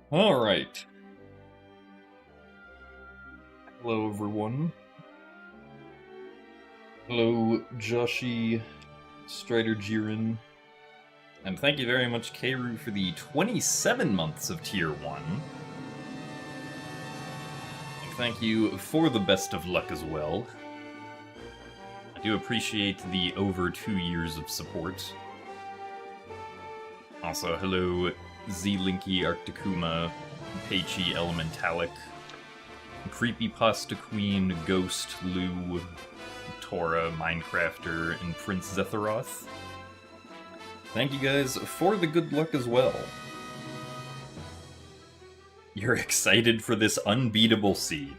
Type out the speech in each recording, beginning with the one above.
Alright. Hello, everyone. Hello, Joshi, Strider Jiren. And thank you very much, Keiru, for the 27 months of Tier 1. And thank you for the best of luck as well. I do appreciate the over 2 years of support. Also, hello, Z-Linky, Arcticuma, Peichi, Elementalic, Creepypasta Queen, Ghost, Lou, Tora, Minecrafter, and Prince Zetharoth. Thank you guys for the good luck as well. You're excited for this unbeatable seed.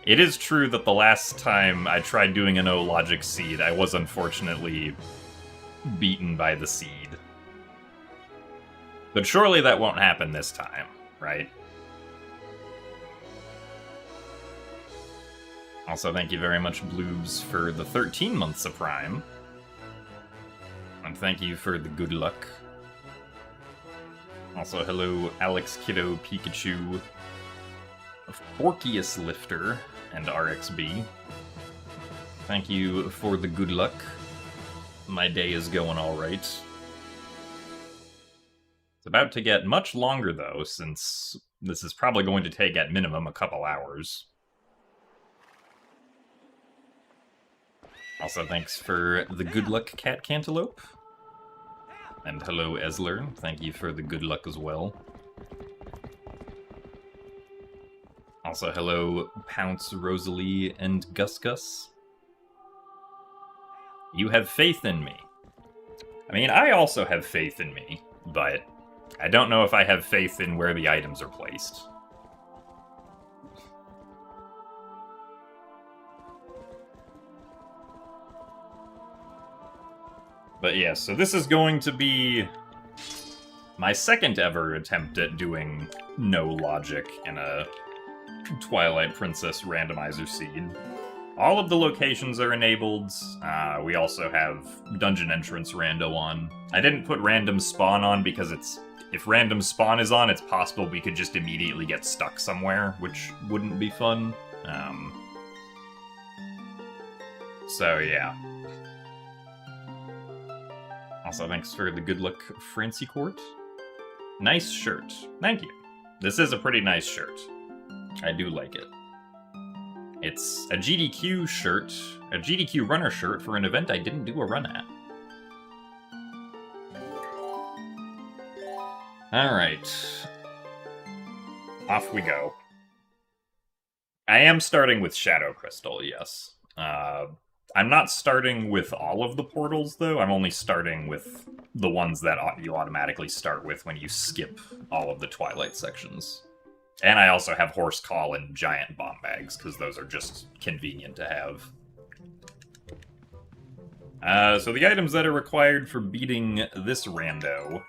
It is true that the last time I tried doing a no-logic seed, I was unfortunately beaten by the seed. But surely that won't happen this time, right? Also, thank you very much, Bloobs, for the 13 months of Prime. And thank you for the good luck. Also, hello, Alex Kiddo Pikachu, Forkius Lifter, and RXB. Thank you for the good luck. My day is going alright. It's about to get much longer, though, since this is probably going to take at minimum a couple hours. Also, thanks for the good luck, Cat Cantaloupe. And hello, Esler. Thank you for the good luck as well. Also, hello, Pounce, Rosalie, and Gus Gus. You have faith in me. I mean, I also have faith in me, but I don't know if I have faith in where the items are placed. But yeah, so this is going to be my second ever attempt at doing no logic in a Twilight Princess randomizer seed. All of the locations are enabled. We also have dungeon entrance rando on. I didn't put random spawn on because if random spawn is on, it's possible we could just immediately get stuck somewhere, which wouldn't be fun. So yeah. Also, thanks for the good luck, Francie Court. Nice shirt. Thank you. This is a pretty nice shirt. I do like it. It's a GDQ shirt, a GDQ runner shirt for an event I didn't do a run at. Alright. Off we go. I am starting with Shadow Crystal, yes. I'm not starting with all of the portals, though. I'm only starting with the ones that you automatically start with when you skip all of the Twilight sections. And I also have Horse Call and Giant Bomb Bags, because those are just convenient to have. So the items that are required for beating this rando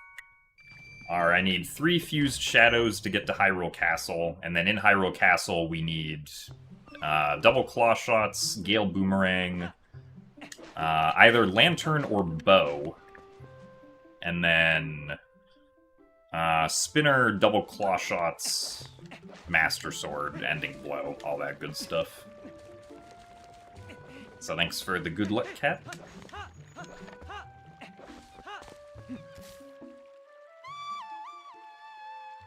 are I need 3 Fused Shadows to get to Hyrule Castle, and then in Hyrule Castle we need double Claw Shots, Gale Boomerang, either Lantern or Bow, and then Spinner, double Claw Shots, Master Sword, Ending Blow, all that good stuff. So thanks for the good luck, Cat.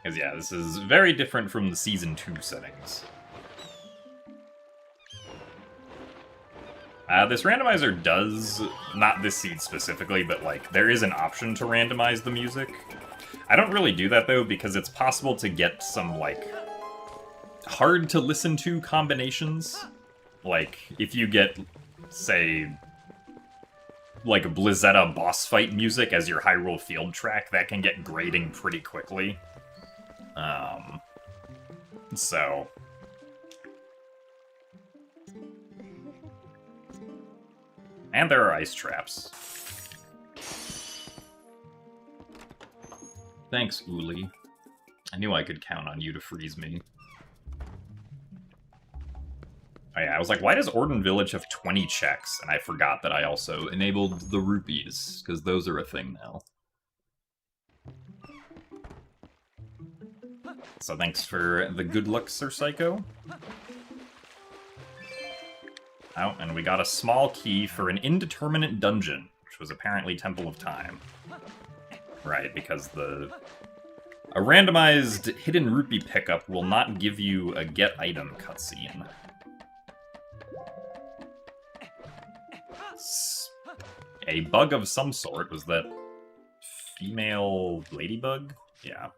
Because yeah, this is very different from the Season 2 settings. This randomizer does, not this seed specifically, but like, there is an option to randomize the music. I don't really do that though, because it's possible to get some, like, hard to listen to combinations. Like, if you get, say, like a Blizzetta boss fight music as your Hyrule Field track, that can get grating pretty quickly. So... And there are ice traps. Thanks, Uli. I knew I could count on you to freeze me. Oh yeah, I was like, why does Orden Village have 20 checks? And I forgot that I also enabled the rupees, because those are a thing now. So thanks for the good luck, Sir Psycho. Oh, and we got a small key for an indeterminate dungeon, which was apparently Temple of Time. Right, because a randomized hidden rupee pickup will not give you a get item cutscene. It's a bug of some sort. Was that female ladybug? Yeah.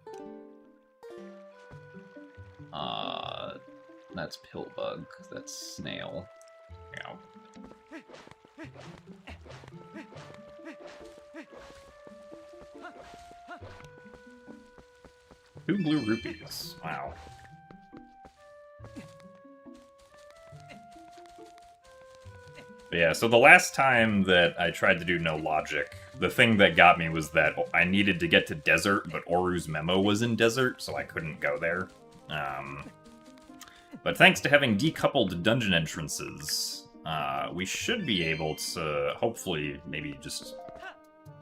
That's Pillbug. That's Snail. Yeah. 2 blue rupees. Wow. But yeah, so the last time that I tried to do no logic, the thing that got me was that I needed to get to Desert, but Oru's memo was in Desert, so I couldn't go there. But thanks to having decoupled dungeon entrances, we should be able to, hopefully, maybe just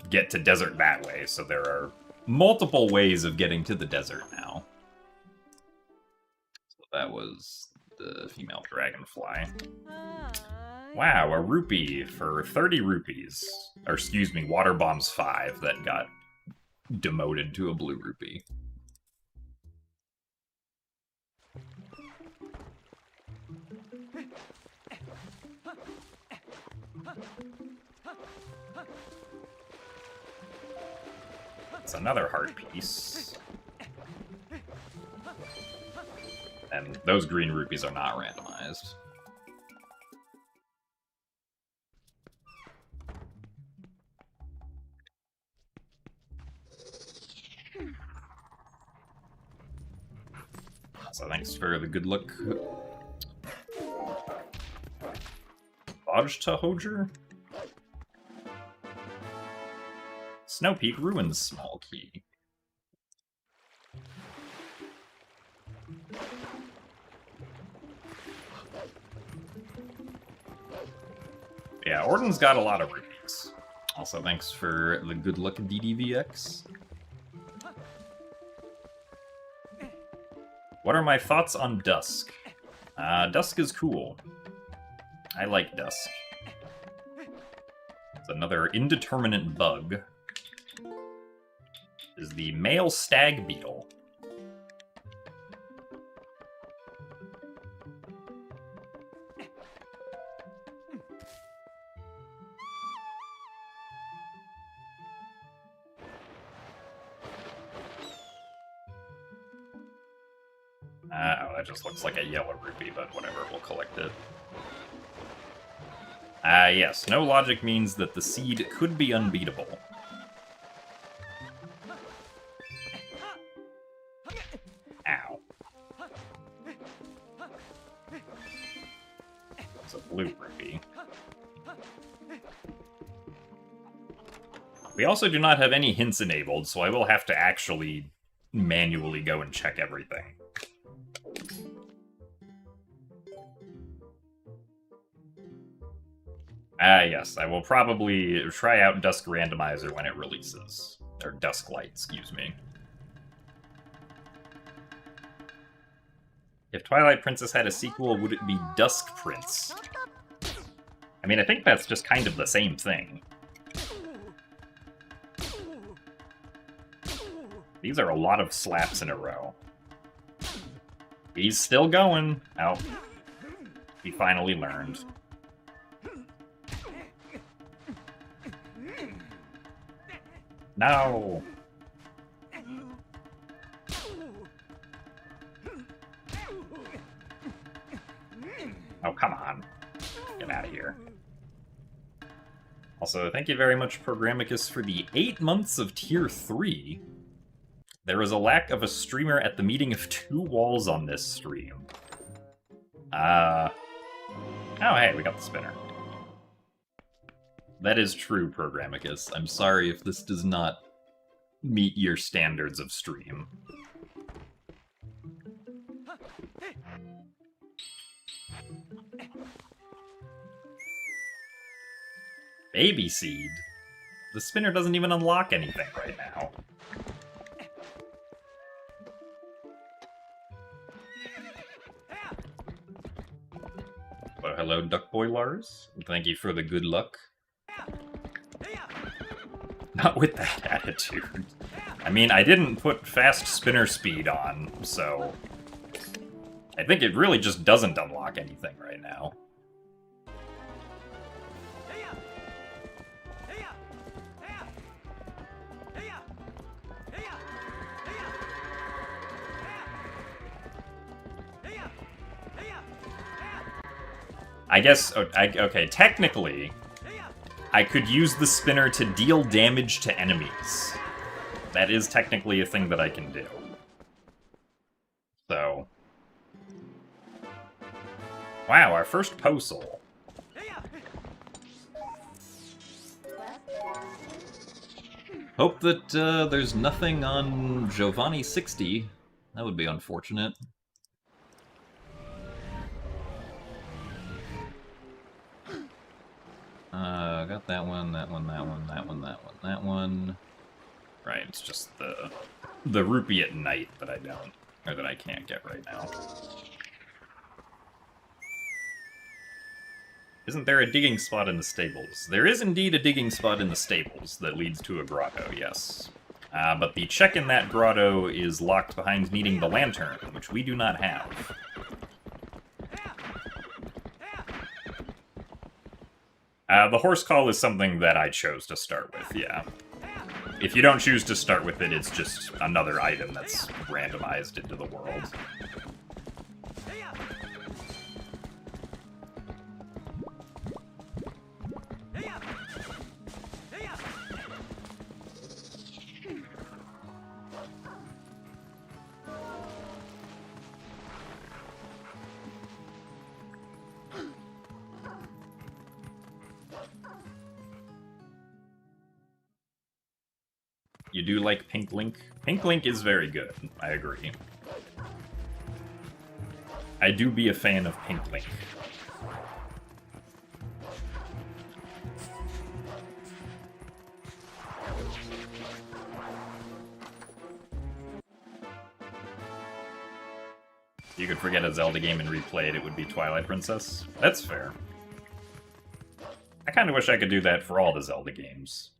get to Desert that way, so there are multiple ways of getting to the desert now. So that was the female dragonfly. Wow, a rupee for 30 rupees. Or excuse me, Water Bomb's 5 that got demoted to a blue rupee. It's another heart piece. And those green rupees are not randomized. So thanks for the good luck. Bodge to Hojer? Snow Peak Ruins small key. Yeah, Orden's got a lot of rupees. Also, thanks for the good luck DDVX. What are my thoughts on Dusk? Dusk is cool. I like Dusk. It's another indeterminate bug. Is the male stag beetle. Oh, that just looks like a yellow rupee, but whatever, we'll collect it. Yes, no logic means that the seed could be unbeatable. Ow. It's a blue rupee. We also do not have any hints enabled, so I will have to actually manually go and check everything. Yes, I will probably try out Dusk Randomizer when it releases. Or Dusk Light, excuse me. If Twilight Princess had a sequel, would it be Dusk Prince? I mean, I think that's just kind of the same thing. These are a lot of slaps in a row. He's still going. Oh. He finally learned. No! Oh, come on. Get out of here. Also, thank you very much, Programmicus, for the 8 months of Tier 3. There is a lack of a streamer at the meeting of 2 walls on this stream. Oh, hey, we got the spinner. That is true, Programmicus. I'm sorry if this does not meet your standards of stream. Baby Seed? The spinner doesn't even unlock anything right now. Hello, Duckboy Lars. Thank you for the good luck. Not with that attitude. I mean, I didn't put fast spinner speed on, so... I think it really just doesn't unlock anything right now. I guess, okay, technically, I could use the spinner to deal damage to enemies. That is technically a thing that I can do. So. Wow, our first Posel. Hope that there's nothing on Giovanni 60. That would be unfortunate. Got that one, that one, that one, that one, that one, that one. Right, it's just the rupee at night that I don't, or that I can't get right now. Isn't there a digging spot in the stables? There is indeed a digging spot in the stables that leads to a grotto, yes. But the check in that grotto is locked behind needing the lantern, which we do not have. The horse call is something that I chose to start with, yeah. If you don't choose to start with it, it's just another item that's randomized into the world. You do like Pink Link? Pink Link is very good, I agree. I do be a fan of Pink Link. You could forget a Zelda game and replay it, it would be Twilight Princess. That's fair. I kind of wish I could do that for all the Zelda games.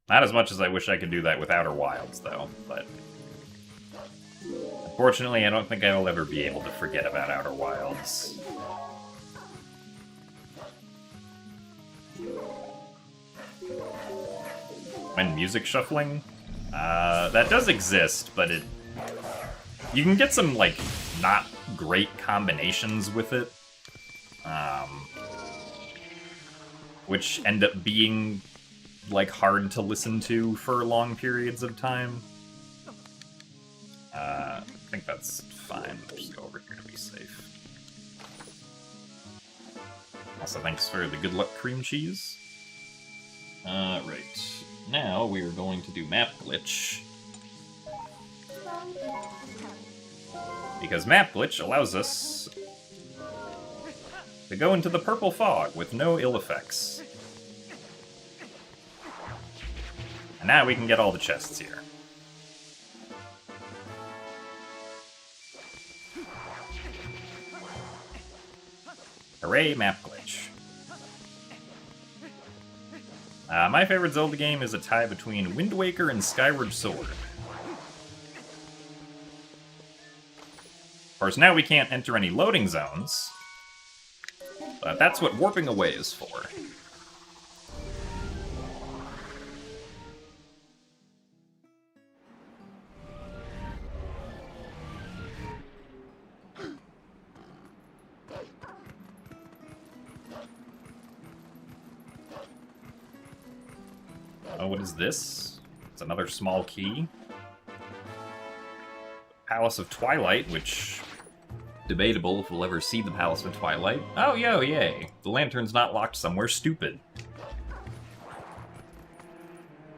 Not as much as I wish I could do that with Outer Wilds, though, but... Unfortunately, I don't think I'll ever be able to forget about Outer Wilds. When music shuffling? That does exist, but it... You can get some, like, not great combinations with it. Which end up being... like, hard to listen to for long periods of time. I think that's fine. I'll just go over here to be safe. Also, thanks for the good luck cream cheese. Right. Now we are going to do map glitch. Because map glitch allows us to go into the purple fog with no ill effects. And now we can get all the chests here. Hooray, map glitch. My favorite Zelda game is a tie between Wind Waker and Skyward Sword. Of course, now we can't enter any loading zones, but that's what warping away is for. Oh, what is this? It's another small key. Palace of Twilight, which... debatable if we'll ever see the Palace of Twilight. Oh, yo, yay. The lantern's not locked somewhere stupid.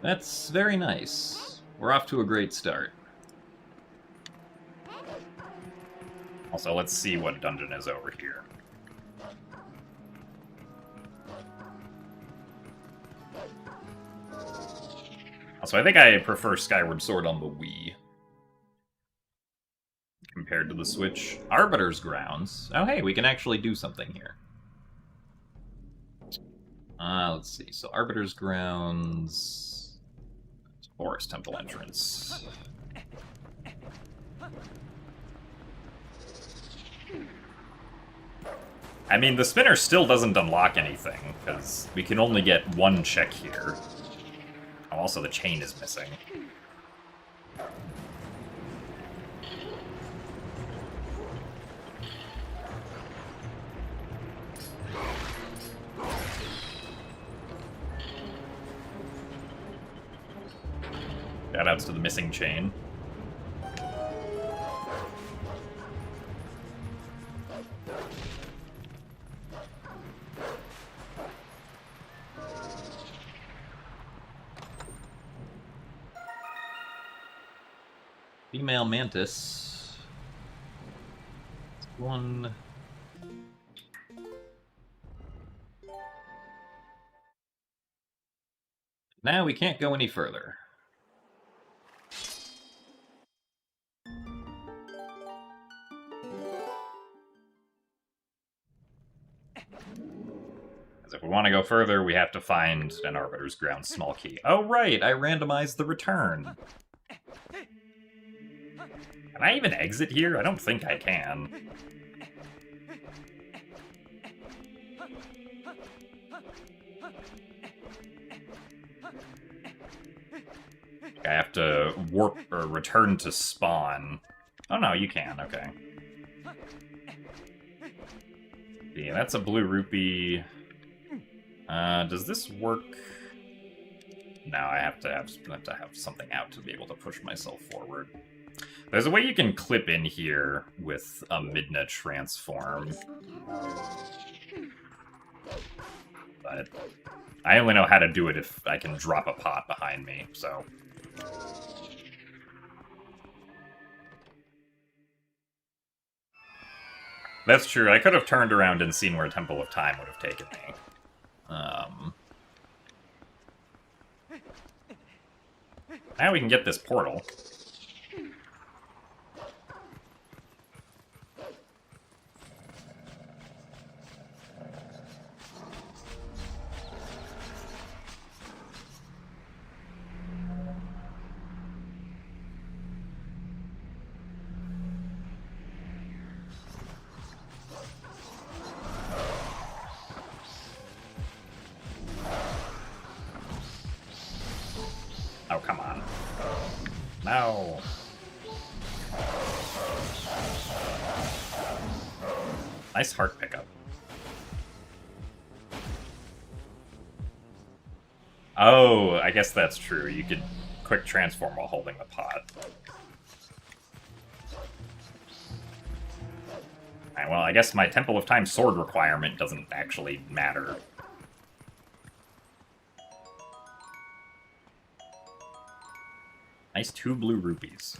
That's very nice. We're off to a great start. Also, let's see what dungeon is over here. Also, I think I prefer Skyward Sword on the Wii compared to the Switch. Arbiter's Grounds. Oh, hey, we can actually do something here. Let's see. So Arbiter's Grounds, Forest Temple entrance. I mean, the spinner still doesn't unlock anything, because we can only get one check here. Oh, also, the chain is missing. Shoutouts to the missing chain. Female Mantis. One. Now we can't go any further. If we want to go further, we have to find an Arbiter's Ground small key. Oh, right, I randomized the return. Can I even exit here? I don't think I can. I have to warp or return to spawn. Oh no, you can, okay. Yeah, that's a blue rupee. Does this work? No, I have to have something out to be able to push myself forward. There's a way you can clip in here with a Midna transform. But I only know how to do it if I can drop a pot behind me, so... That's true, I could have turned around and seen where Temple of Time would have taken me. Now we can get this portal. Oh, come on. No. Nice heart pickup. Oh, I guess that's true. You could quick transform while holding the pot. Alright, well, I guess my Temple of Time sword requirement doesn't actually matter. Nice 2 blue rupees.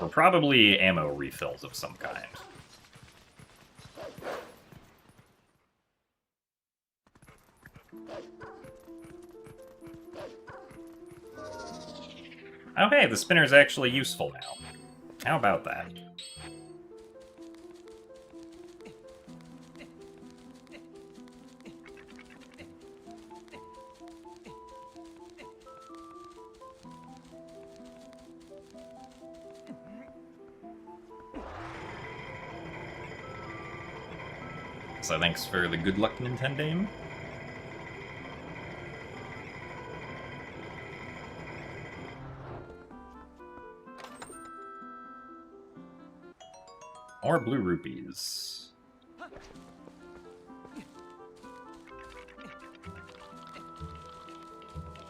Or probably ammo refills of some kind. Oh hey, the spinner's actually useful now. How about that? So thanks for the good luck, Nintendo. More blue rupees.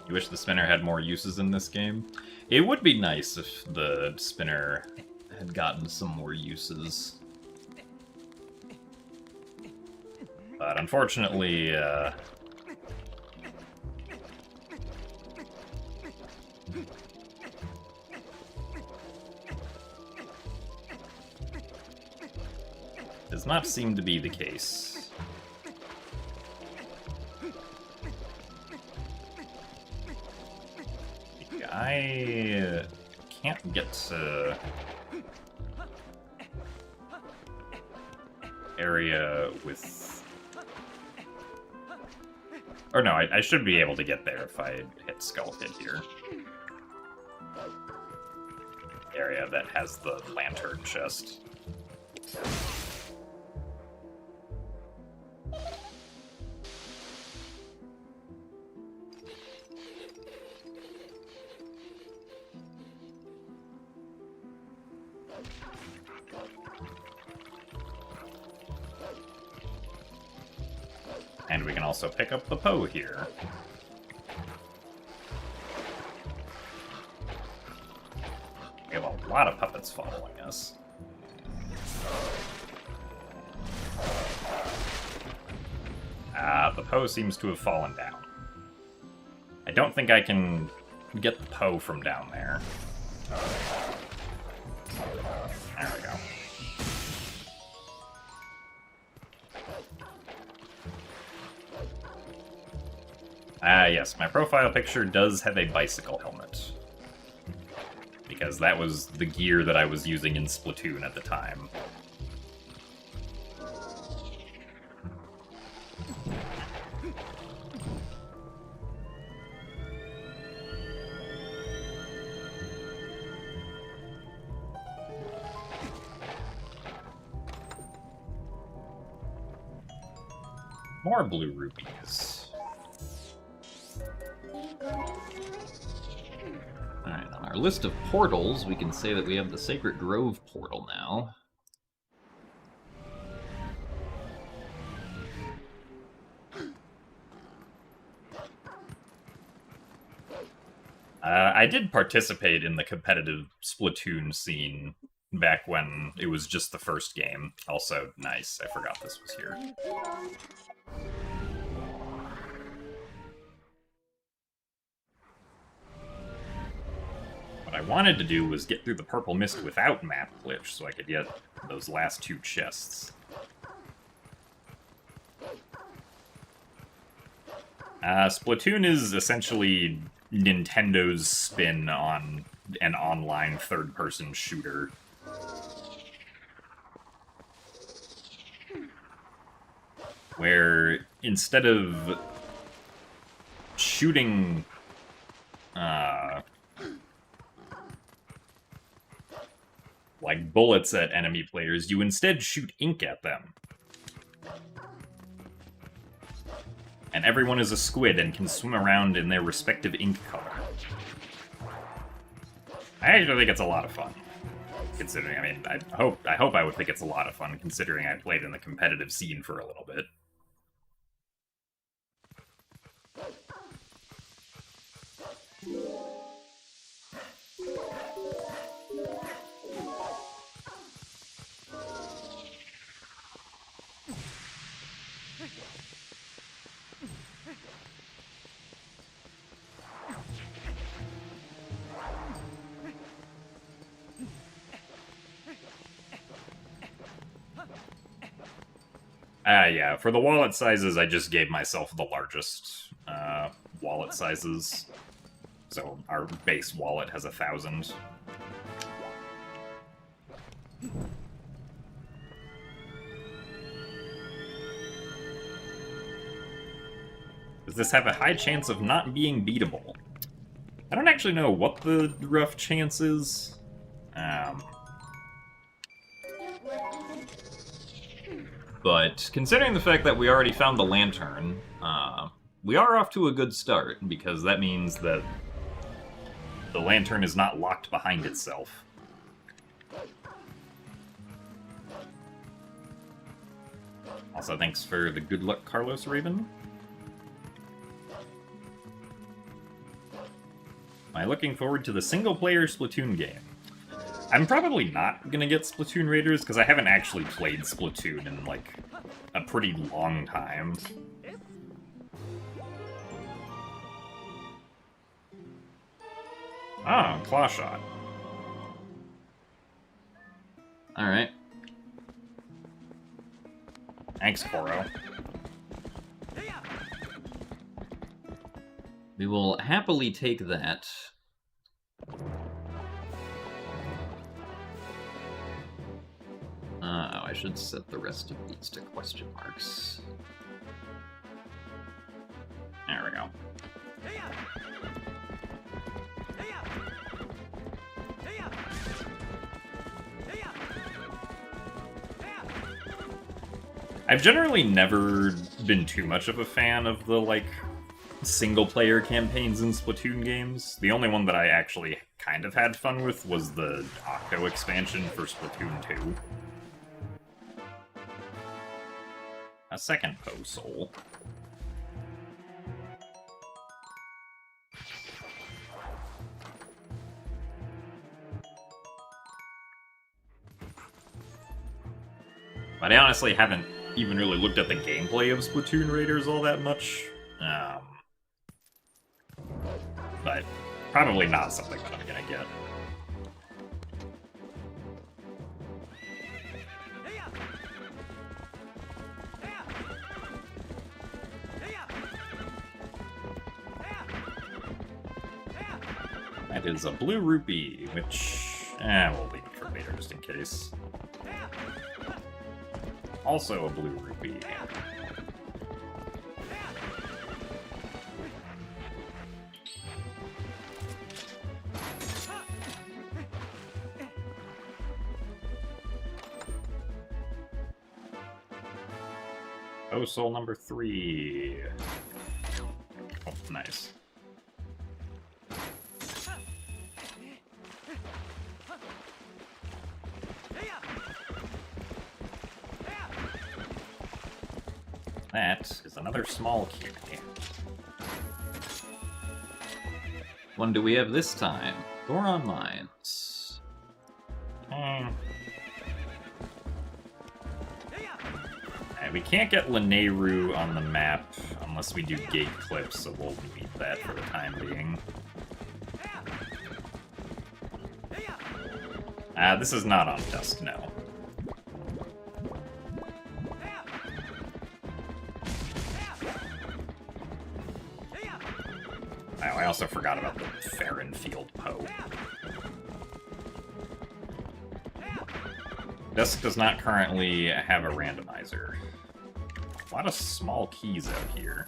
You wish the spinner had more uses in this game? It would be nice if the spinner had gotten some more uses. But unfortunately, does not seem to be the case. I can't get to... area with... Or no, I should be able to get there if I hit Skull Hit here. Area that has the lantern chest. And we can also pick up the Poe here. We have a lot of puppets following us. The Poe seems to have fallen down. I don't think I can get the Poe from down there. There we go. Yes, my profile picture does have a bicycle helmet. Because that was the gear that I was using in Splatoon at the time. More blue rupees. Alright, on our list of portals, we can say that we have the Sacred Grove portal now. I did participate in the competitive Splatoon scene back when it was just the first game. Also, nice, I forgot this was here. What I wanted to do was get through the Purple Mist without map glitch, so I could get those last two chests. Splatoon is essentially Nintendo's spin on an online third-person shooter. Where instead of shooting like bullets at enemy players, you instead shoot ink at them. And everyone is a squid and can swim around in their respective ink color. I actually think it's a lot of fun. Considering, I mean, I hope I would think it's a lot of fun, considering I played in the competitive scene for a little bit. Yeah, for the wallet sizes, I just gave myself the largest wallet sizes. So our base wallet has 1,000. Does this have a high chance of not being beatable? I don't actually know what the rough chance is. But considering the fact that we already found the lantern, we are off to a good start, because that means that the lantern is not locked behind itself. Also, thanks for the good luck, Carlos Raven. Am I looking forward to the single-player Splatoon game? I'm probably not gonna get Splatoon Raiders, because I haven't actually played Splatoon in, like, a pretty long time. Ah, Claw Shot. Alright. Thanks, Koro. We will happily take that. I should set the rest of these to question marks. There we go. I've generally never been too much of a fan of the, like, single-player campaigns in Splatoon games. The only one that I actually kind of had fun with was the Octo expansion for Splatoon 2. A second Poe Soul. But I honestly haven't even really looked at the gameplay of Splatoon Raiders all that much. But probably not something that I'm gonna get. That is a blue rupee, which... we'll leave it for later just in case. Also a blue rupee. Oh, soul number 3. Oh, nice. That is another small key. What do we have this time? Goron Mines. We can't get Lanayru on the map unless we do gate clips, so we'll leave that for the time being. This is not on Dusk, no. I also forgot about the Farron Field Poe. Dusk does not currently have a randomizer. A lot of small keys out here.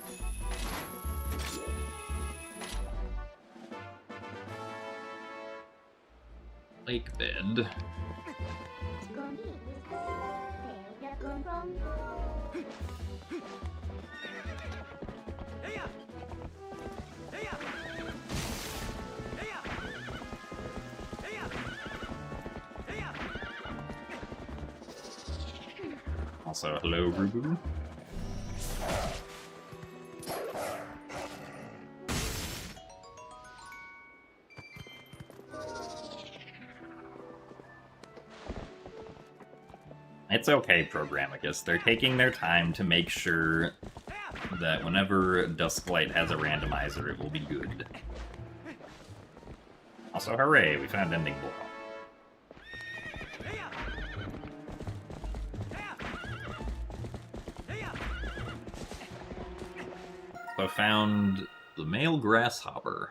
Lake bed. Also, hello, Rubu. It's okay, Programmicus. They're taking their time to make sure that whenever Dusklight has a randomizer, it will be good. Also, hooray, we found Ending Blow. I found the male grasshopper.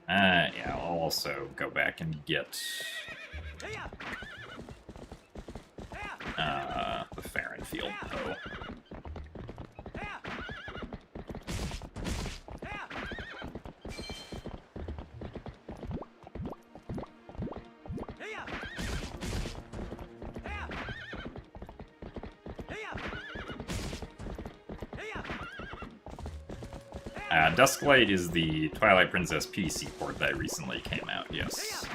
Yeah, I'll also go back and get the Farron Field Poe. Dusklight is the Twilight Princess PC port that recently came out, yes.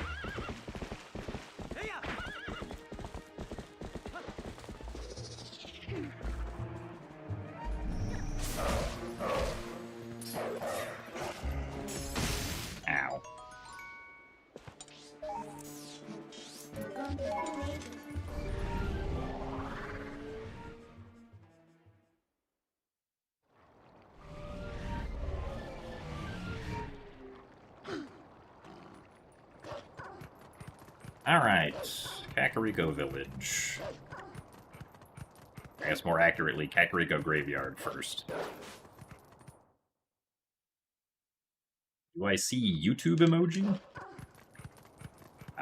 Ow. Alright, Kakariko Village. I guess more accurately, Kakariko Graveyard first. Do I see YouTube emoji?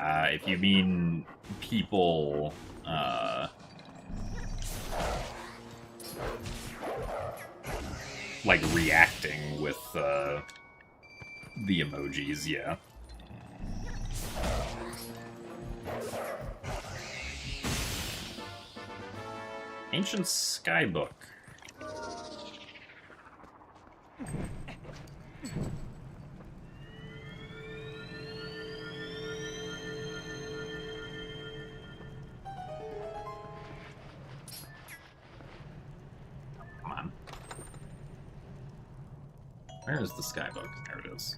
If you mean people, like reacting with the emojis, yeah. Ancient Skybook. Come on. Where is the Skybook? There it is.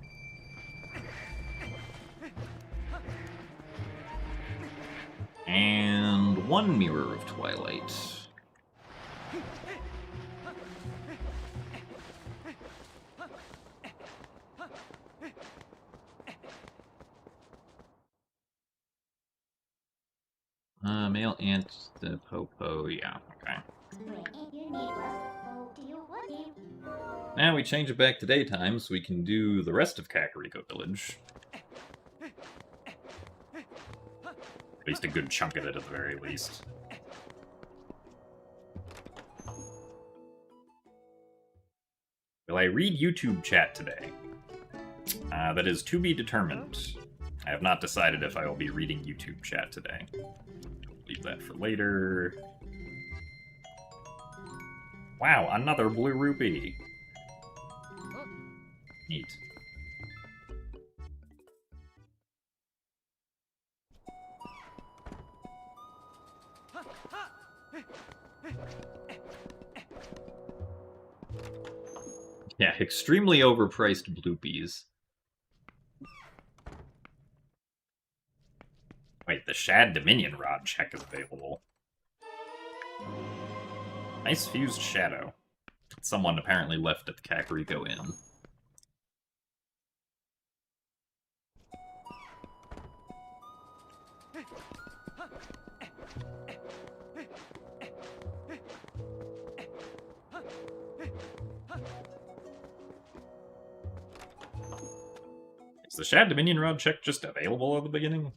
And one Mirror of Twilight. Male ant, the popo, yeah, okay. Now we change it back to daytime so we can do the rest of Kakariko Village. At least a good chunk of it at the very least. Will I read YouTube chat today? That is to be determined. I have not decided if I will be reading YouTube chat today. Leave that for later. Wow, another blue rupee. Neat. Yeah, extremely overpriced bloopies. Wait, the Shad Dominion Rod check is available. Nice fused shadow. Someone apparently left at the Kakariko Inn. Is the Shad Dominion Rod check just available at the beginning?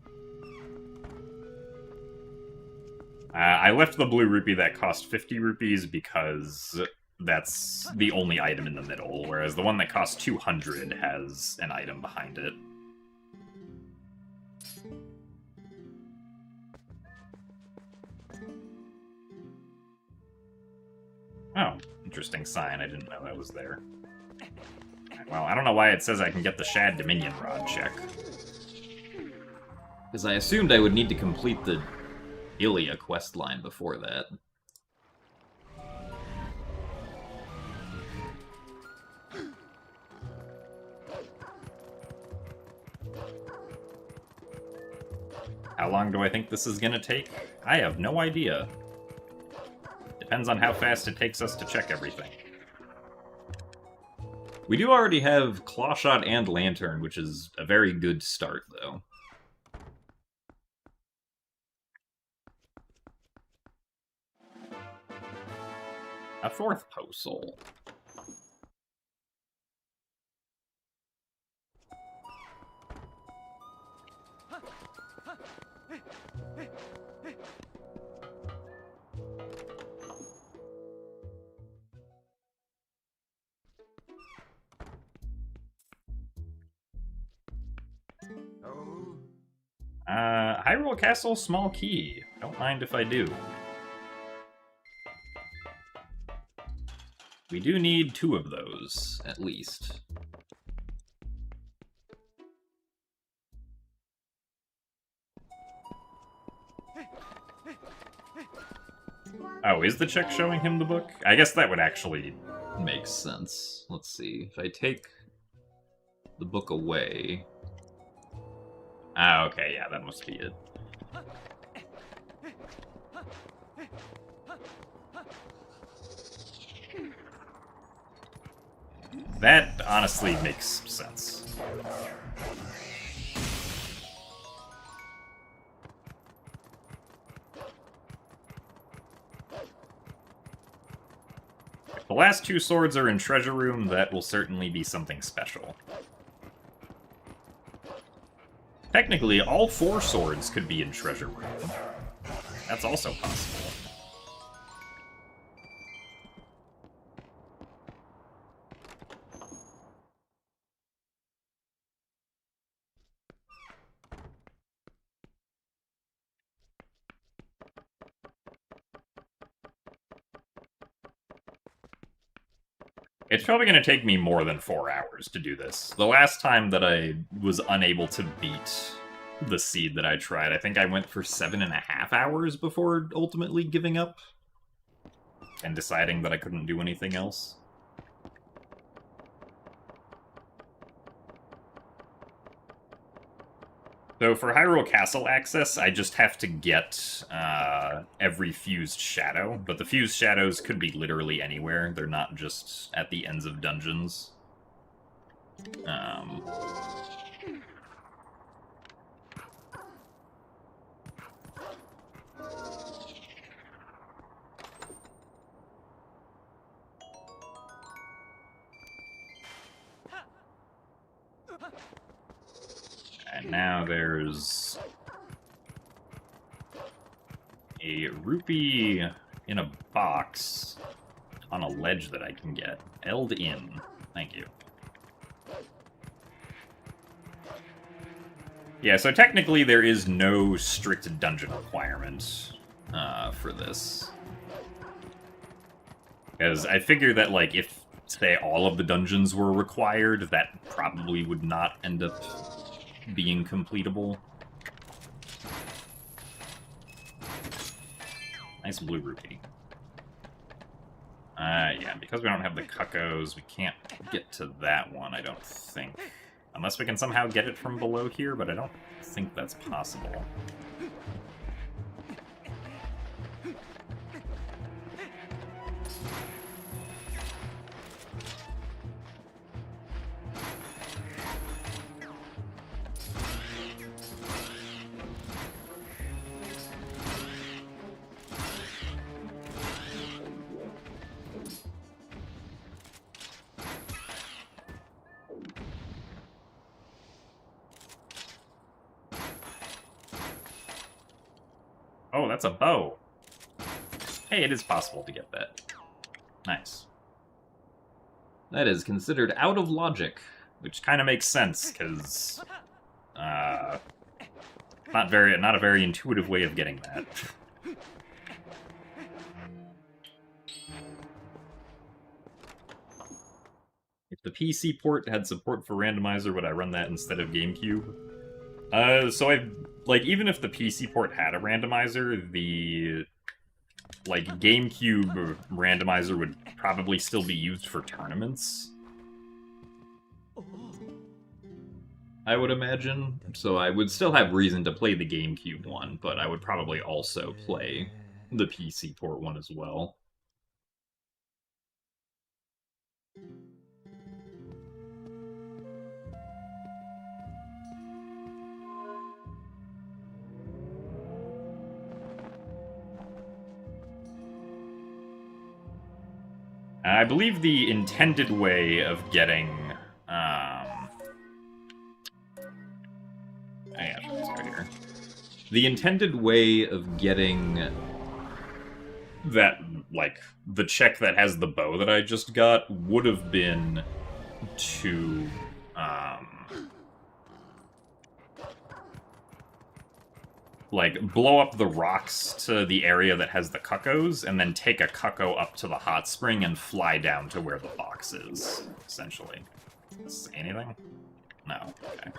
I left the blue rupee that cost 50 rupees because that's the only item in the middle, whereas the one that costs 200 has an item behind it. Oh, interesting sign. I didn't know that was there. Well, I don't know why it says I can get the Shad Dominion Rod check. Because I assumed I would need to complete the Ilia questline before that. How long do I think this is gonna take? I have no idea. Depends on how fast it takes us to check everything. We do already have Clawshot and Lantern, which is a very good start, though. A fourth Posol. Hyrule Castle, small key. Don't mind if I do. We do need 2 of those, at least. Oh, is the check showing him the book? I guess that would actually make sense. Let's see. If I take the book away... Ah, okay, yeah, that must be it. That honestly makes sense. If the last 2 swords are in Treasure Room, that will certainly be something special. Technically, all 4 swords could be in Treasure Room. That's also possible. It's probably going to take me more than 4 hours to do this. The last time that I was unable to beat the seed that I tried, I think I went for 7.5 hours before ultimately giving up and deciding that I couldn't do anything else. So for Hyrule Castle access, I just have to get every fused shadow, but the fused shadows could be literally anywhere. They're not just at the ends of dungeons. And now there's a rupee in a box on a ledge that I can get. Eld in. Thank you. Yeah, so technically there is no strict dungeon requirement for this. Because I figure that, like, if, say, all of the dungeons were required, that probably would not end up being completable. Nice blue rupee. Yeah, because we don't have the cuckoos, we can't get to that one, I don't think. Unless we can somehow get it from below here, but I don't think that's possible. Oh, that's a bow. Hey, it is possible to get that. Nice. That is considered out of logic. Which kind of makes sense, because not a very intuitive way of getting that. If the PC port had support for Randomizer, would I run that instead of GameCube? Even if the PC port had a randomizer, the GameCube randomizer would probably still be used for tournaments. I would imagine. So I would still have reason to play the GameCube one, but I would probably also play the PC port one as well. I believe the intended way of getting, here. The intended way of getting that, the check that has the bow that I just got would have been to, blow up the rocks to the area that has the cuckoos, and then take a cuckoo up to the hot spring and fly down to where the box is, essentially. Anything? No. Okay.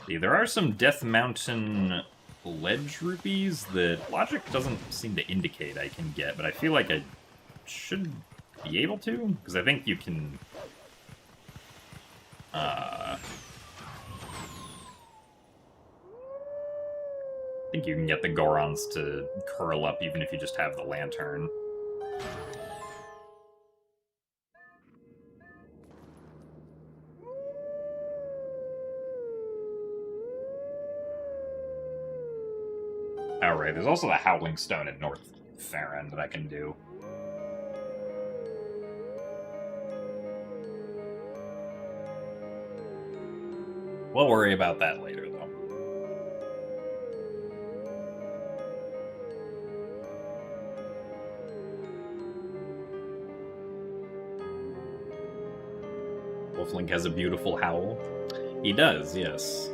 See, there are some Death Mountain ledge rupees that logic doesn't seem to indicate I can get, but I feel like I should be able to, because I think you can... I think you can get the Gorons to curl up even if you just have the lantern. Alright, there's also the Howling Stone in North Farron that I can do. We'll worry about that later, though. Wolflink has a beautiful howl. He does, yes.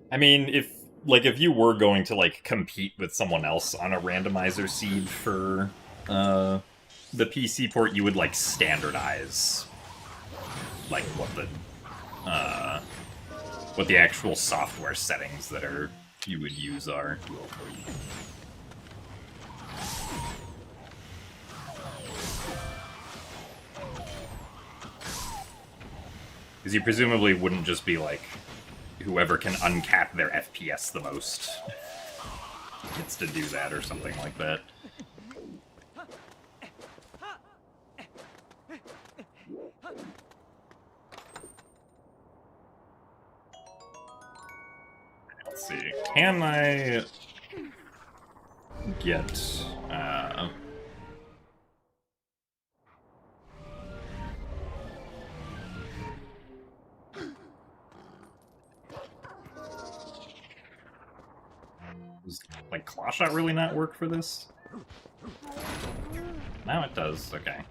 I mean, if you were going to like compete with someone else on a randomizer seed for the PC port, you would like standardize like what the actual software settings that you would use are. Because you presumably wouldn't just be like whoever can uncap their FPS the most gets to do that or something like that. Let's see. Can I get does, like, Claw Shot really not work for this? Now it does, okay.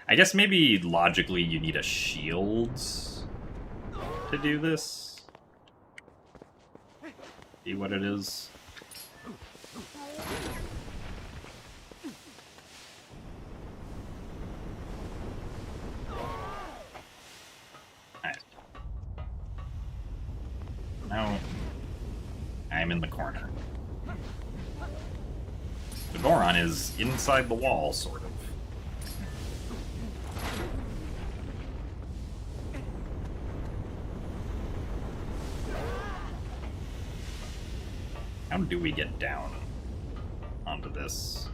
I guess maybe logically you need a shield to do this. See what it is. Alright. Now I'm in the corner. The Goron is inside the wall, sort of. How do we get down onto this?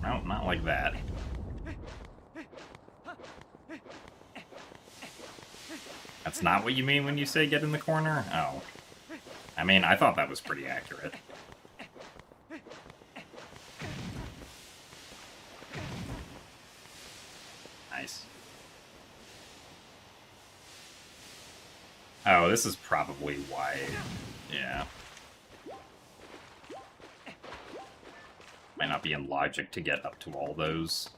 No, not like that. That's not what you mean when you say get in the corner? Oh. I mean, I thought that was pretty accurate. Nice. Oh, this is probably why... Yeah. Might not be in logic to get up to all those.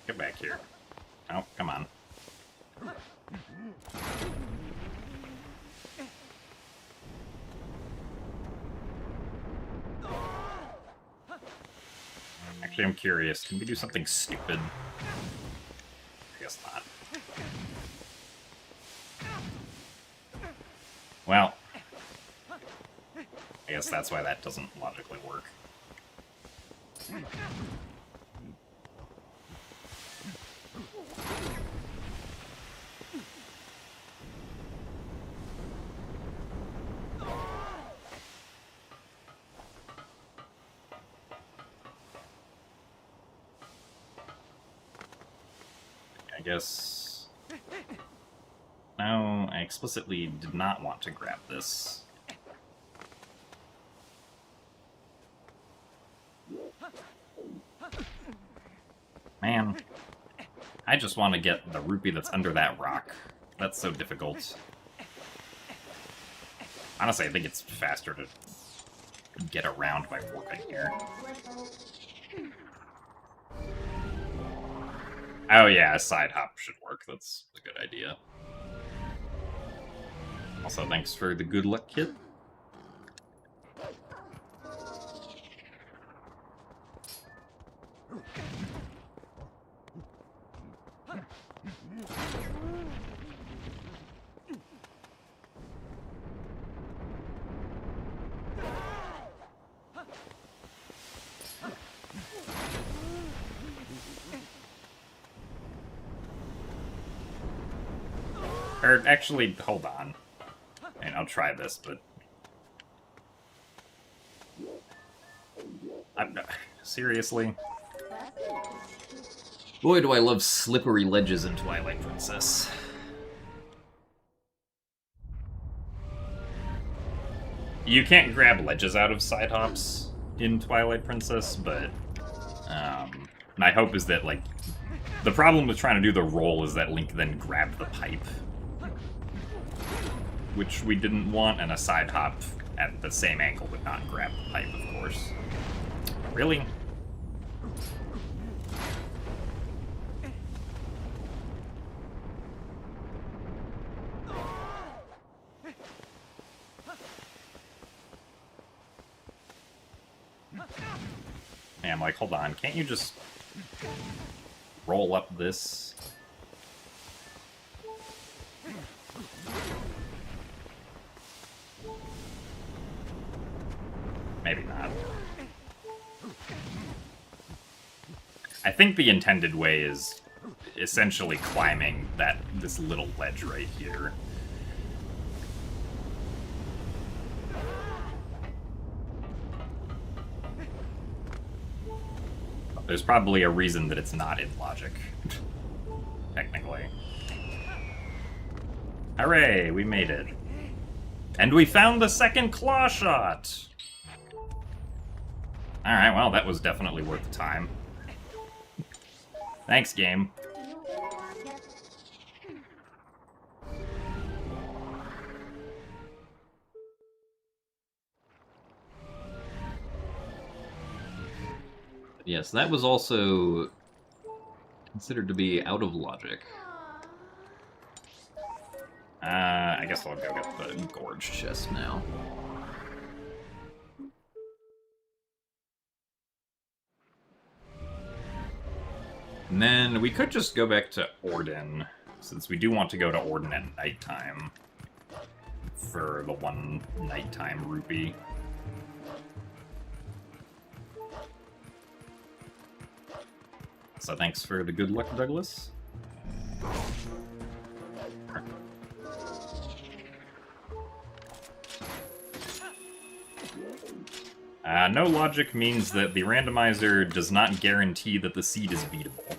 Get back here. Oh, come on. Actually, I'm curious. Can we do something stupid? I guess not. Well, I guess that's why that doesn't logically work. I guess... No, I explicitly did not want to grab this. Man, I just want to get the rupee that's under that rock. That's so difficult. Honestly, I think it's faster to get around by warping here. Oh yeah, a side hop should work. That's a good idea. Also, thanks for the good luck kit. Or actually, hold on. And I'll try this, but... seriously? Boy, do I love slippery ledges in Twilight Princess. You can't grab ledges out of side hops in Twilight Princess, but my hope is that, like, the problem with trying to do the roll is that Link then grabbed the pipe, which we didn't want, and a side hop at the same angle would not grab the pipe, of course. Really? And I'm like, hold on, can't you just roll up this? Maybe not. I think the intended way is essentially climbing this little ledge right here. There's probably a reason that it's not in logic, technically. Hooray, we made it. And we found the second claw shot! Alright, well, that was definitely worth the time. Thanks, game. Yes, that was also considered to be out of logic. I guess I'll go get the gorge chest now. And then we could just go back to Orden, since we do want to go to Orden at nighttime for the one nighttime rupee. So thanks for the good luck, Douglas. No logic means that the randomizer does not guarantee that the seed is beatable.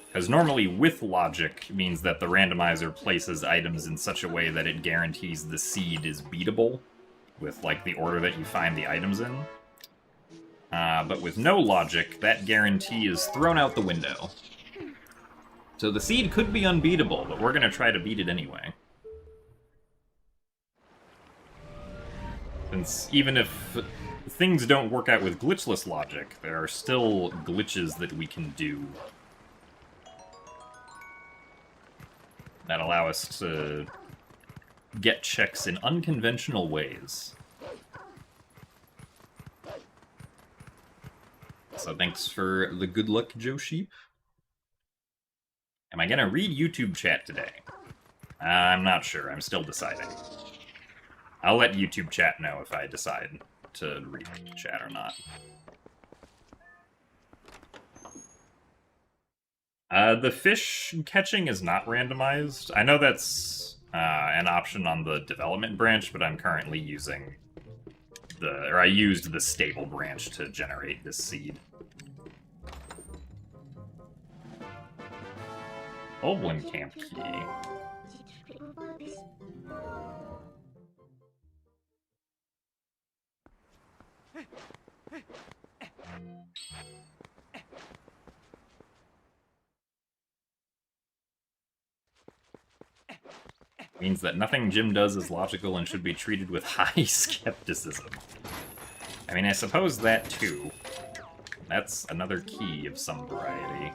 Because normally with logic means that the randomizer places items in such a way that it guarantees the seed is beatable, with like the order that you find the items in. But with no logic, that guarantee is thrown out the window. So the seed could be unbeatable, but we're going to try to beat it anyway. Since even if things don't work out with glitchless logic, there are still glitches that we can do that allow us to get checks in unconventional ways. So thanks for the good luck, Joe Sheep. Am I gonna read YouTube chat today? I'm not sure. I'm still deciding. I'll let YouTube chat know if I decide to read chat or not. The fish catching is not randomized. I know that's an option on the development branch, but I'm currently using I used the stable branch to generate this seed. Oblin Camp Key. Means that nothing Jim does is logical and should be treated with high skepticism. I mean, I suppose that too. That's another key of some variety.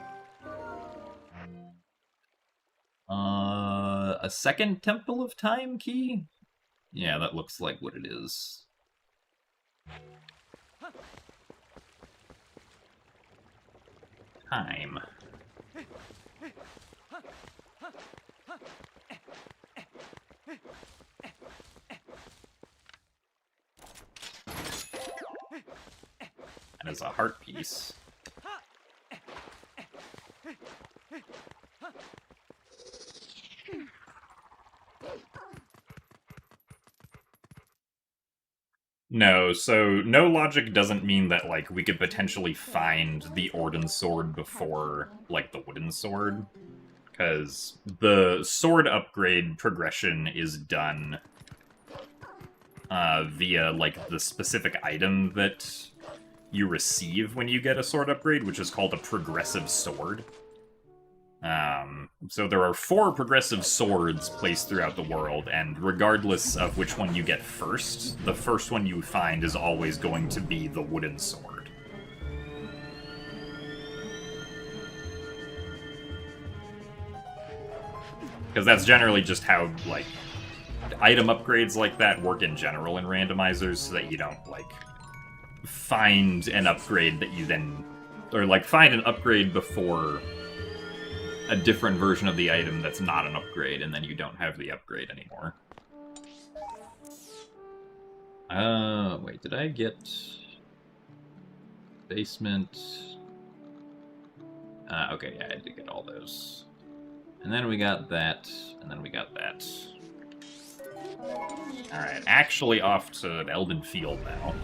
A second Temple of Time key? Yeah, that looks like what it is. Time. That is a heart piece. No, so no logic doesn't mean that, like, we could potentially find the Orden sword before, like, the wooden sword. Because the sword upgrade progression is done via, like, the specific item that you receive when you get a sword upgrade, which is called a progressive sword. So there are 4 progressive swords placed throughout the world, and regardless of which one you get first, the first one you find is always going to be the wooden sword. Because that's generally just how, like, item upgrades like that work in general in randomizers, so that you don't, like, find an upgrade that you then... Or, like, find an upgrade before a different version of the item that's not an upgrade, and then you don't have the upgrade anymore. Wait, did I get... Basement... okay, yeah, I did get all those. And then we got that, and then we got that. Alright, actually off to Elden Field now.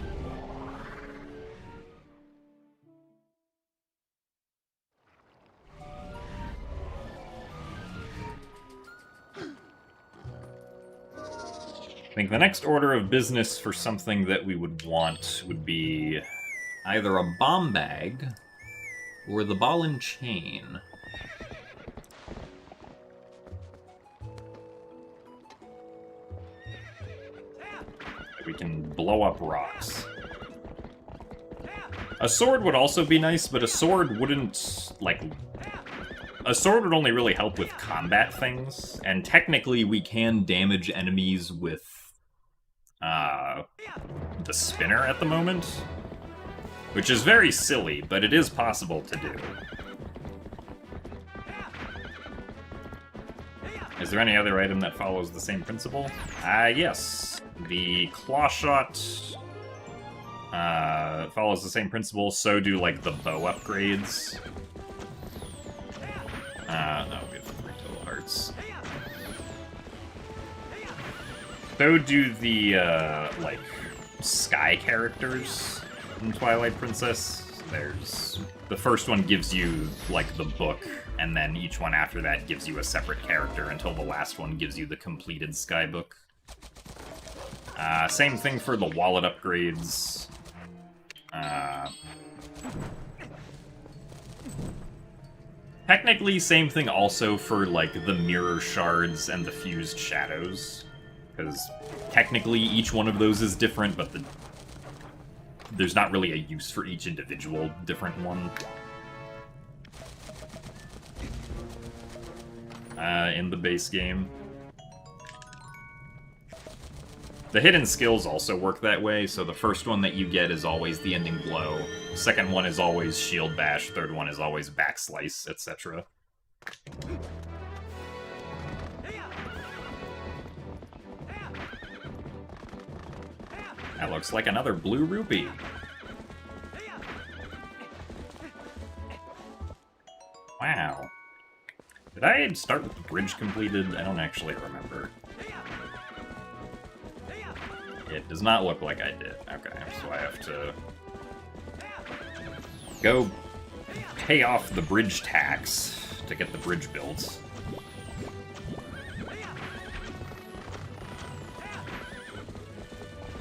I think the next order of business for something that we would want would be either a bomb bag or the ball and chain. We can blow up rocks. A sword would also be nice, but a sword wouldn't, like... A sword would only really help with combat things, and technically we can damage enemies with the spinner at the moment, which is very silly, but it is possible to do. Is there any other item that follows the same principle? Yes. The claw shot follows the same principle, so do, like, the bow upgrades. No, we have 3 total hearts. So do the, like, sky characters in Twilight Princess. There's... The first one gives you, like, the book, and then each one after that gives you a separate character until the last one gives you the completed sky book. Same thing for the wallet upgrades. Technically, same thing also for, like, the mirror shards and the fused shadows. Because technically each one of those is different, but there's not really a use for each individual different one. In the base game. The hidden skills also work that way, so the first one that you get is always the ending blow, second one is always shield bash, third one is always backslice, etc. That looks like another blue rupee. Wow. Did I start with the bridge completed? I don't actually remember. It does not look like I did. Okay, so I have to go pay off the bridge tax to get the bridge built.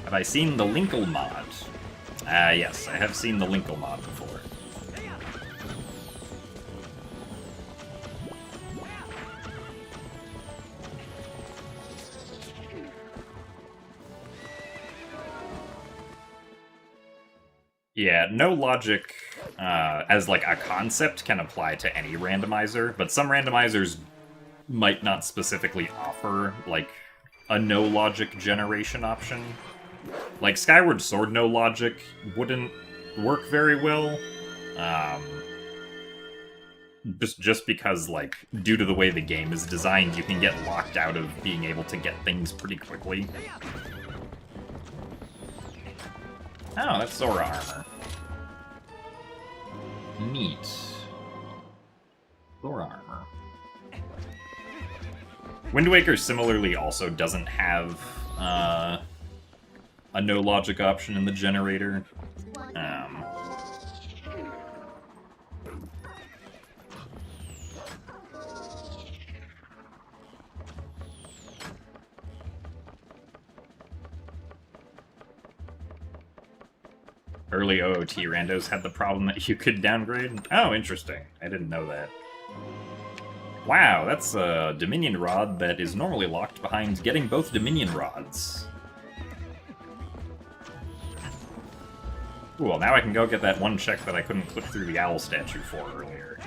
Have I seen the Linkle mod? Yes, I have seen the Linkle mod before. Yeah, no logic as, like, a concept can apply to any randomizer, but some randomizers might not specifically offer, like, a no logic generation option. Like, Skyward Sword no logic wouldn't work very well, just because, like, due to the way the game is designed, you can get locked out of being able to get things pretty quickly. Oh, that's Zora armor. Neat. Zora armor. Wind Waker similarly also doesn't have a no logic option in the generator. Early OOT randos had the problem that you could downgrade. Oh, interesting. I didn't know that. Wow, that's a Dominion rod that is normally locked behind getting both Dominion rods. Cool, now I can go get that one check that I couldn't click through the owl statue for earlier.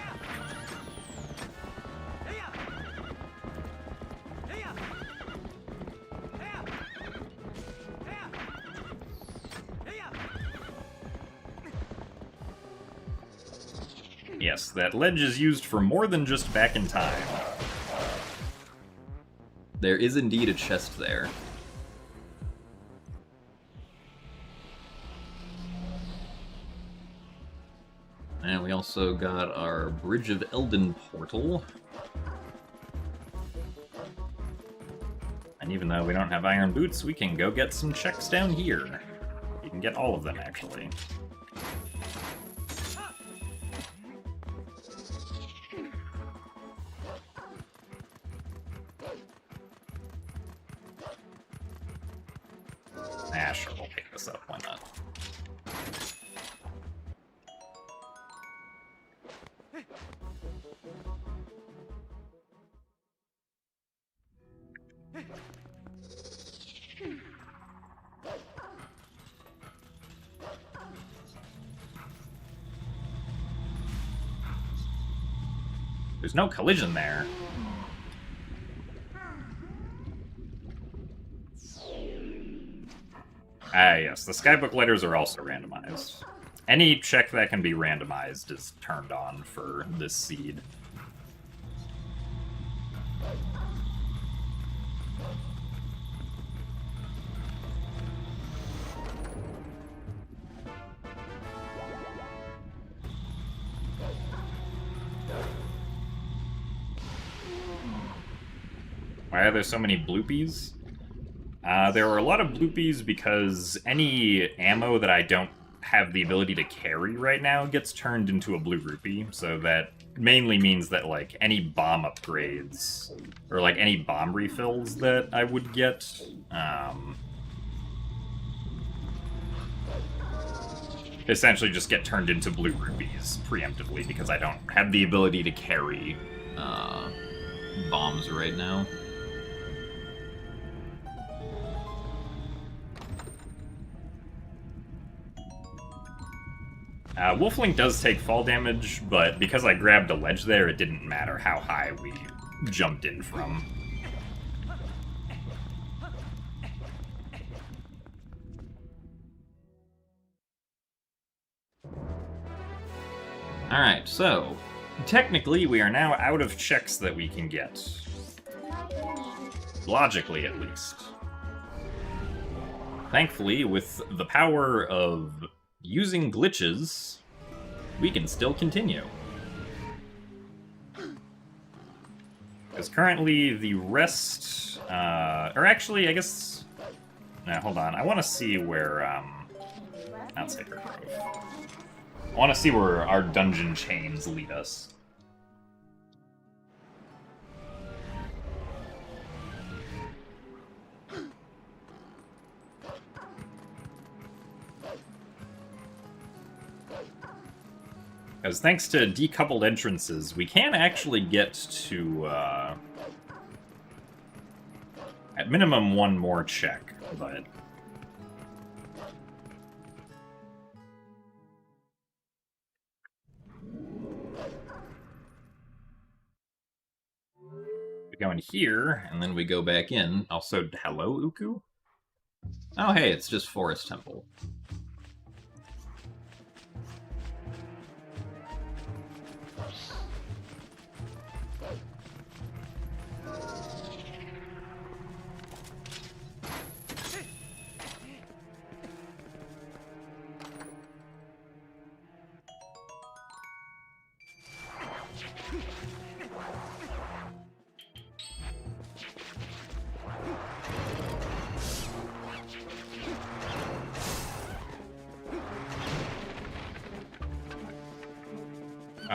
Yes, that ledge is used for more than just back in time. There is indeed a chest there. And we also got our Bridge of Elden portal. And even though we don't have iron boots, we can go get some checks down here. You can get all of them, actually. Ah, sure, we'll pick this up, why not? There's no collision there. Ah, yes, the Skybook letters are also randomized. Any check that can be randomized is turned on for this seed. Why are there so many bloopies? There are a lot of bloopies because any ammo that I don't have the ability to carry right now gets turned into a blue rupee, so that mainly means that, like, any bomb upgrades, or, like, any bomb refills that I would get, essentially just get turned into blue rupees preemptively because I don't have the ability to carry bombs right now. Wolflink does take fall damage, but because I grabbed a ledge there, it didn't matter how high we jumped in from. Alright, so technically we are now out of checks that we can get. Logically, at least. Thankfully, with the power of using glitches, we can still continue. Because currently the rest, or actually, I guess, no, hold on, I want to see where, not Sacred Grove. I want to see where our dungeon chains lead us. Because thanks to decoupled entrances, we can actually get to, at minimum, one more check, but... we go in here, and then we go back in. Also, hello, Uku? Oh, hey, it's just Forest Temple.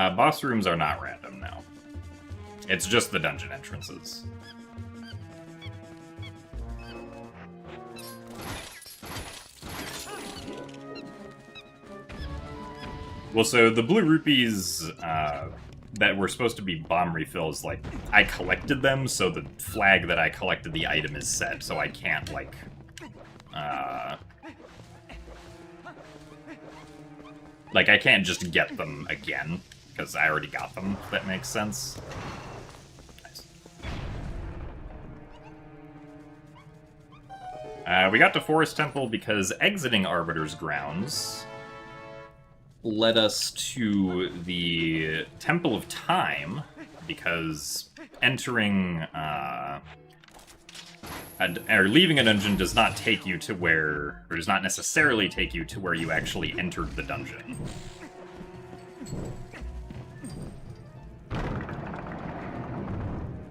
Boss rooms are not random now. It's just the dungeon entrances. Well, so the blue rupees that were supposed to be bomb refills, like, I collected them, so the flag that I collected the item is set, so I can't, like, I can't just get them again, because I already got them, if that makes sense. Nice. We got to Forest Temple because exiting Arbiter's Grounds led us to the Temple of Time, because entering, or leaving a dungeon does not take you to where, or does not necessarily take you to where you actually entered the dungeon.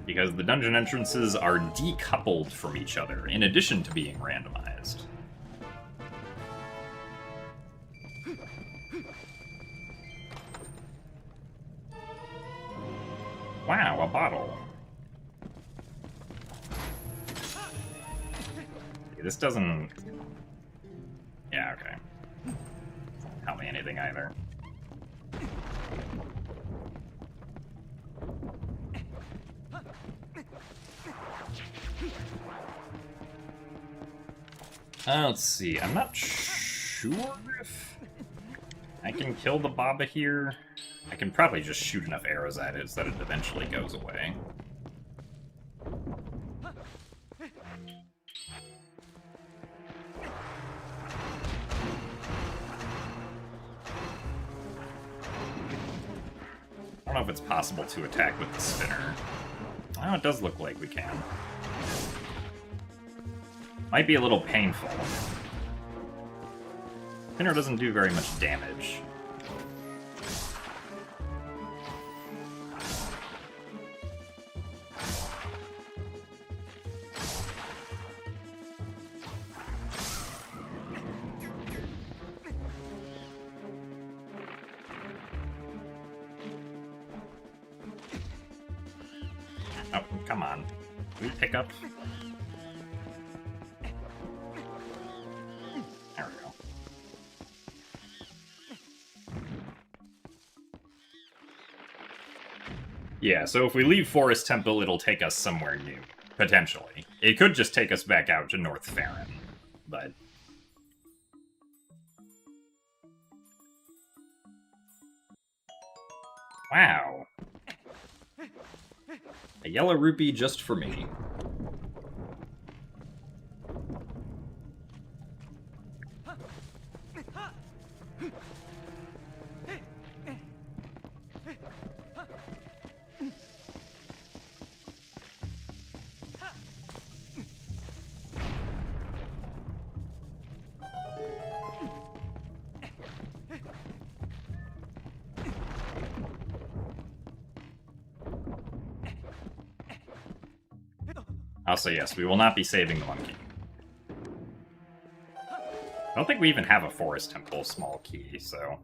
Because the dungeon entrances are decoupled from each other, in addition to being randomized. Wow, a bottle. This doesn't... Yeah, okay. Doesn't tell me anything either. Let's see, I'm not sure if I can kill the Baba here. I can probably just shoot enough arrows at it so that it eventually goes away. I don't know if it's possible to attack with the spinner. Oh, it does look like we can. Might be a little painful. Spinner doesn't do very much damage. Oh, come on. Can we pick up? There we go. Yeah, so if we leave Forest Temple, it'll take us somewhere new. Potentially. It could just take us back out to North Farron, but... Wow. A yellow rupee just for me. Also, yes, we will not be saving the monkey. I don't think we even have a Forest Temple small key, so...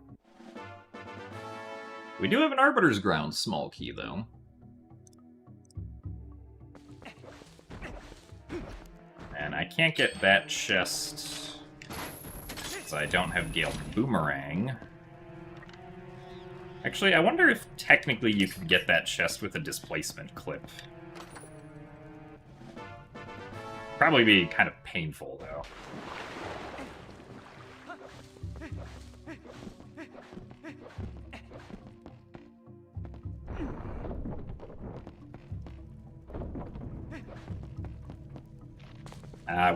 We do have an Arbiter's Ground small key, though. And I can't get that chest, so I don't have Gale Boomerang. Actually, I wonder if technically you could get that chest with a displacement clip. Probably be kind of painful, though.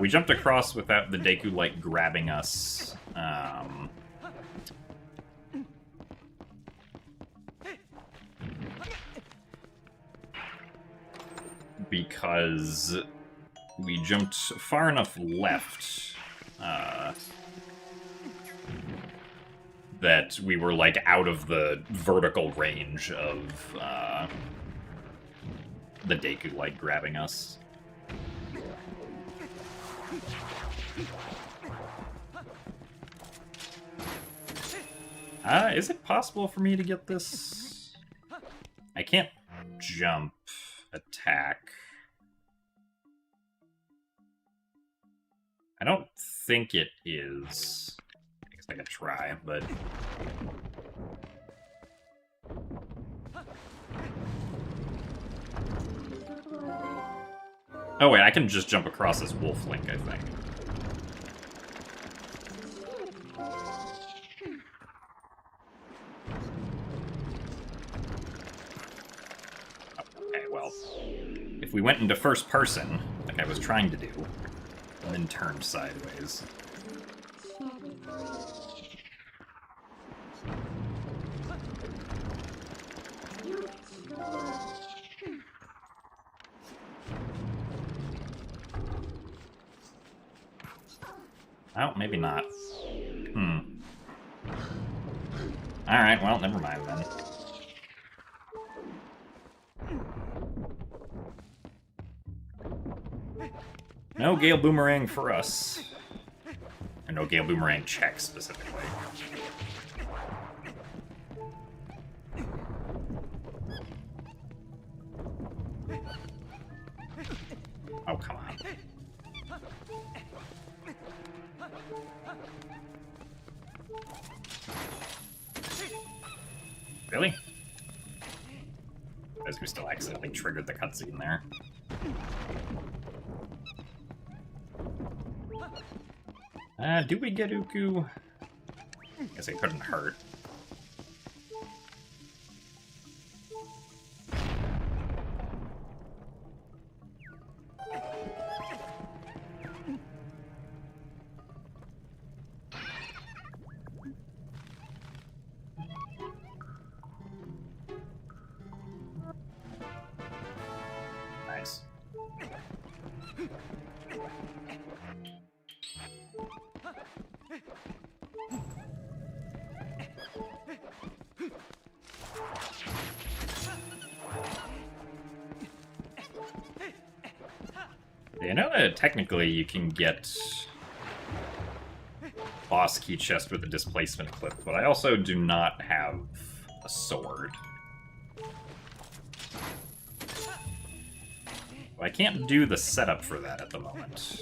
We jumped across without the Deku Light grabbing us. Because we jumped far enough left that we were, like, out of the vertical range of the Deku Light grabbing us. Is it possible for me to get this? can't jump, attack. I don't think it is. I guess I could try, but... Oh wait, I can just jump across this wolf link, I think. Okay, well, if we went into first person, like I was trying to do, and then turned sideways. Oh, maybe not. Alright, well, never mind then. No Gale Boomerang for us. And no Gale Boomerang check, specifically. Oh, come on. Really? As we still accidentally triggered the cutscene there. Do we get Uku? Guess it couldn't hurt. Nice. You know that technically you can get boss key chest with a displacement clip, but I also do not have a sword. Well, I can't do the setup for that at the moment.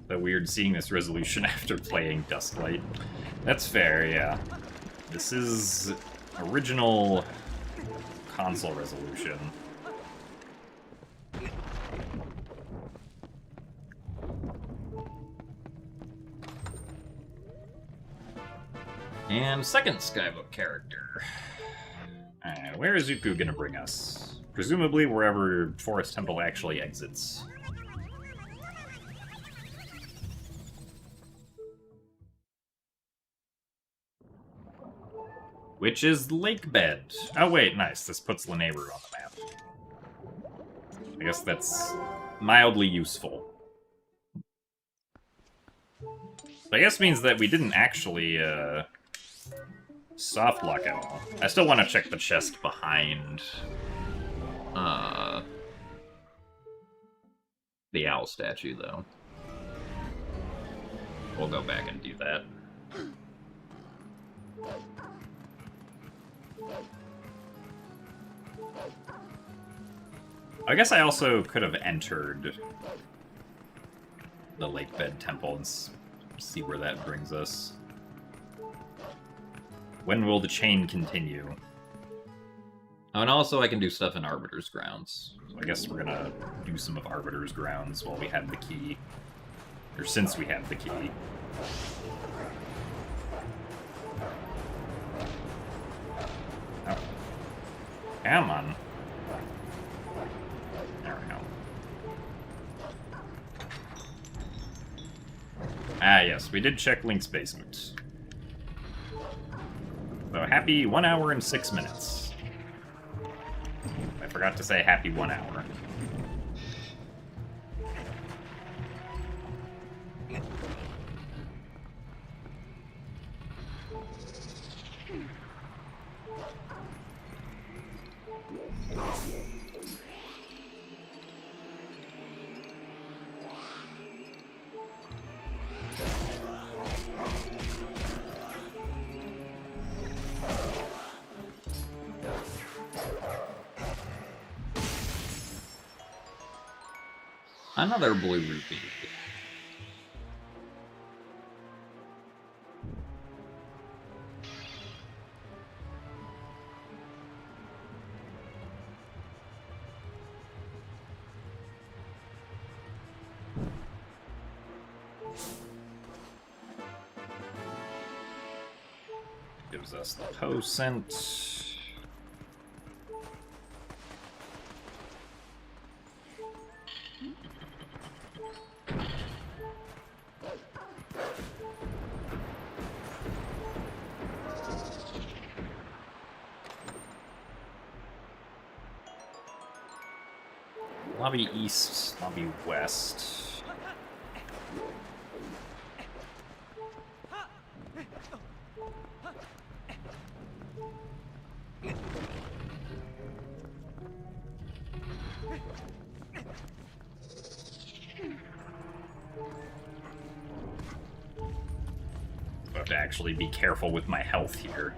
So weird seeing this resolution after playing Dusklight. That's fair, yeah. This is original console resolution. And second Skybook character. Where is Uku gonna bring us? Presumably wherever Forest Temple actually exits. Which is Lakebed. Oh wait, nice. This puts Lanayru on the map. I guess that's mildly useful. But I guess means that we didn't actually, soft lock at all. I still want to check the chest behind, the owl statue, though. We'll go back and do that. I guess I also could have entered the Lakebed Temple and see where that brings us. When will the chain continue? Oh, and also I can do stuff in Arbiter's Grounds. So I guess we're gonna do some of Arbiter's Grounds while we have the key. Or since we have the key. Oh. Come on. There we go. Ah, yes, we did check Link's basement. So happy 1 hour and 6 minutes. I forgot to say happy 1 hour. Another blue rupee. Gives us the Poscent. Lobby East, Lobby West. I have to actually be careful with my health here.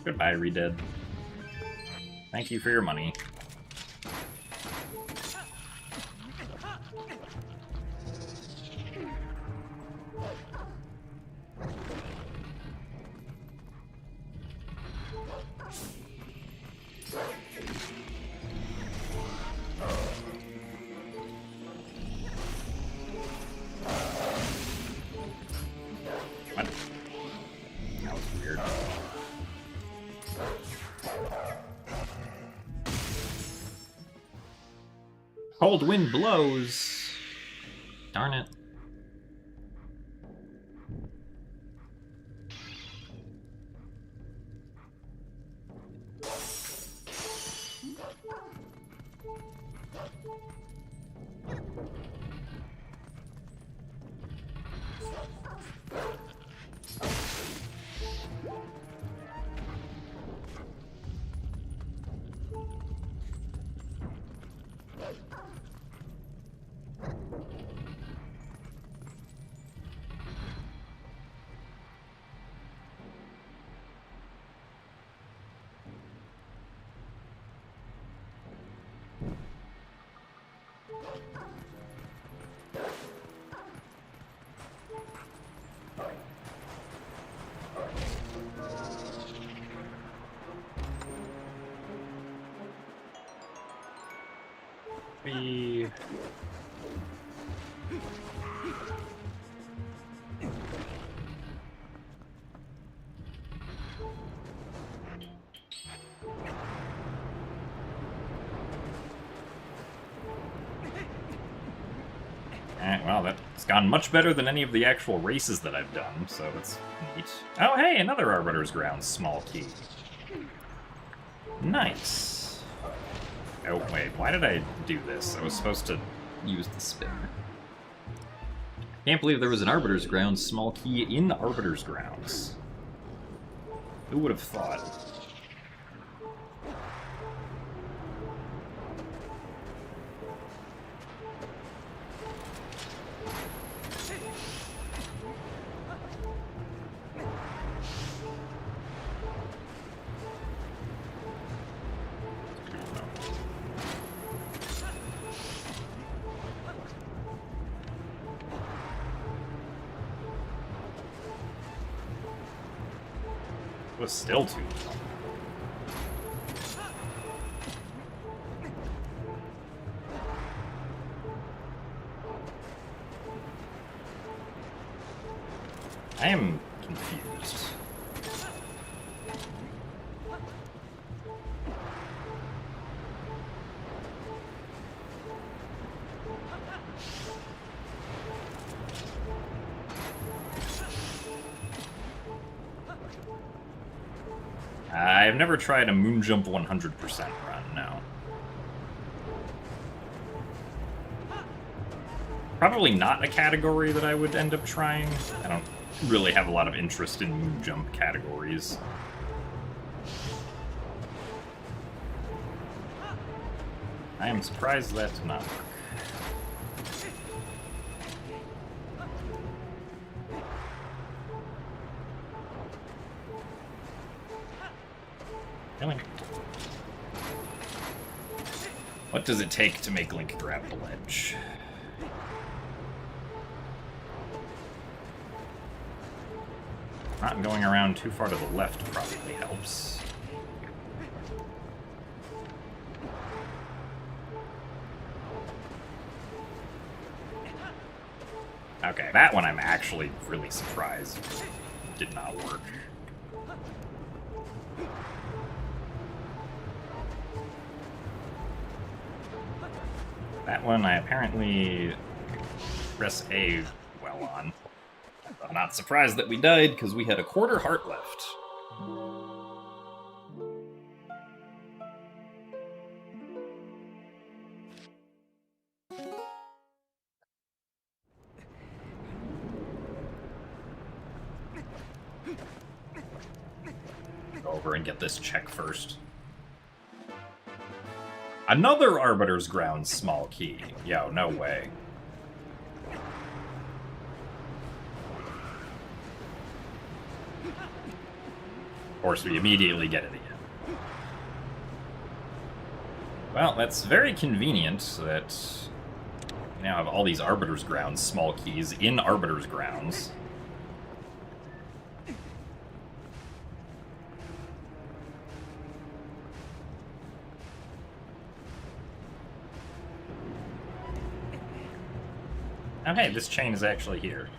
Goodbye, Redead. Thank you for your money. What? That was weird. Cold wind blows. Darn it. Be... well, that's gone much better than any of the actual races that I've done, so that's neat. Oh, hey, another Arbiter's Ground small key. Nice. Oh, wait, why did I do this? I was supposed to use the spinner. Can't believe there was an Arbiter's Ground small key in the Arbiter's Grounds. Who would have thought? Was still too long. I am confused. I've never tried a Moonjump 100% run, no. Probably not a category that I would end up trying. I don't really have a lot of interest in Moonjump categories. I am surprised that did not work. Really? What does it take to make Link grab the ledge? Not going around too far to the left probably helps. Okay, that one I'm actually really surprised did not work. That one I apparently press A well on. I'm not surprised that we died, because we had a quarter heart left. Go over and get this check first. Another Arbiter's Ground small key. Yo, no way. Of course, we immediately get it again. Well, that's very convenient that we now have all these Arbiter's Grounds small keys in Arbiter's Grounds. Oh hey, this chain is actually here.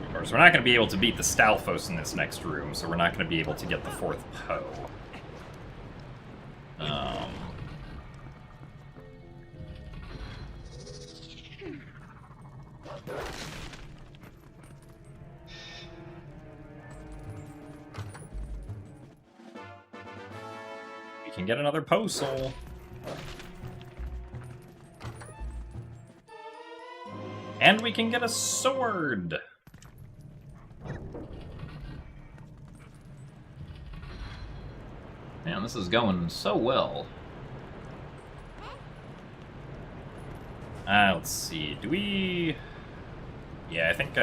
Of course, we're not going to be able to beat the Stalfos in this next room, so we're not going to be able to get the fourth Poe. We can get another Poe soul. And we can get a sword! Man, this is going so well. Let's see, do we... Yeah, I think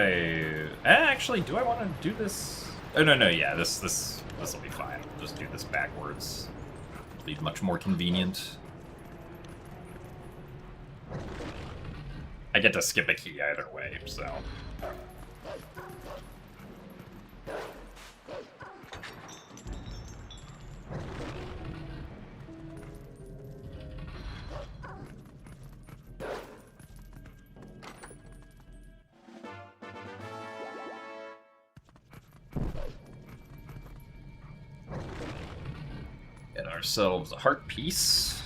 actually, do I want to do this? Oh, no, yeah, this will be fine. Just do this backwards. It'll be much more convenient. I get to skip a key either way, so... Get ourselves a heart piece.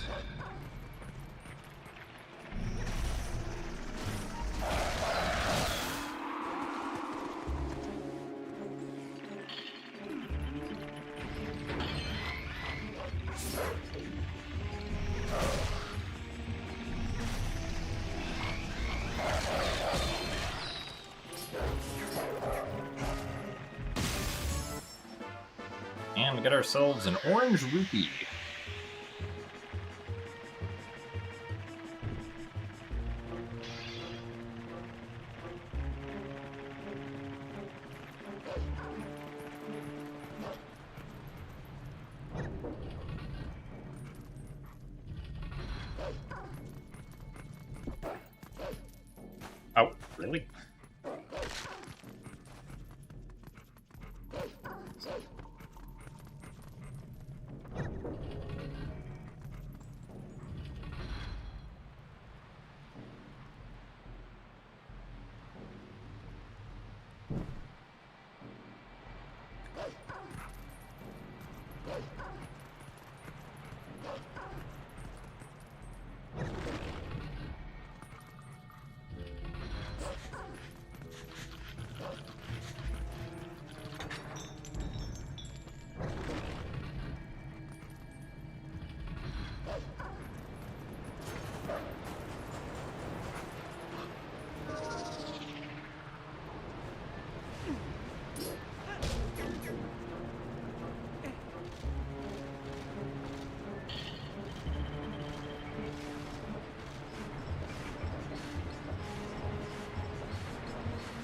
And we get ourselves an orange rupee. Oh, really?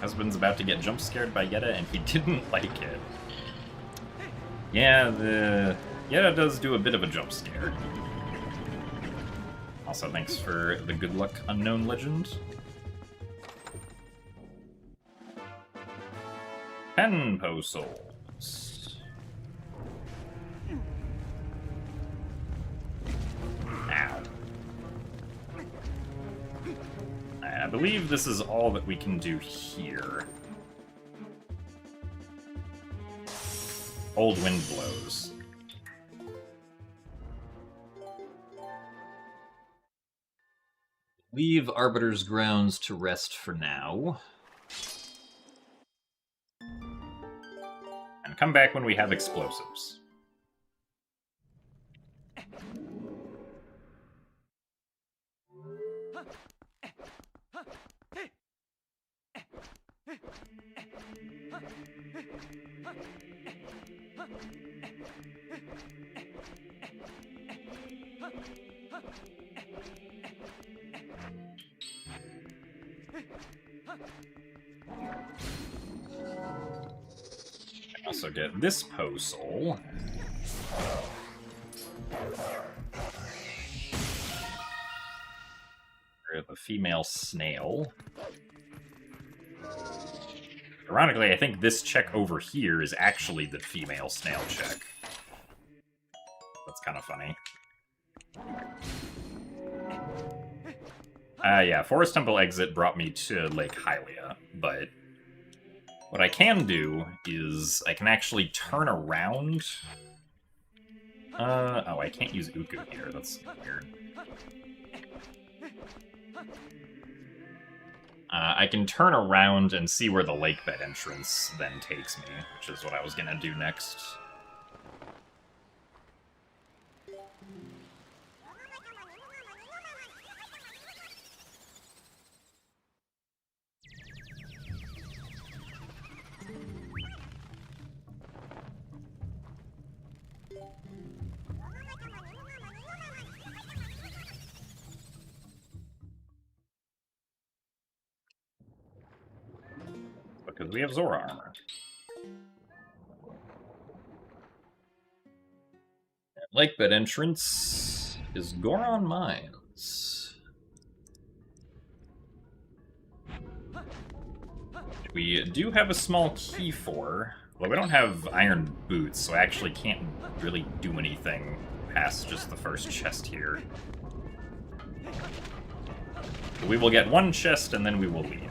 Husband's about to get jump scared by Yetta, and he didn't like it. Yeah, the Yetta does do a bit of a jump scare. Also, thanks for the good luck, unknown legend. 10 souls. Ow. I believe this is all that we can do here. Old wind blows. Leave Arbiter's grounds to rest for now. And come back when we have explosives. Also get this soul. The female snail. Ironically, I think this check over here is actually the female snail check. That's kind of funny. Yeah, Forest Temple exit brought me to Lake Hylia, but what I can do is I can actually turn around. Oh, I can't use Uku here. That's weird. I can turn around and see where the lake bed entrance then takes me, which is what I was gonna do next. Because we have Zora armor. Lake bed entrance is Goron Mines. We do have a small key for, well, we don't have iron boots, so I actually can't really do anything past just the first chest here. We will get one chest and then we will leave.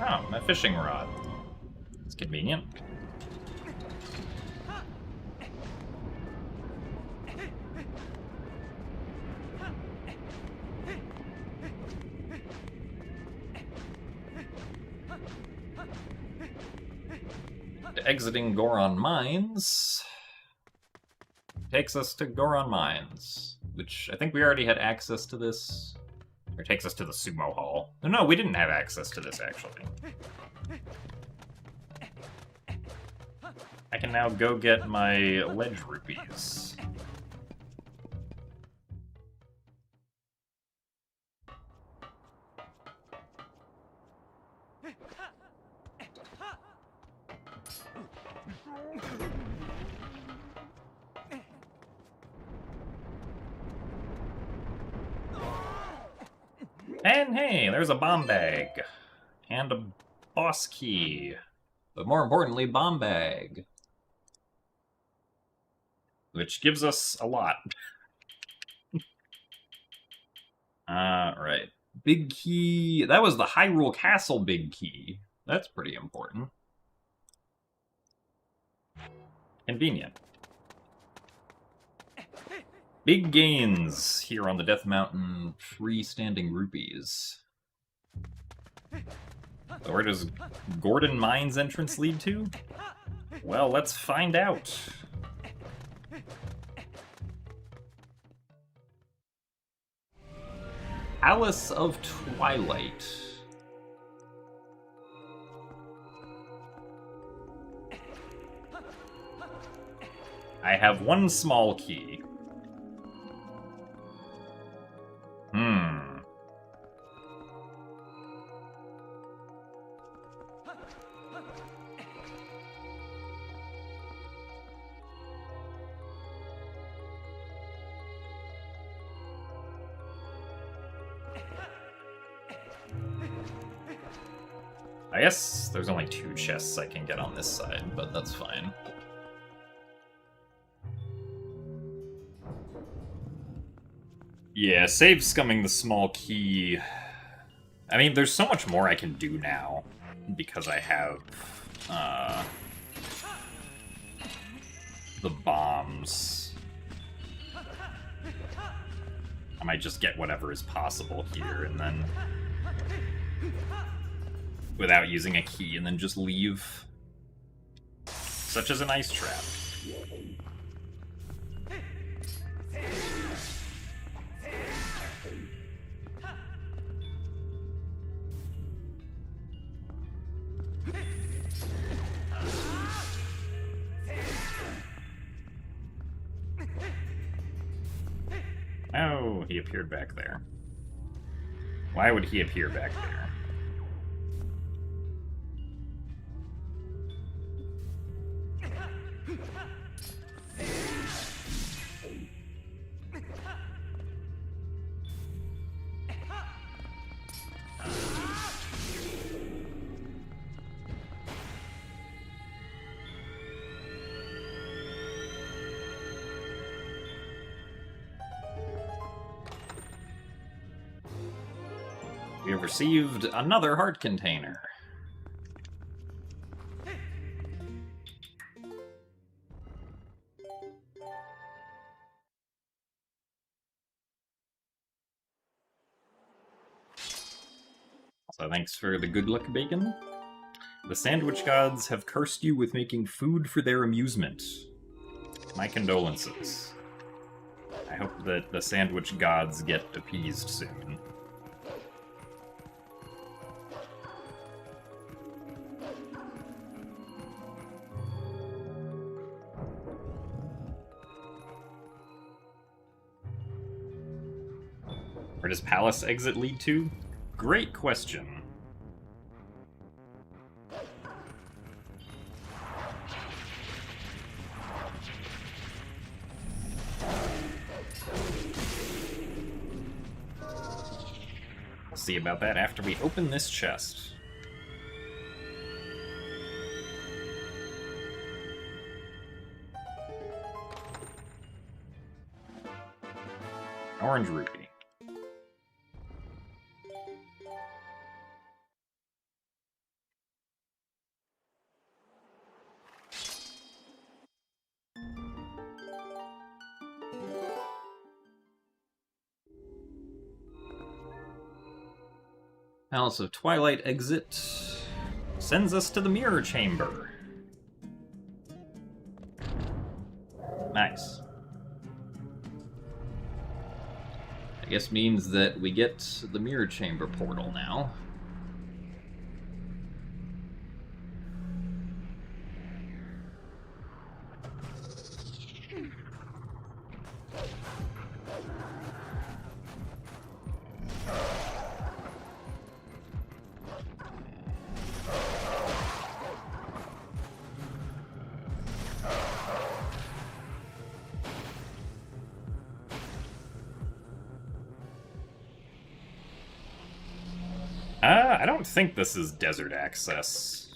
Oh, my fishing rod. It's convenient. Exiting Goron Mines takes us to Goron Mines, which I think we already had access to this. Or takes us to the Sumo Hall. No, we didn't have access to this, actually. I can now go get my ledge rupees. And hey, there's a bomb bag. And a boss key. But more importantly, bomb bag. Which gives us a lot. Right. Big key. That was the Hyrule Castle big key. That's pretty important. Convenient. Big gains here on the Death Mountain. Freestanding rupees. So where does Gordon Mines entrance lead to? Well, let's find out. Palace of Twilight. I have one small key. I guess there's only 2 chests I can get on this side, but that's fine. Yeah, save scumming the small key. I mean, there's so much more I can do now because I have the bombs. I might just get whatever is possible here and then without using a key and then just leave. Such as an ice trap. Oh, he appeared back there. Why would he appear back there? We have received another heart container. So thanks for the good luck, bacon. The sandwich gods have cursed you with making food for their amusement. My condolences. I hope that the sandwich gods get appeased soon. Where does Palace exit lead to? Great question. We'll see about that after we open this chest. Orange rupee. Palace of Twilight exit sends us to the mirror chamber. Nice. I guess means that we get the mirror chamber portal now. I don't think this is desert access.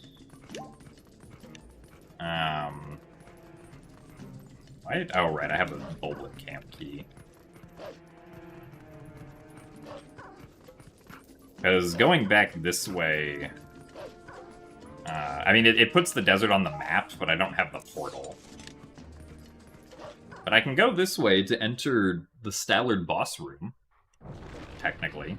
Oh, right, I have a Bulblin camp key. Because going back this way... I mean, it puts the desert on the map, but I don't have the portal. But I can go this way to enter the Stallard boss room, technically.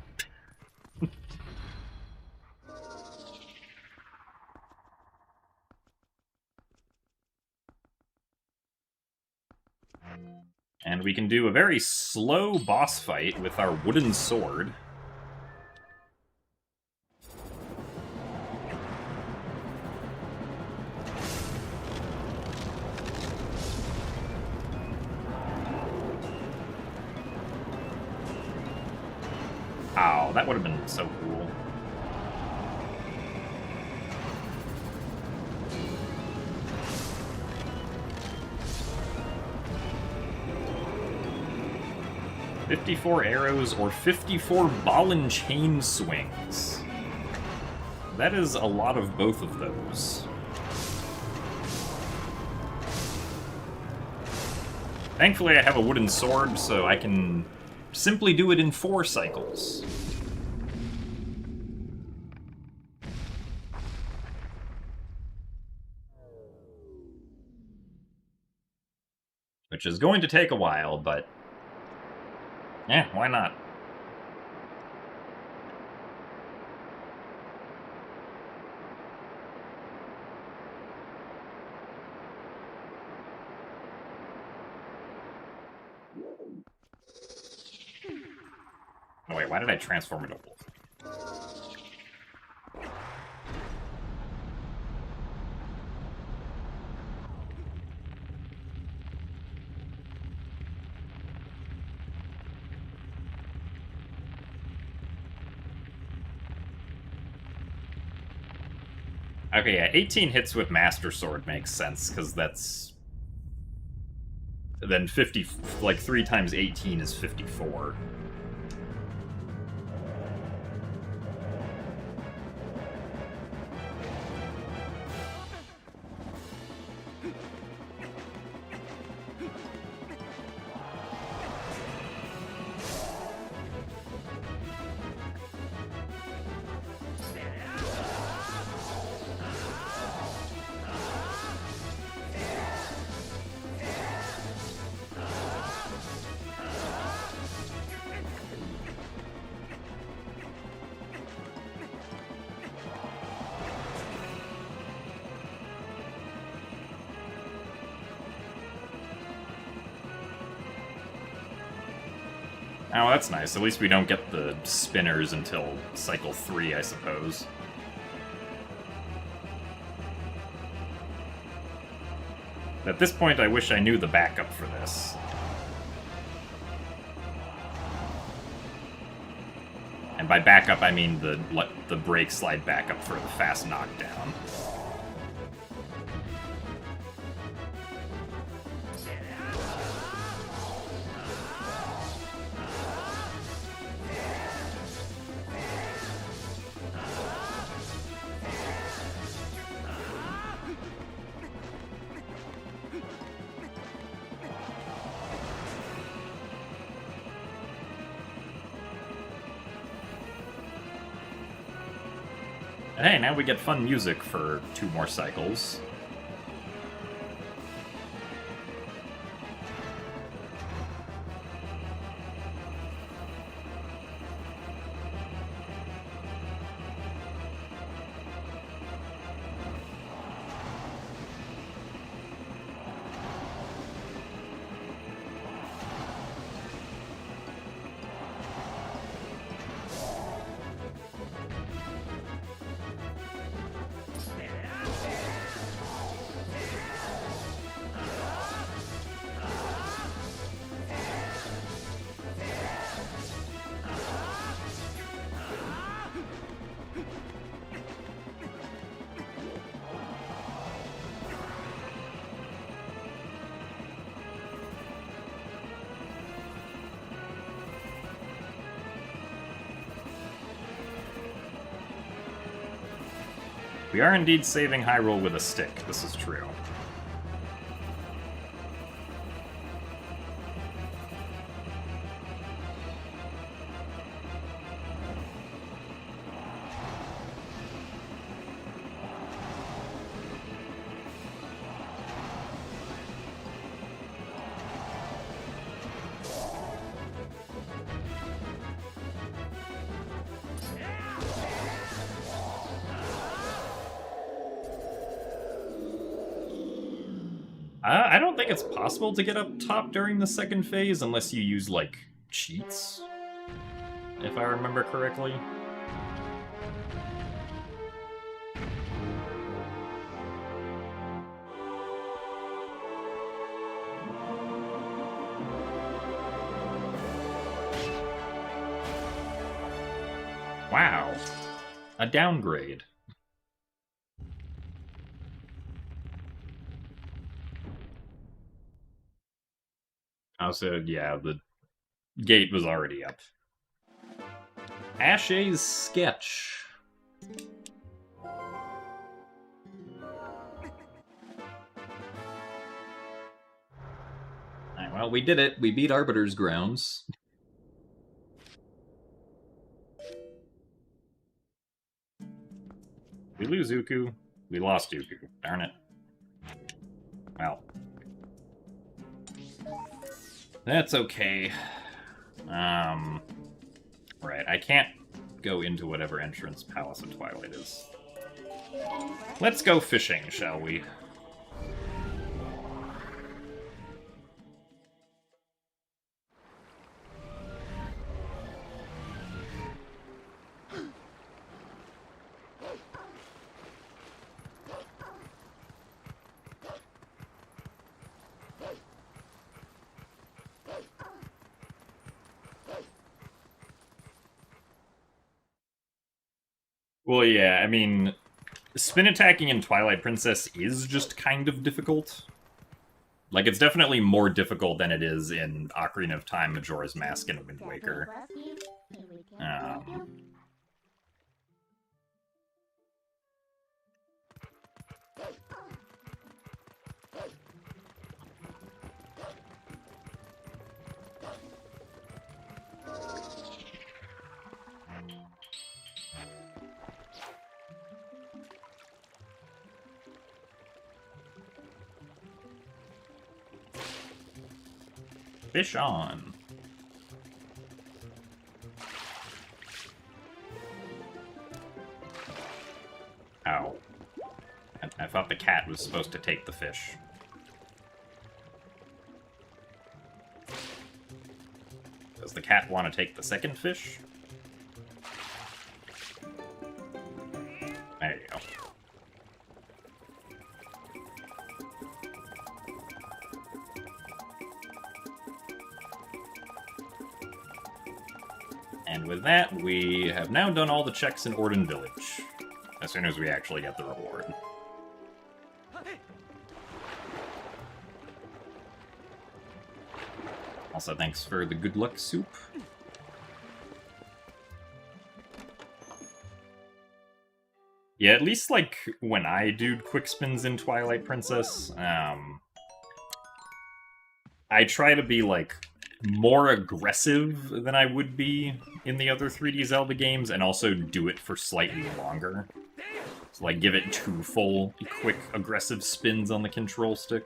And we can do a very slow boss fight with our wooden sword. that would have been so cool. "54 arrows or 54 ball and chain swings." That is a lot of both of those. Thankfully, I have a wooden sword, so I can simply do it in 4 cycles. Which is going to take a while, but yeah, why not? Oh wait, why did I transform into a wolf? Okay, yeah, 18 hits with Master Sword makes sense, because that's... Then 50, like 3 times 18 is 54. Oh, that's nice. At least we don't get the spinners until cycle 3, I suppose. At this point, I wish I knew the backup for this. And by backup, I mean the break slide backup for the fast knockdown. Hey, now we get fun music for 2 more cycles. We are indeed saving Hyrule with a stick, this is true. I don't think it's possible to get up top during the second phase unless you use, like, cheats, if I remember correctly. A downgrade. Also, yeah, the gate was already up. Ashay's sketch. Alright, well, we did it. We beat Arbiter's Grounds. We lose Uku. We lost Uku. Darn it. Well. That's okay. Right, I can't go into whatever entrance Palace of Twilight is. Let's go fishing, shall we? Well, yeah, I mean, spin attacking in Twilight Princess is just kind of difficult. Like, it's definitely more difficult than it is in Ocarina of Time, Majora's Mask, and Wind Waker. Fish on. Ow. I thought the cat was supposed to take the fish. Does the cat want to take the second fish? There you go. And with that, we have now done all the checks in Orden Village, as soon as we actually get the reward. Also, thanks for the good luck soup. Yeah, at least, like, when I do quick spins in Twilight Princess, I try to be, like, more aggressive than I would be in the other 3D Zelda games, and also do it for slightly longer. So, like, give it 2 full, quick, aggressive spins on the control stick.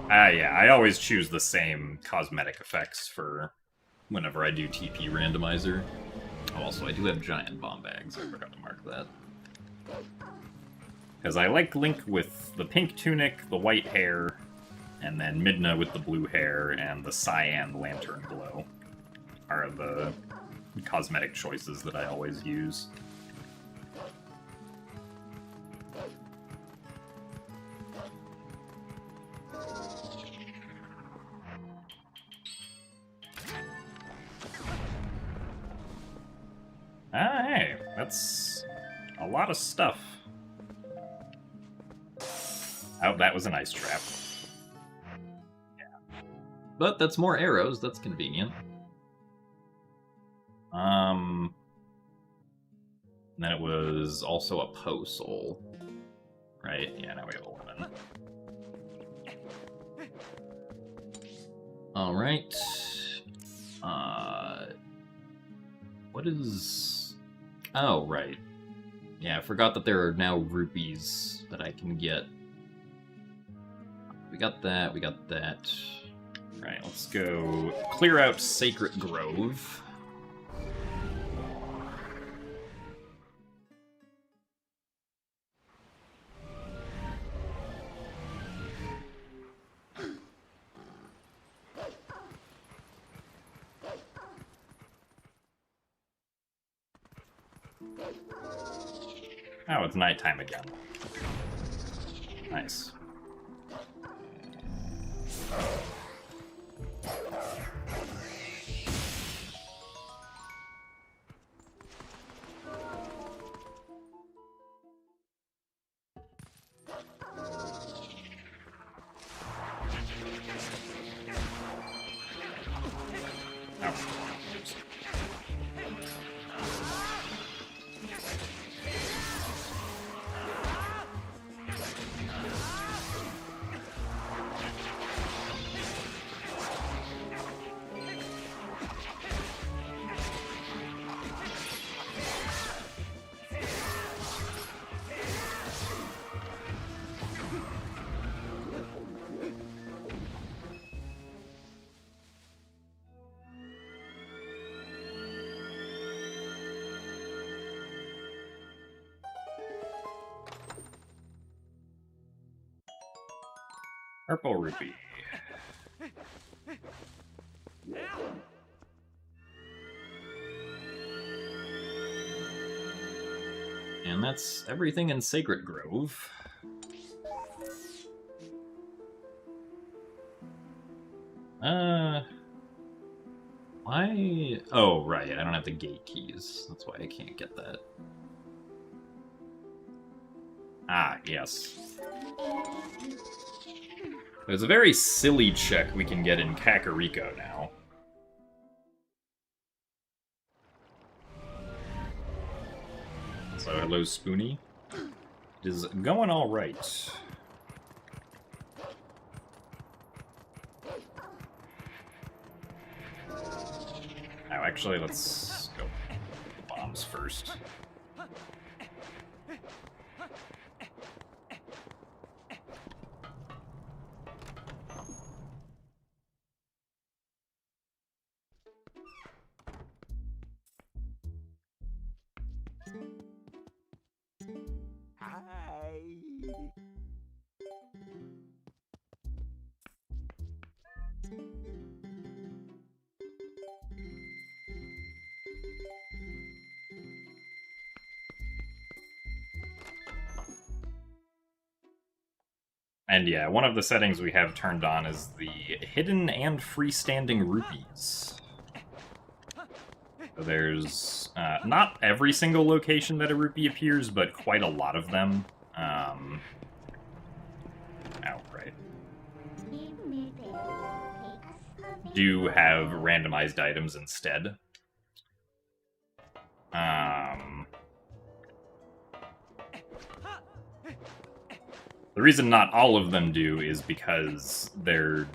Yeah, I always choose the same cosmetic effects for whenever I do TP Randomizer. Oh, also, I do have giant bomb bags, I forgot to mark that. Because I like Link with the pink tunic, the white hair, and then Midna with the blue hair, and the cyan lantern glow are the cosmetic choices that I always use. Ah, hey, that's a lot of stuff. Oh, that was an ice trap. Yeah. But that's more arrows, that's convenient. Then it was also a Poe Soul. Right? Yeah, now we have 11. Alright. What is... Oh, right. Yeah, I forgot that there are now rupees that I can get. We got that, we got that. Right, let's go clear out Sacred Grove. Oh, it's nighttime again. Nice. Purple rupee. And that's everything in Sacred Grove. Why? Oh, right, I don't have the gate keys. That's why I can't get that. Ah, yes. There's a very silly check we can get in Kakariko now. So, hello, Spoonie. It is going alright. Oh, actually, let's go bombs first. And yeah, one of the settings we have turned on is the hidden and freestanding rupees. So there's not every single location that a rupee appears, but quite a lot of them. Right. Do have randomized items instead. The reason not all of them do is because there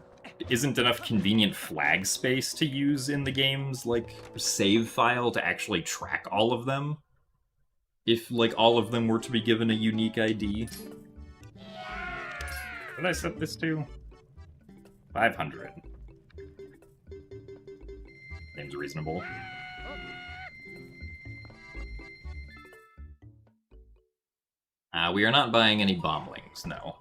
isn't enough convenient flag space to use in the game's, like, save file to actually track all of them. If, like, all of them were to be given a unique ID. What did I set this to? 500. Seems reasonable. We are not buying any bomblings, no.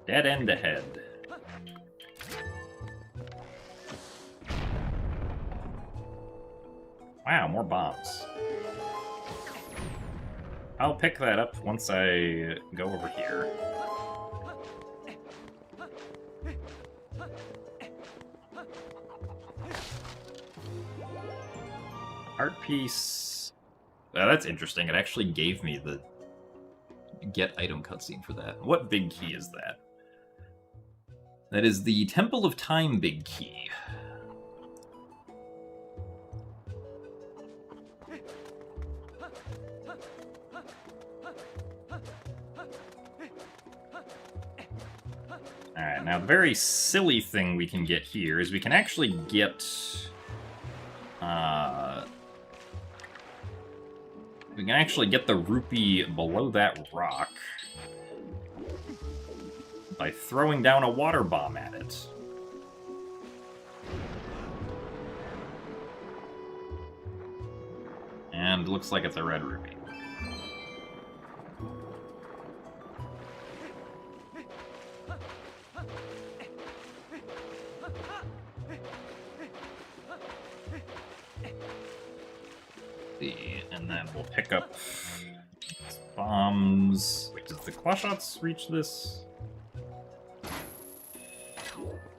Dead end ahead. Wow, more bombs. I'll pick that up once I go over here. Art piece. That's interesting. It actually gave me the get item cutscene for that. What big key is that? That is the Temple of Time big key. Alright, now the very silly thing we can get here is we can actually get... we can actually get the rupee below that rock by throwing down a water bomb at it. And looks like it's a red rupee. And then we'll pick up bombs. Wait, does the claw shots reach this?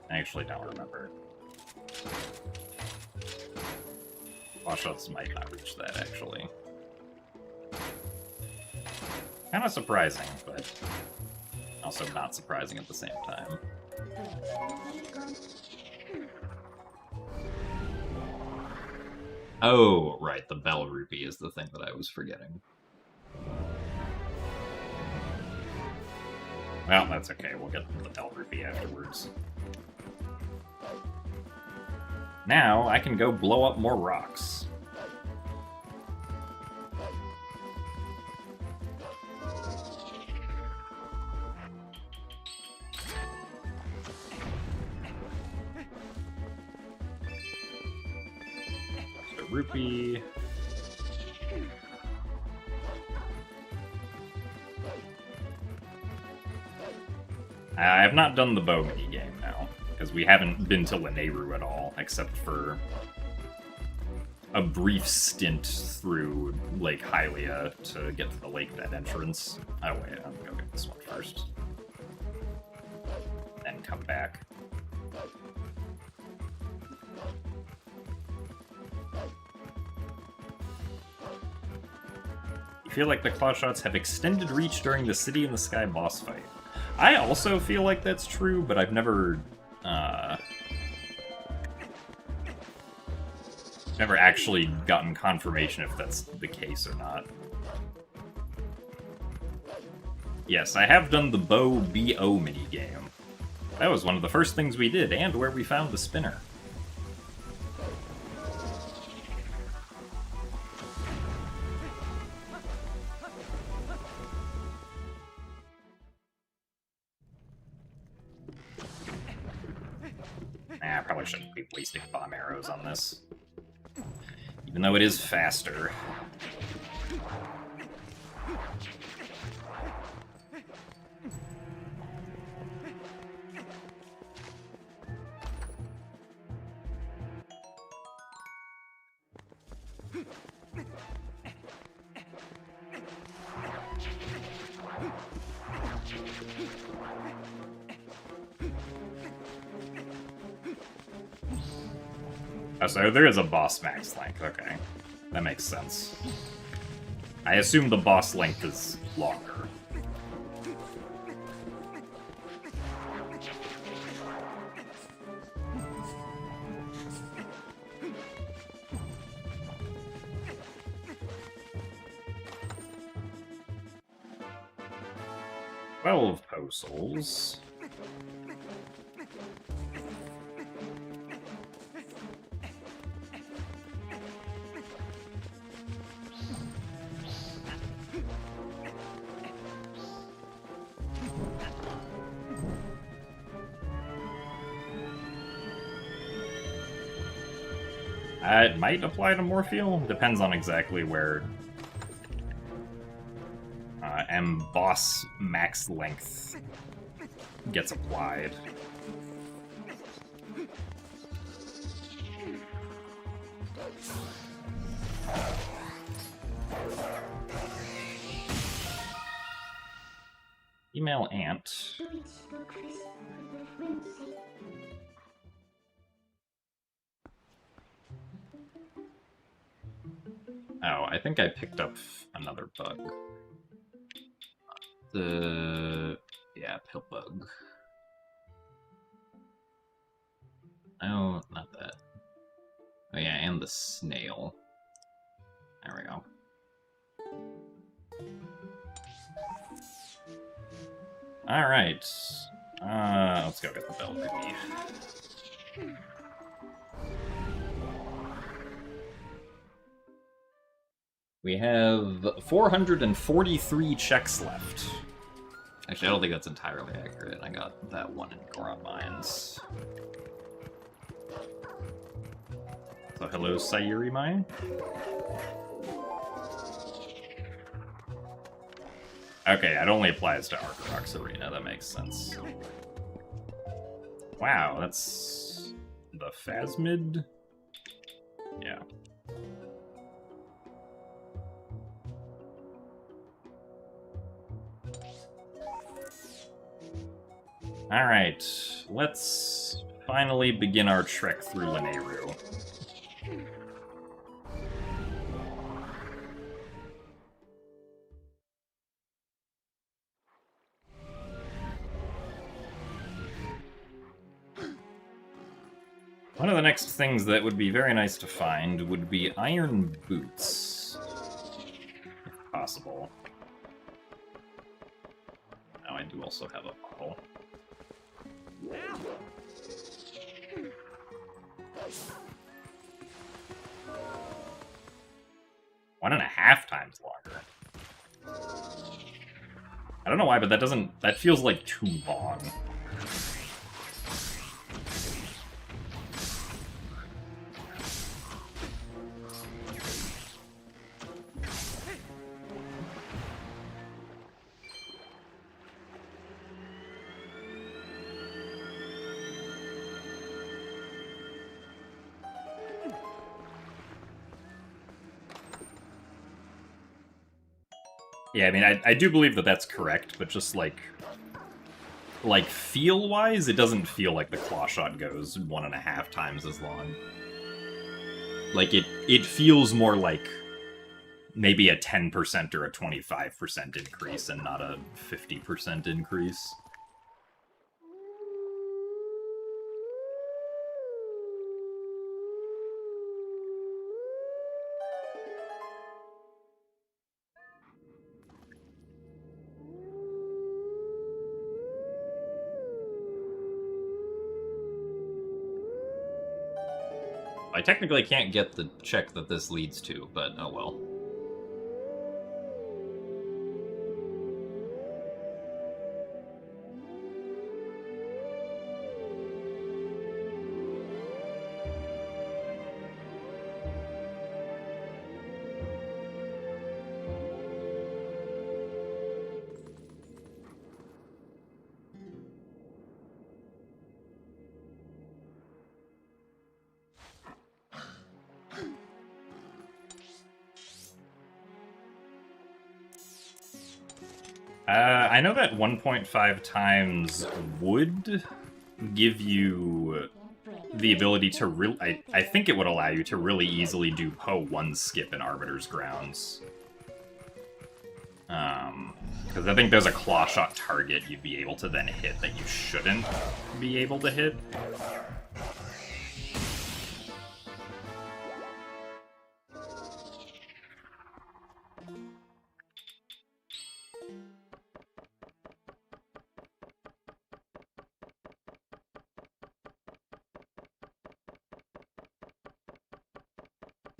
I actually don't remember. Claw shots might not reach that, actually. Kind of surprising, but also not surprising at the same time. Oh, right, the bell rupee is the thing that I was forgetting. Well, that's okay, we'll get the bell rupee afterwards. Now, I can go blow up more rocks. Rupee. I have not done the bow mini game now, because we haven't been to Lanayru at all, except for a brief stint through Lake Hylia to get to the lake bed entrance. Oh wait, I'm gonna go get this one first. Then come back. You feel like the claw shots have extended reach during the City in the Sky boss fight. I also feel like that's true, but I've never actually gotten confirmation if that's the case or not. Yes, I have done the bow BO minigame. That was one of the first things we did, and where we found the spinner. I probably shouldn't be wasting bomb arrows on this. Even though it is faster. 'Cause so there is a boss max length, okay. That makes sense. I assume the boss length is longer. Twelve postals. It might apply to Morpheal. Depends on exactly where M boss max length gets applied. Email Ant. Oh, I think I picked up another bug. Yeah, pill bug. Oh, not that. Oh yeah, and the snail. There we go. Alright. Let's go get the bell cookie. We have 443 checks left. Actually, I don't think that's entirely accurate. I got that one in Goron Mines. So hello, Sayuri Mine. Okay, it only applies to Arkarox Arena, that makes sense. Wow, that's the Phasmid? Yeah. Alright, let's finally begin our trek through Lanayru. One of the next things that would be very nice to find would be iron boots, if possible. Oh, I do also have a bottle. 1.5 times longer. I don't know why, but that feels like too long. Yeah, I mean, I do believe that that's correct, but just like feel-wise, it doesn't feel like the claw shot goes 1.5 times as long. Like, it feels more like maybe a 10% or a 25% increase and not a 50% increase. I technically can't get the check that this leads to, but oh well. I know that 1.5 times would give you the ability to I think it would allow you to really easily do Poe 1 skip in Arbiter's Grounds. Because I think there's a claw shot target you'd be able to then hit that you shouldn't be able to hit.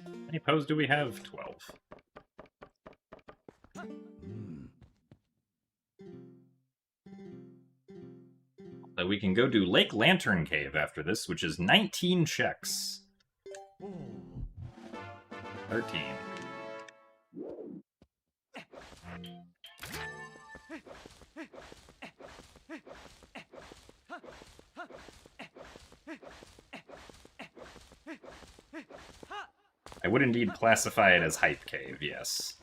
How many Poes do we have? 12. So we can go do Lake Lantern Cave after this, which is 19 checks. 13. I would indeed classify it as Hype Cave, yes.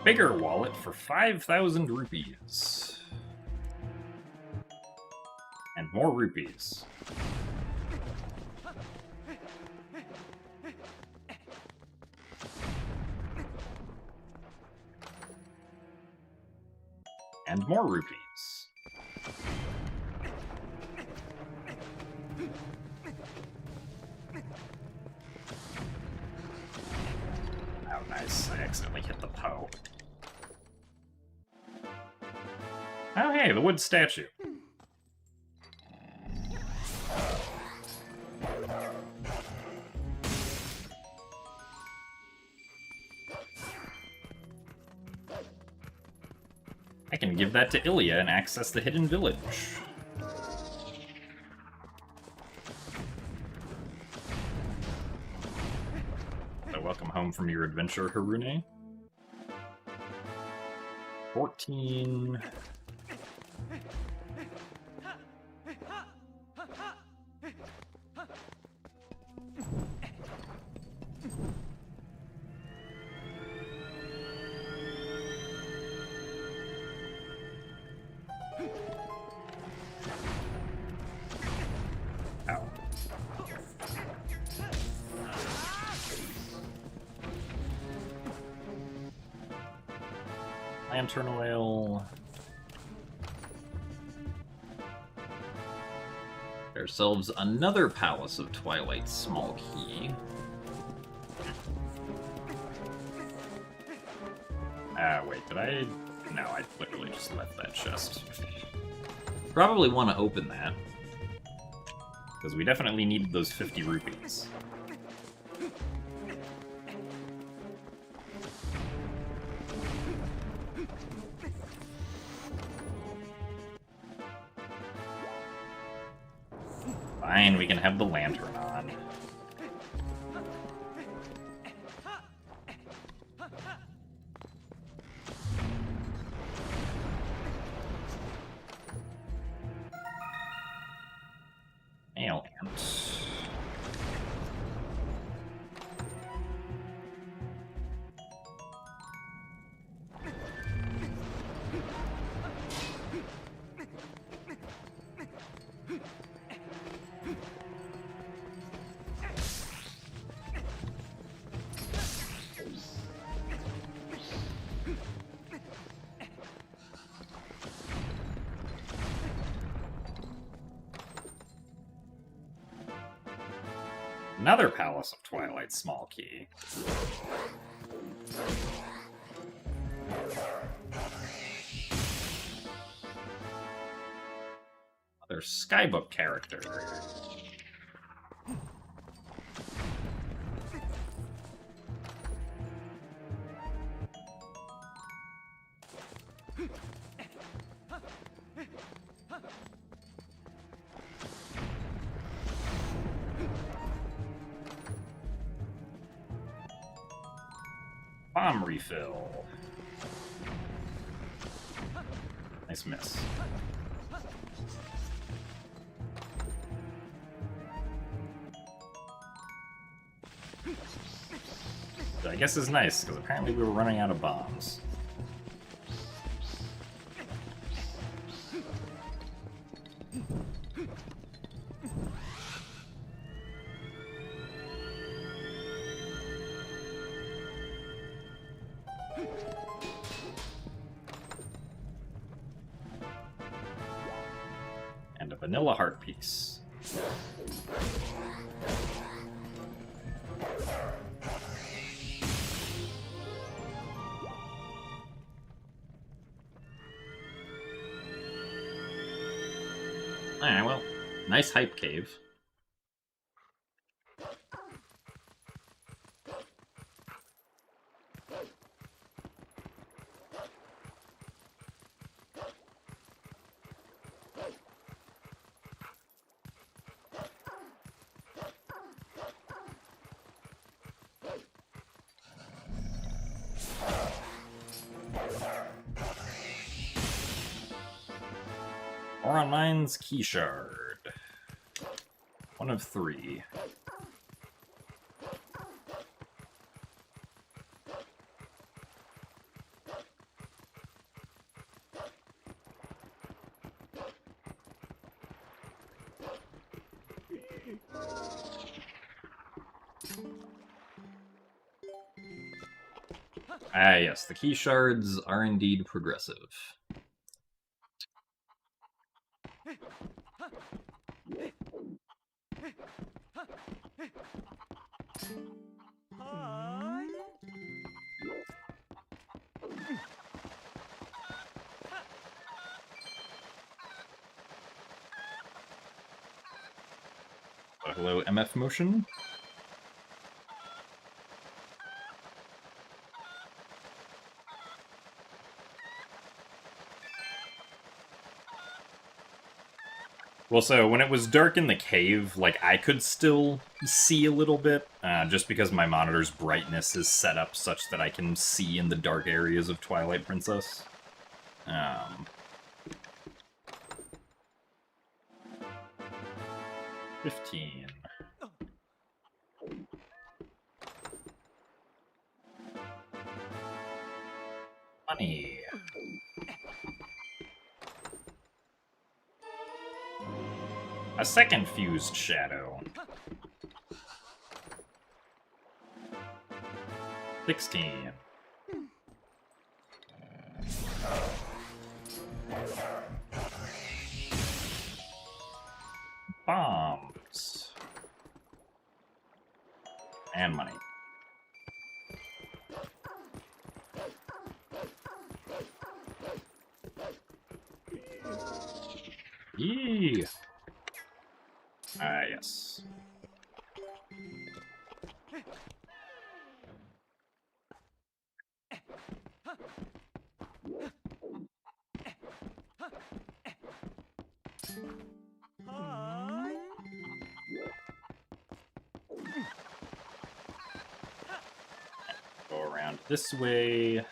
Bigger wallet for 5,000 rupees. And more rupees. And more rupees. Oh, nice. I accidentally hit the Poe. Oh, hey, the wood statue. I can give that to Ilya and access the hidden village. So welcome home from your adventure, Harune. 14... Lantern oil. Ourselves another Palace of Twilight small key. Wait, did I? No, I literally just left that chest. Probably want to open that. Because we definitely needed those 50 rupees. Fine, we can have the lantern on. another Palace of Twilight small key. Another Skybook character. Bomb refill. Nice miss. Which I guess is nice, because apparently we were running out of bombs. And a vanilla heart piece. Alright, well, nice hype cave. Oron Mine's Key Shard. 1 of 3. Ah, yes, the Key Shards are indeed progressive. Hello, MF Motion. Well, so when it was dark in the cave, like, I could still see a little bit, just because my monitor's brightness is set up such that I can see in the dark areas of Twilight Princess. 15. Money. A second fused shadow. 16. Bombs. And money. Yee! Ah, yes. Go around this way.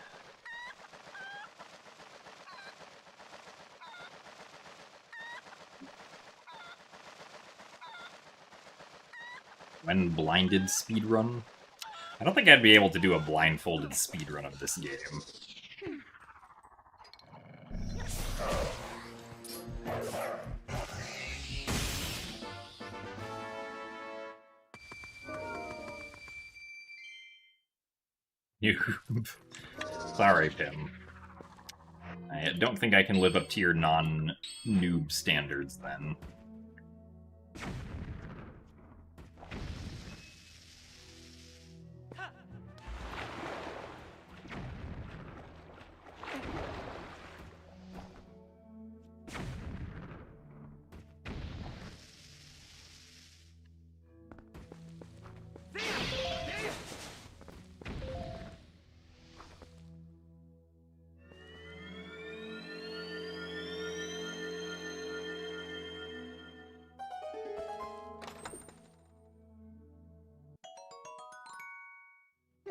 When blinded speedrun? I don't think I'd be able to do a blindfolded speedrun of this game. Noob. Sorry, Pim. I don't think I can live up to your non-noob standards, then.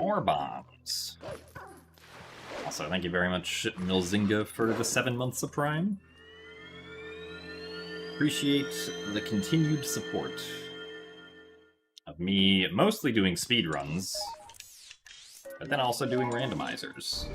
More bombs. Also, thank you very much, Milzinga, for the 7 months of Prime. Appreciate the continued support of me mostly doing speedruns, but then also doing randomizers.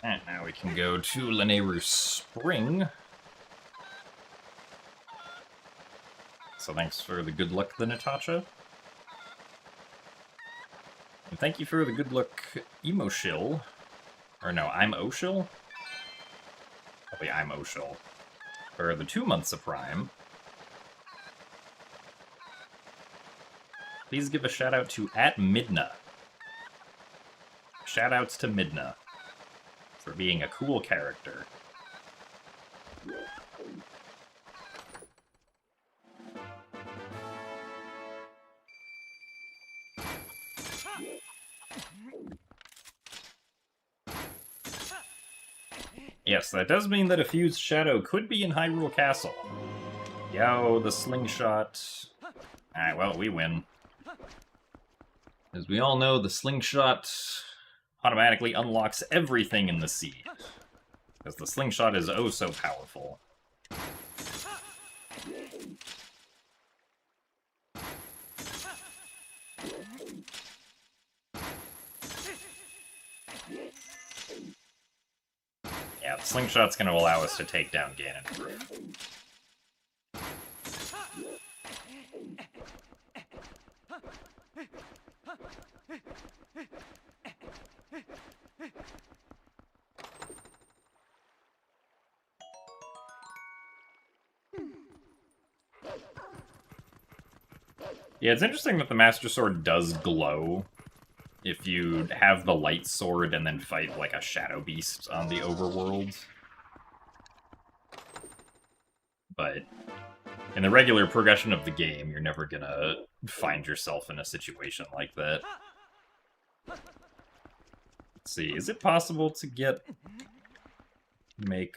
And now we can go to Lanayru Spring. So thanks for the good luck, the Natasha. And thank you for the good luck, Emoshill. Or no, I'm Oshill? Probably I'm Oshill. For the 2 months of Prime. Please give a shout out to @Midna. Shoutouts to Midna for being a cool character. Yes, that does mean that a fused shadow could be in Hyrule Castle. Yo, the slingshot. Alright, well, we win. As we all know, the slingshot automatically unlocks everything in the sea. Because the slingshot is oh so powerful. Yeah, the slingshot's going to allow us to take down Ganondorf. Yeah, it's interesting that the Master Sword does glow if you have the light sword and then fight like a shadow beast on the overworld. But in the regular progression of the game, you're never gonna find yourself in a situation like that. Let's see, is it possible to make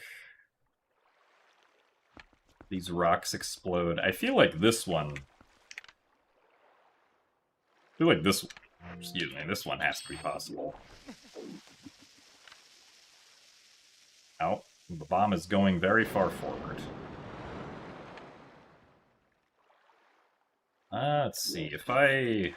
these rocks explode? I feel like this one... excuse me, this one has to be possible. Oh, the bomb is going very far forward. Let's see, if I...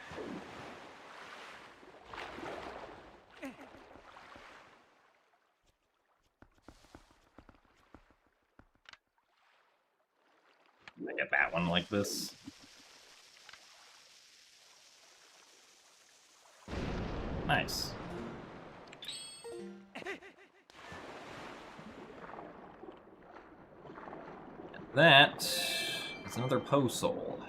I get that one like this. Nice. And that is another Poe Soul.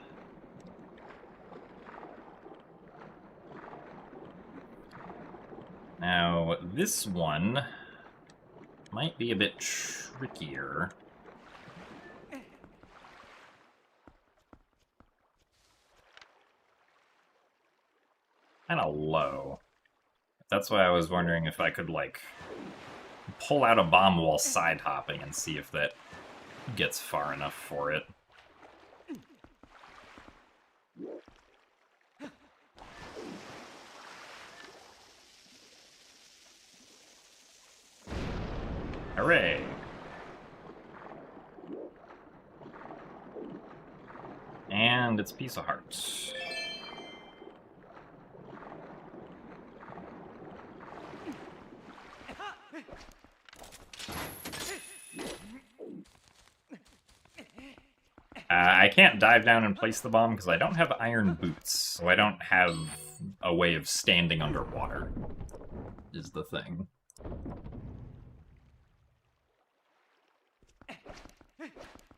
Now, this one might be a bit trickier. Kinda low. That's why I was wondering if I could, like, pull out a bomb while side hopping and see if that gets far enough for it. Hooray! And it's Piece of Heart. I can't dive down and place the bomb because I don't have iron boots, so I don't have a way of standing underwater, is the thing.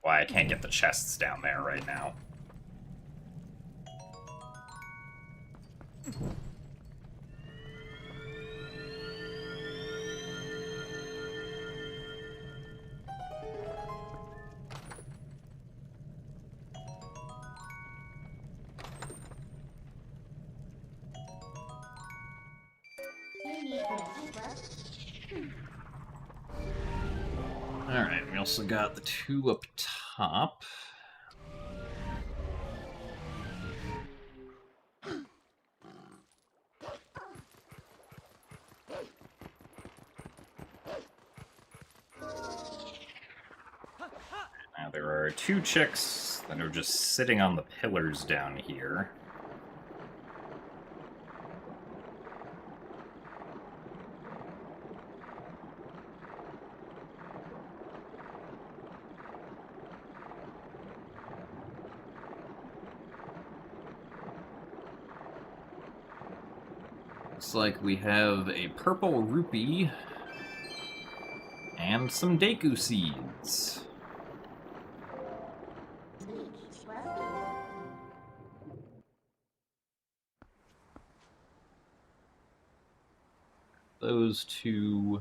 Why I can't get the chests down there right now. Alright, we also got the two up top. Now there are two chicks that are just sitting on the pillars down here. Looks like we have a purple rupee and some Deku seeds. Those two.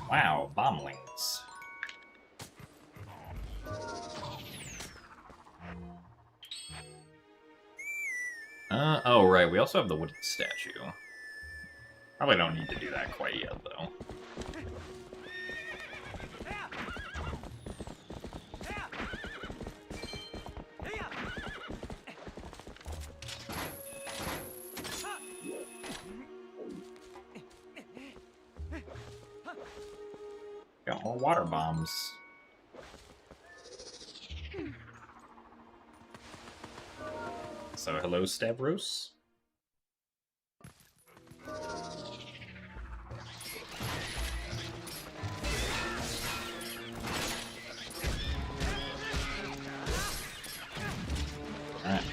Wow, bomblings. Oh right, we also have the wooden statue. Probably don't need to do that quite yet, though. Got more water bombs. So hello, Stavros. Alright.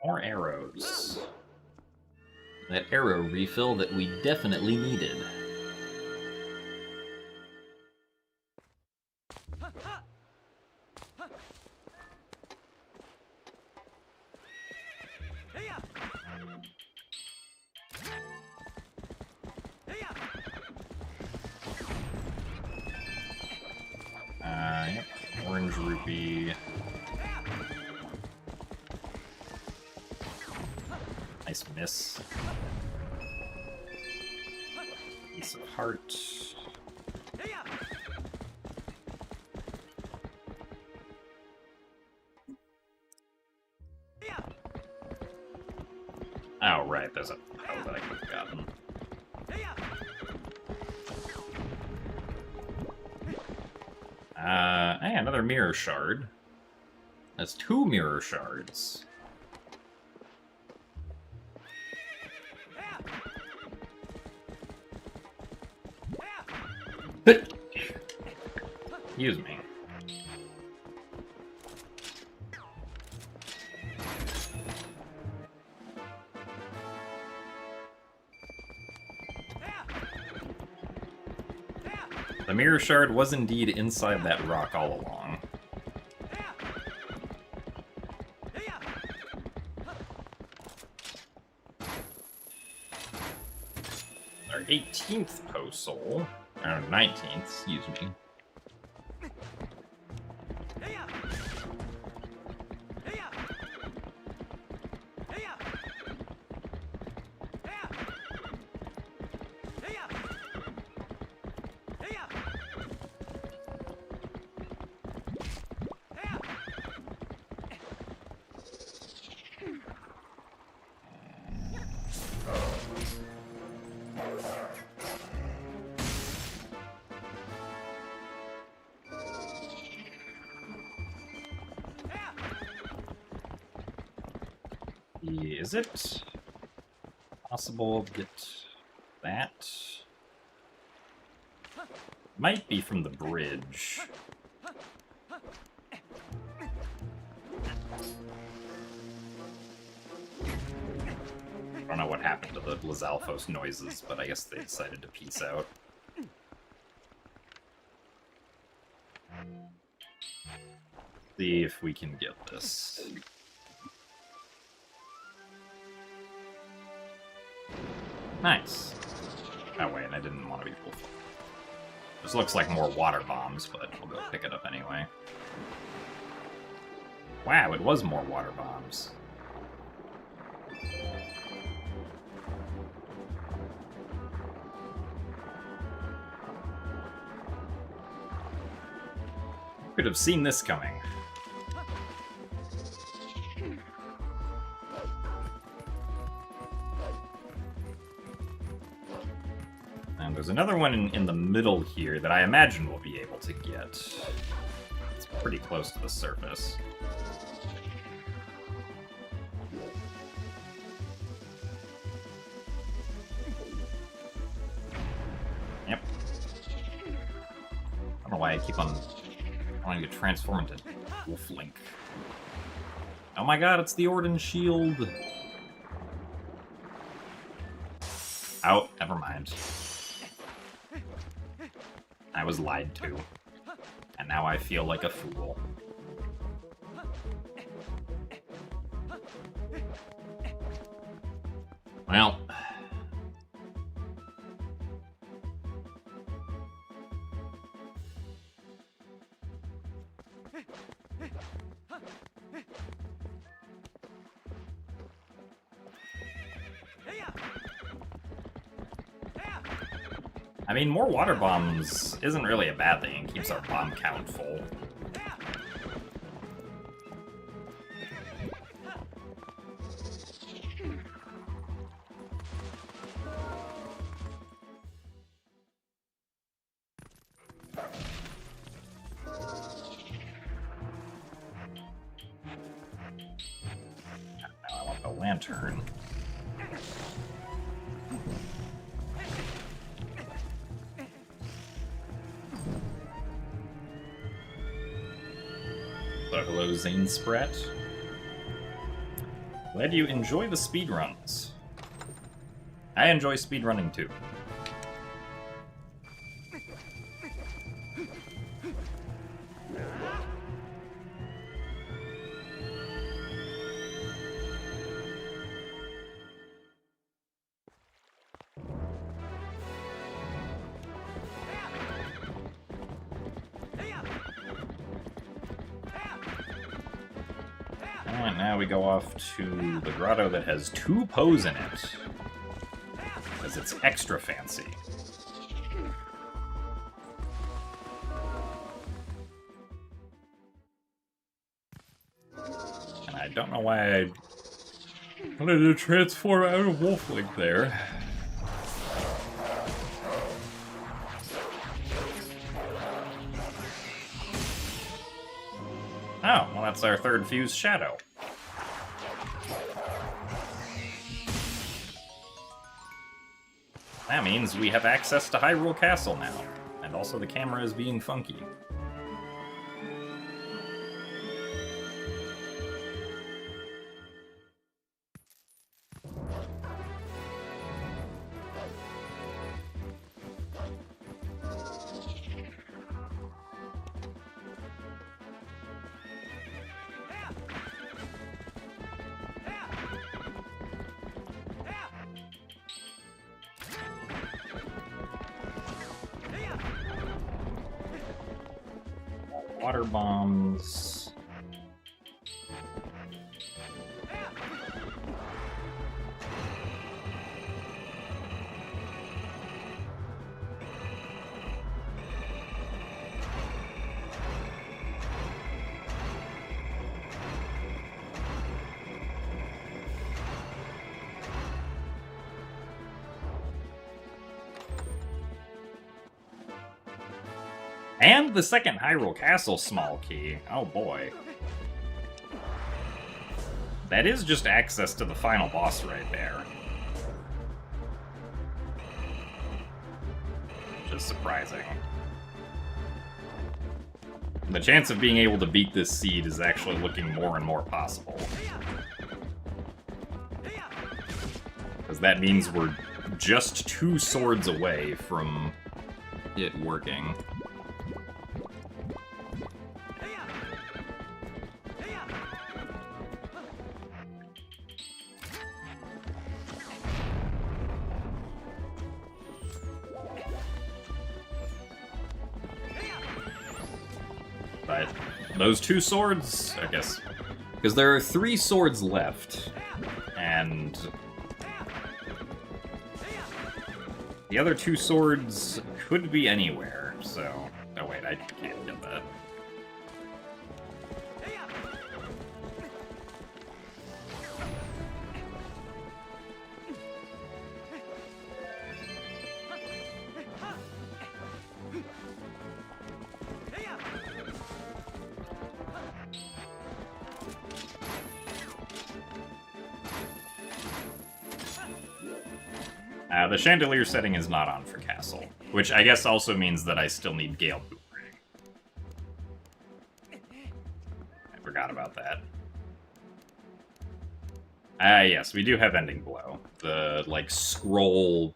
More arrows. That arrow refill that we definitely needed. Yep. Orange rupee. Nice miss. Piece of heart. Oh, right, there's a pile that I could have gotten. Hey, another mirror shard. That's 2 mirror shards. Excuse me. The mirror shard was indeed inside that rock all along. Our 18th post soul, or 19th, excuse me. Is it possible to get that? Might be from the bridge. I don't know what happened to the Lizalfos noises, but I guess they decided to peace out. See if we can get this. Nice. Oh wait, I didn't want to be full. This looks like more water bombs, but we'll go pick it up anyway. Wow, it was more water bombs. Could have seen this coming. And there's another one in the middle here that I imagine we'll be able to get. It's pretty close to the surface. Yep. I don't know why I keep on wanting to transform into Wolflink. Oh my god, it's the Orden shield! Oh, never mind. I was lied to. And now I feel like a fool. Well... I mean, more water bombs isn't really a bad thing. It keeps our bomb count full. Now I want the lantern. Hello, Zane Sprat. Glad you enjoy the speedruns. I enjoy speedrunning too. And now we go off to the grotto that has 2 Poes in it, because it's extra fancy. And I don't know why I wanted to transform out of Wolflink there. Oh, well that's our third fused shadow. That means we have access to Hyrule Castle now, and also the camera is being funky. Water bombs. And the second Hyrule Castle small key. Oh boy. That is just access to the final boss right there. Which is surprising. The chance of being able to beat this seed is actually looking more and more possible. Because that means we're just 2 swords away from it working. But those 2 swords, I guess, because there are 3 swords left, and the other 2 swords could be anywhere, so... Oh wait, I can't get that. The chandelier setting is not on for Castle, which I guess also means that I still need Gale Boomerang. I forgot about that. Yes, we do have Ending Blow. The, like, scroll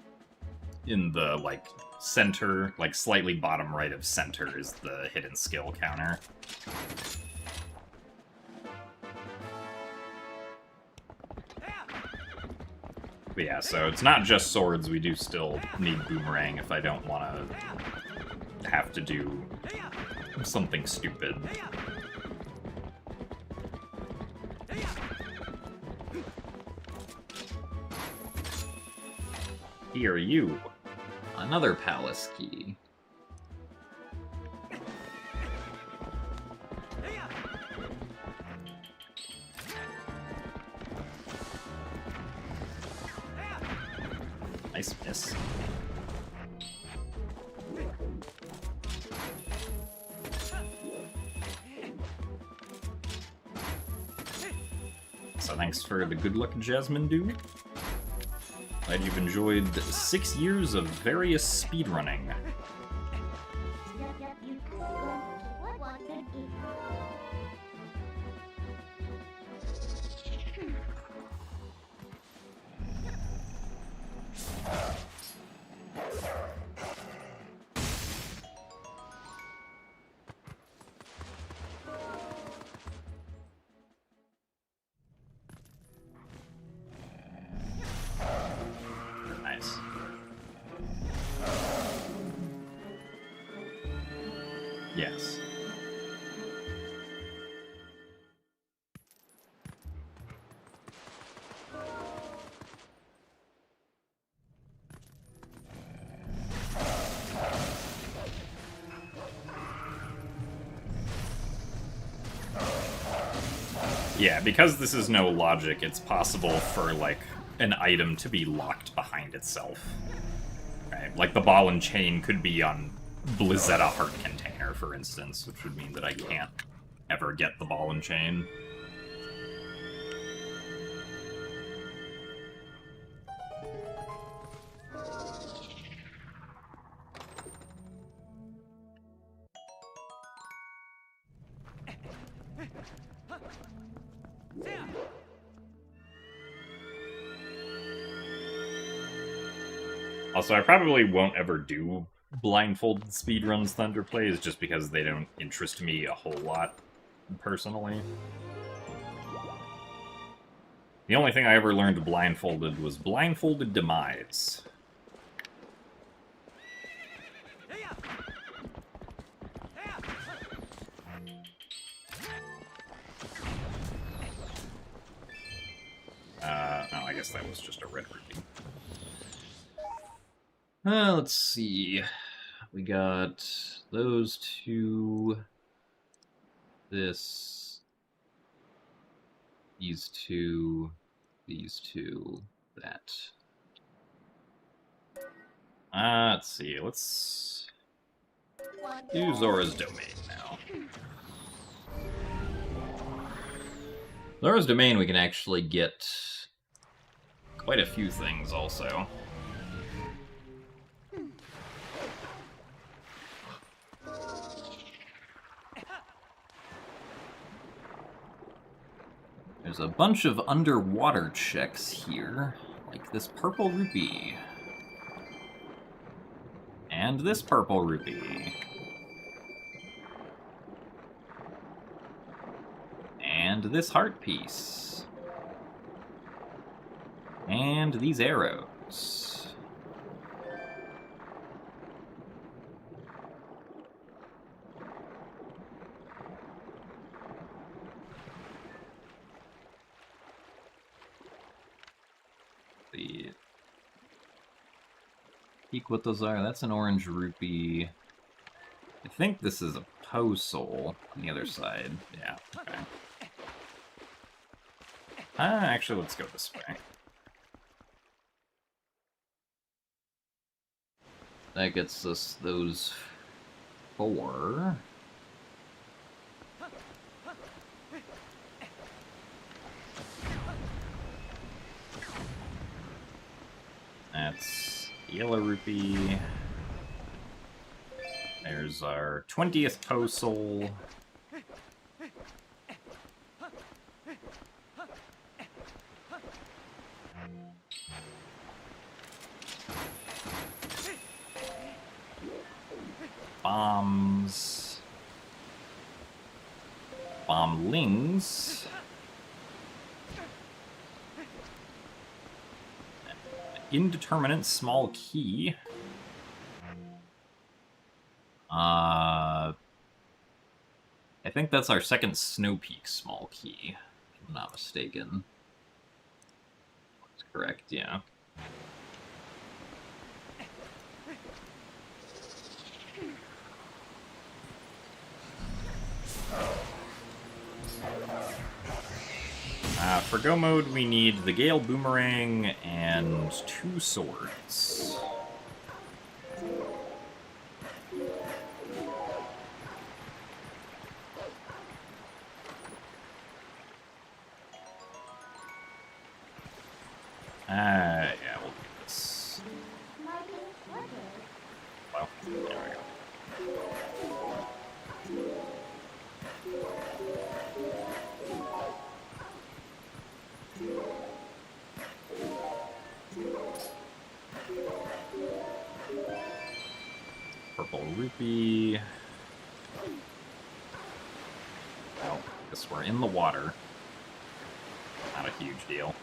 in the, like, center, like, slightly bottom right of center is the hidden skill counter. But yeah, so it's not just swords, we do still need Boomerang if I don't want to have to do something stupid. Here, you. Another palace key. Nice miss. So thanks for the good luck, Jasmine dude. Glad you've enjoyed 6 years of various speedrunning. Yes. Yeah, because this is no logic, it's possible for, like, an item to be locked behind itself. Right? Like, the ball and chain could be on Blizzetta Heart Container, for instance, which would mean that I can't ever get the ball and chain. Also, I probably won't ever do blindfolded speedruns Thunder plays just because they don't interest me a whole lot, personally. The only thing I ever learned blindfolded was blindfolded demise. No, I guess that was just a red rupee. Let's see. We got those 2, this, these 2, that. Let's see. Let's do Zora's Domain now. Laura's Domain, we can actually get quite a few things also. There's a bunch of underwater checks here, like this purple rupee. And this purple rupee. And this heart piece. And these arrows. The peek what those are. That's an orange rupee. I think this is a Poe soul on the other side. Yeah, okay. Actually, let's go this way. That gets us those 4. That's yellow rupee. There's our 20th Poe soul. Bombs. Bombelings. Indeterminate small key. I think that's our second Snow Peak small key, if I'm not mistaken. That's correct, yeah. For go mode, we need the Gale Boomerang and 2 swords. Yeah, we'll do this. Well, there we go. Purple rupee. Well, guess we're in the water. Not a huge deal.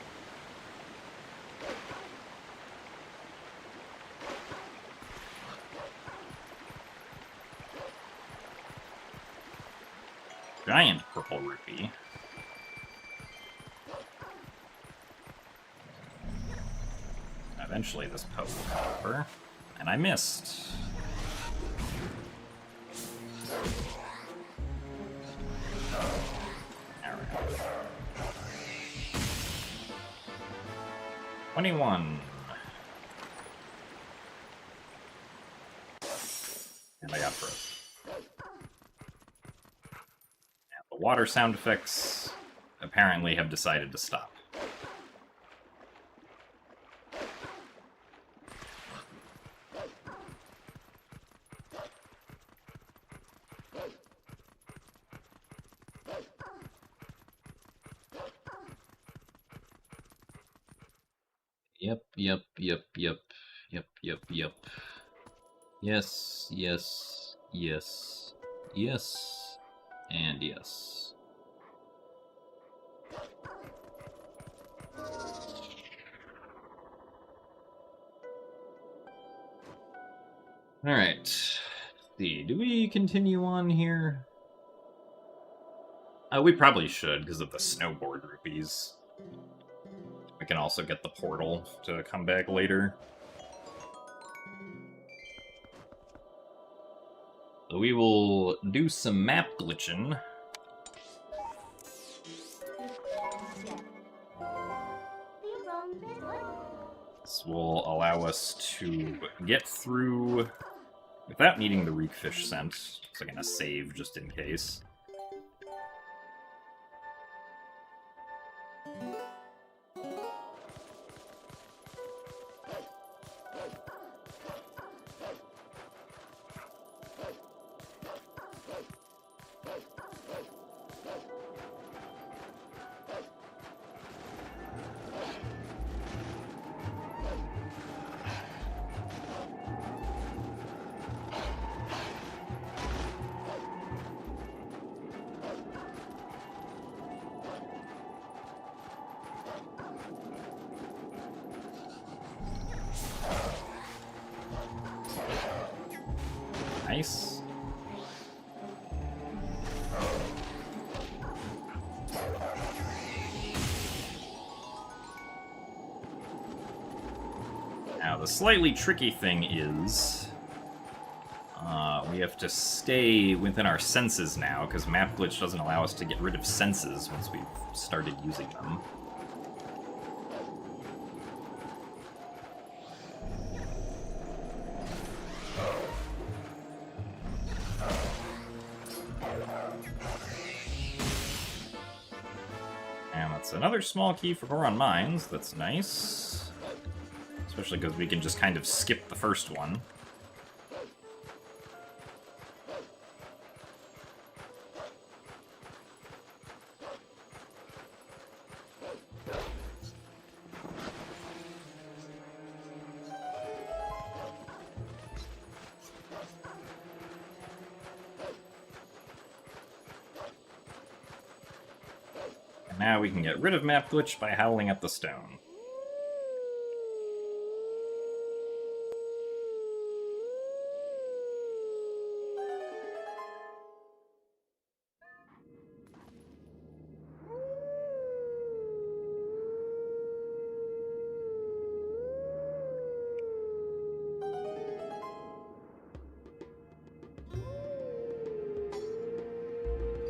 Giant purple rupee. Eventually this Poe will come over. And I missed. There we go. 21. And I got frozen. The water sound effects apparently have decided to stop. Yep. Yes, and yes. Alright. See, do we continue on here? We probably should, because of the snowboard rupees. We can also get the portal to come back later. So we will do some map glitching. This will allow us to get through without needing the reekfish scent. So I'm gonna save just in case. Nice. Now, the slightly tricky thing is we have to stay within our senses now, because Map Glitch doesn't allow us to get rid of senses once we've started using them. And that's another small key for Goron Mines. That's nice. Especially because we can just kind of skip the first one. And now we can get rid of Map Glitch by howling at the stone.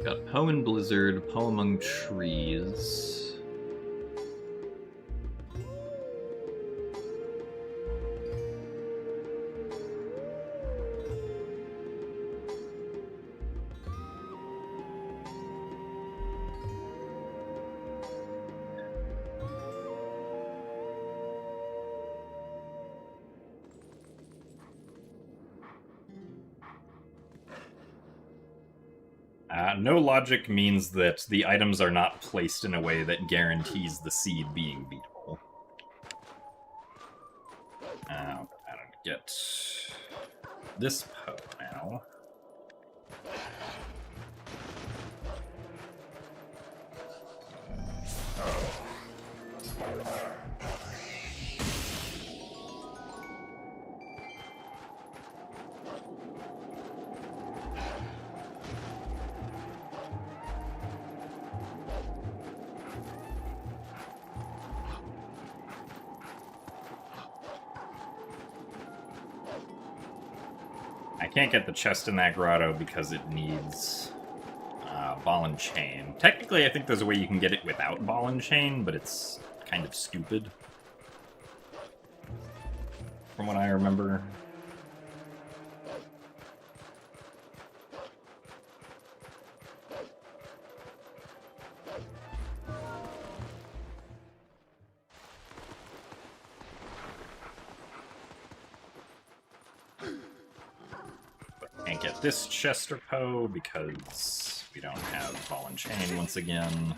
Got Poe in Blizzard, Poe Among Trees. No logic means that the items are not placed in a way that guarantees the seed being beatable. I don't get this Poe now. I can't get the chest in that grotto because it needs ball and chain. Technically, I think there's a way you can get it without ball and chain, but it's kind of stupid. From what I remember. Can't get this chest or Poe because we don't have ball and chain once again.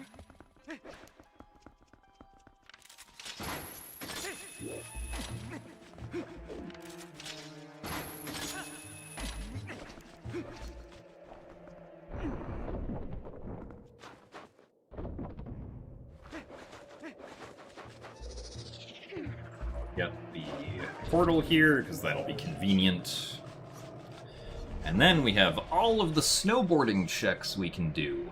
Get the portal here because that'll be convenient. And then we have all of the snowboarding checks we can do.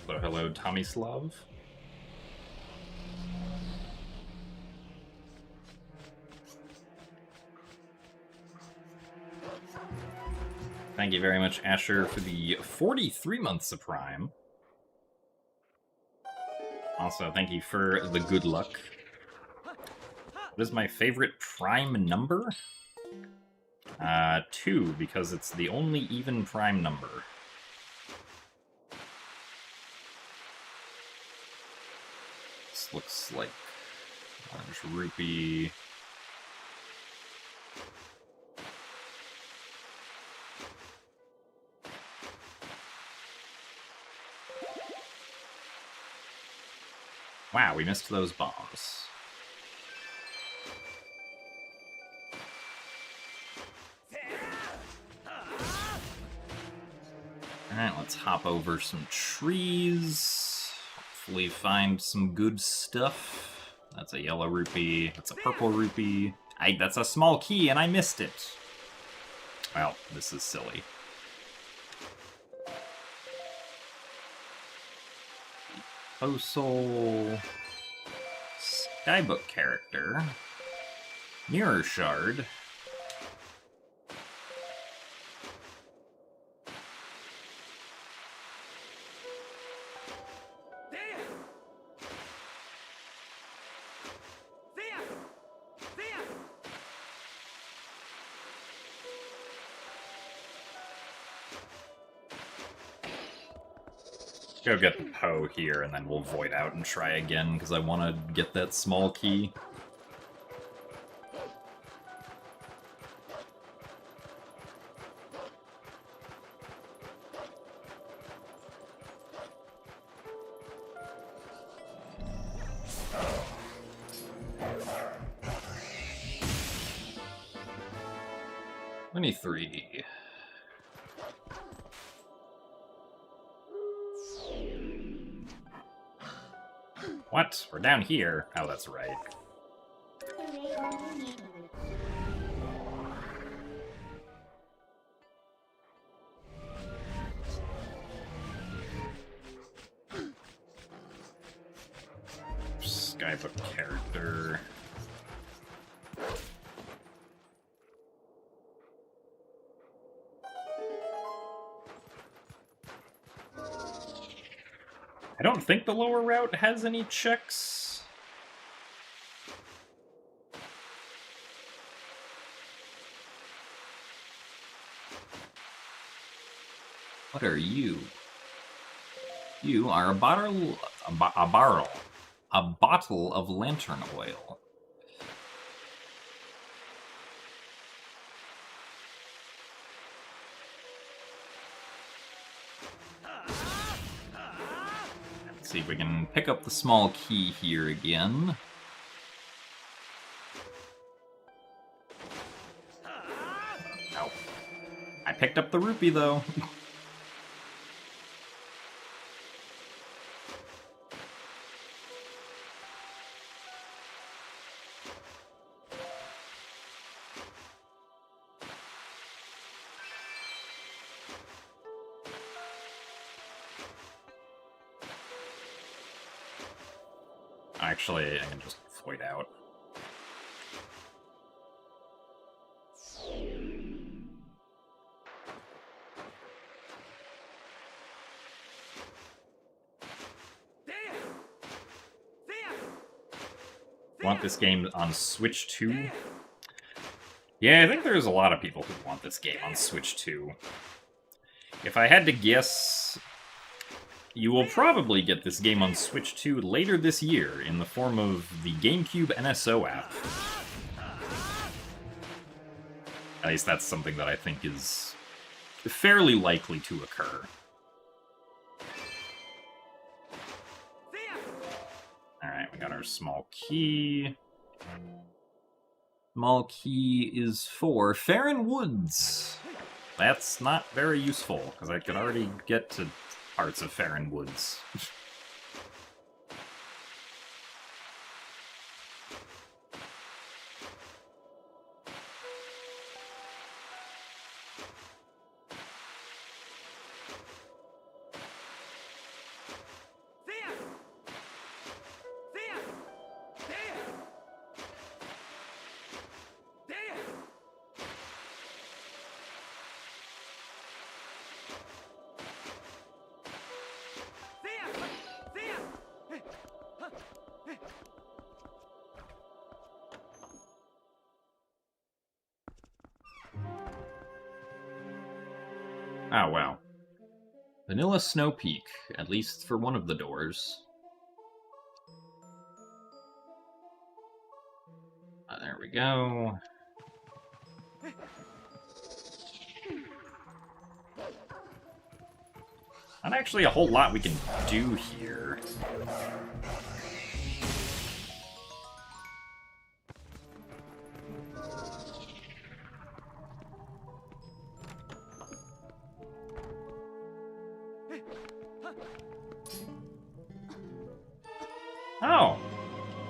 So hello, Tomislav. Thank you very much, Asher, for the 43 months of Prime. Also, thank you for the good luck. What is my favorite Prime number? 2, because it's the only even Prime number. This looks like orange rupee. Wow, we missed those bombs. Let's hop over some trees. Hopefully find some good stuff. That's a yellow rupee. That's a purple rupee. That's a small key, and I missed it. Well, this is silly. Postal. Skybook character. Mirror shard. Go get the Poe here, and then we'll void out and try again, because I want to get that small key. $23. What? We're down here. Oh, that's right. Skybook character. I don't think the lower route has any checks. What are you? You are a bottle of lantern oil. Let's see if we can pick up the small key here again. Oh. I picked up the rupee, though. Actually, I can just void out. Want this game on Switch 2? Yeah, I think there's a lot of people who want this game on Switch 2. If I had to guess, you will probably get this game on Switch 2 later this year in the form of the GameCube NSO app. At least that's something that I think is fairly likely to occur. Alright, we got our small key. Small key is for Farron Woods. That's not very useful, because I could already get to parts of Farron Woods. Oh, wow. Vanilla Snow Peak, at least for one of the doors. There we go. Not actually a whole lot we can do here. Oh,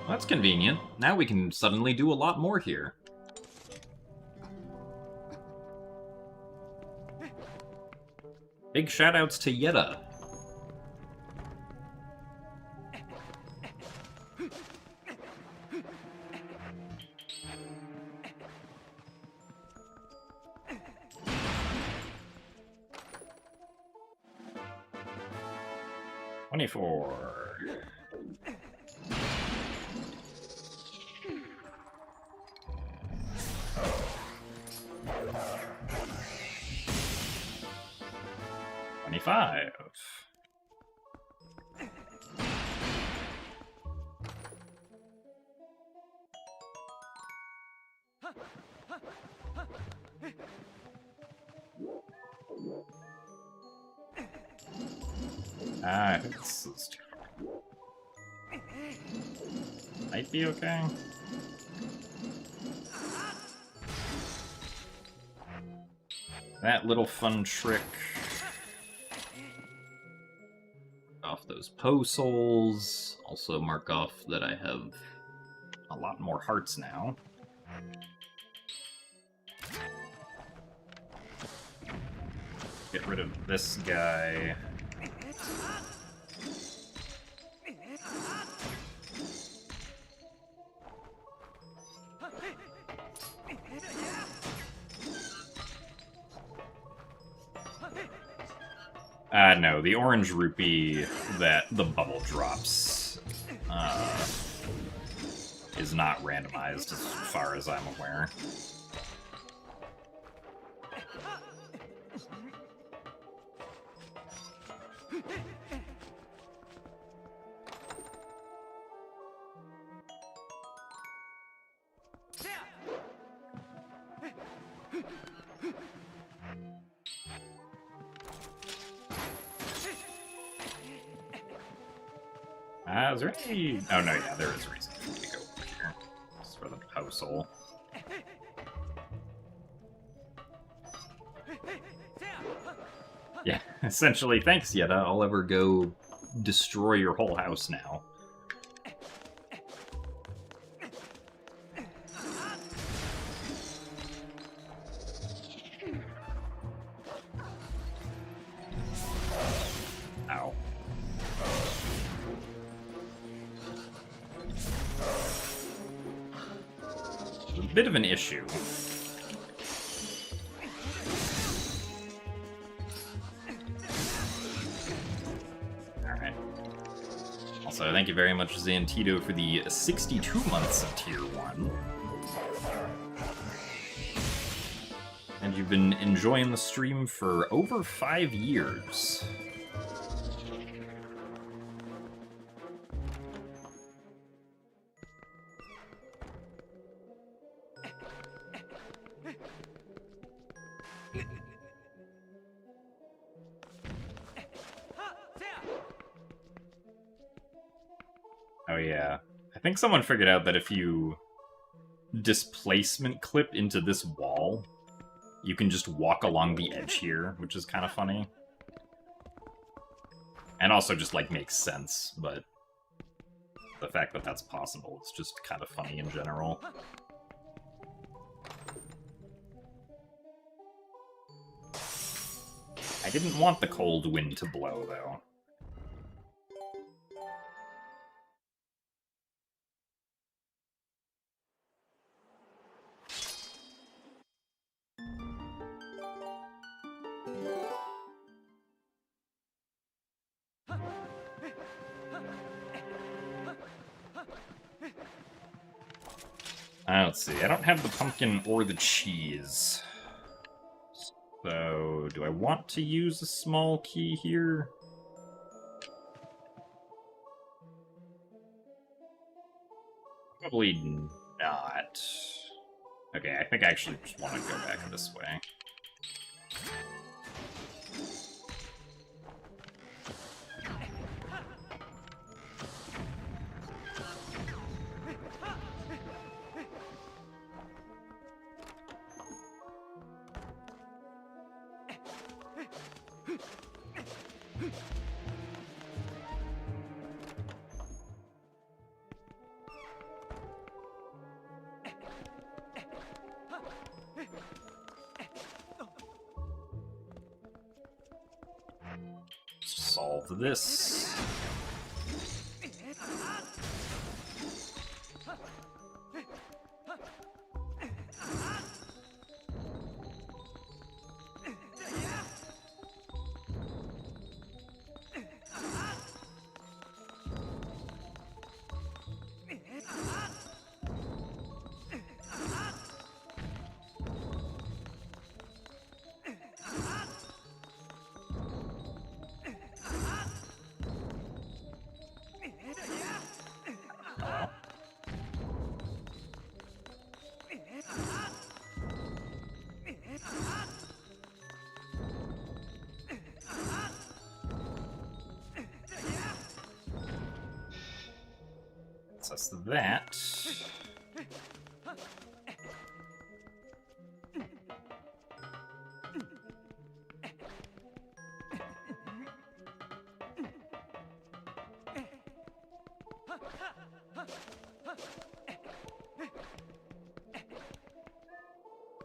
that's convenient. Now we can suddenly do a lot more here. Big shoutouts to Yetta. $24. $25. Ah, this is too far. Might be okay. That little fun trick. Off those Poe souls. Also mark off that I have A lot more hearts now. Get rid of this guy. No, the orange rupee that the bubble drops is not randomized as far as I'm aware. Is there any... Oh, no, yeah, there is a reason for me to go over here. Just for the Poe soul. Yeah, essentially, thanks, Yetta. I'll ever go destroy your whole house now. Ow. A bit of an issue. Alright. Also, thank you very much, Zantito, for the 62 months of Tier 1. And you've been enjoying the stream for over 5 years. Oh yeah. I think someone figured out that if you displacement clip into this wall, you can just walk along the edge here, which is kind of funny. And also just, like, makes sense, but the fact that that's possible is just kind of funny in general. I didn't want the cold wind to blow, though. Let's see, I don't have the pumpkin or the cheese. So, do I want to use a small key here? Probably not. Okay, I think I actually just want to go back this way. Solve this. That's that.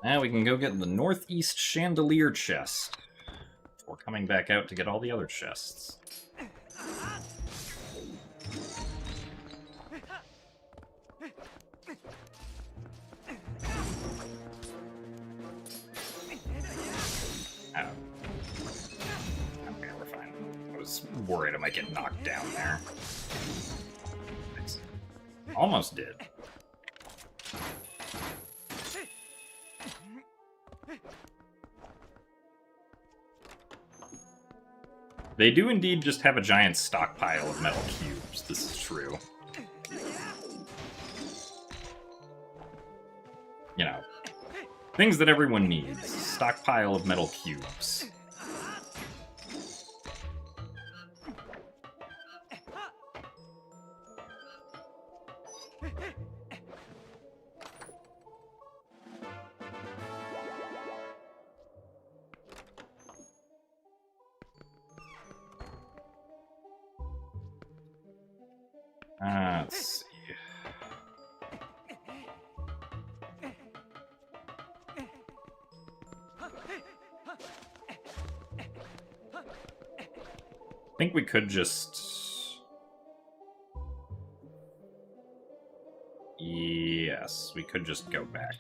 Now we can go get the northeast chandelier chest before coming back out to get all the other chests. Okay, we're fine. I was worried I might get knocked down there. Almost did. They do indeed just have a giant stockpile of metal cubes, this is true. You know, things that everyone needs. Stockpile of metal cubes. Let's see. I think we could just... Yes, we could just go back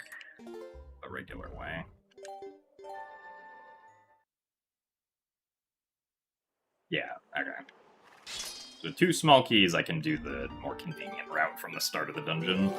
the regular way. Yeah, okay. So 2 small keys, I can do the more convenient route from the start of the dungeon.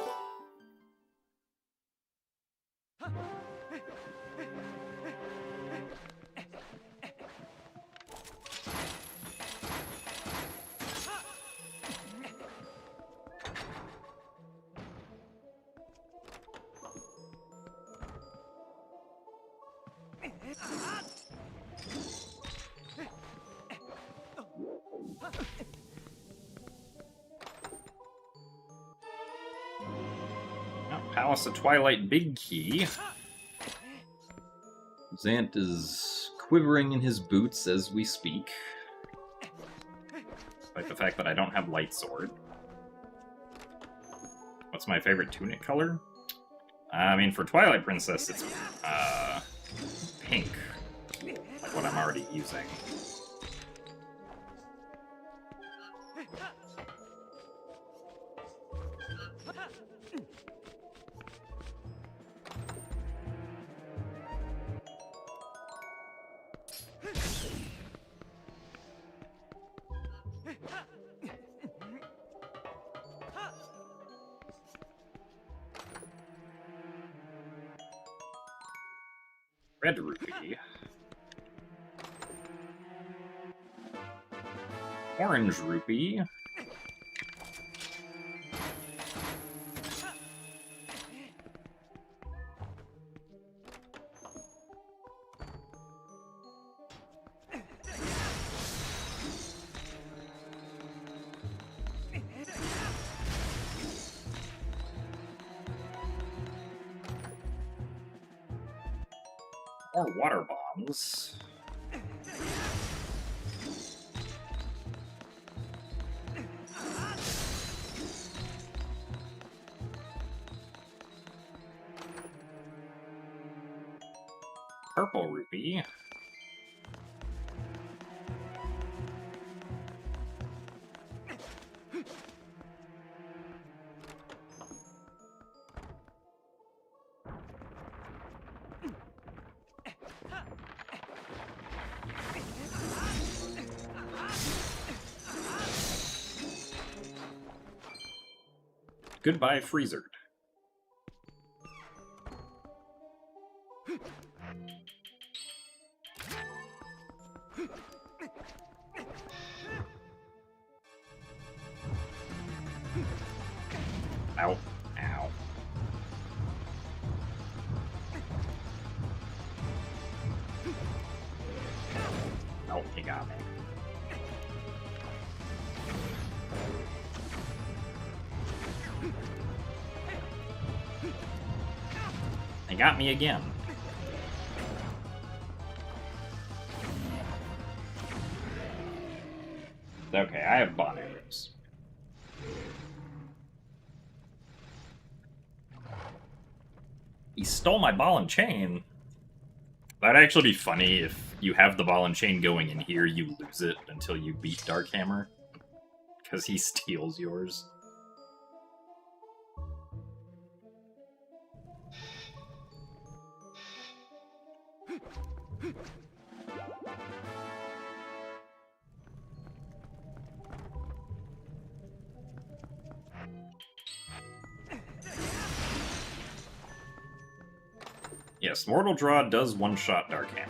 Palace of Twilight big key. Zant is quivering in his boots as we speak. Despite the fact that I don't have light sword. What's my favorite tunic color? I mean, for Twilight Princess, it's pink. Like what I'm already using. Red rupee. Orange rupee. More water bombs. purple rupee. Goodbye, Freezered. Ow. Ow. Oh, he got me. He got me again. Okay, I have bond arrows. He stole my ball and chain. That'd actually be funny if you have the ball and chain going in here, you lose it until you beat Darkhammer. Because he steals yours. Yes, Mortal Draw does one-shot Darkhammer.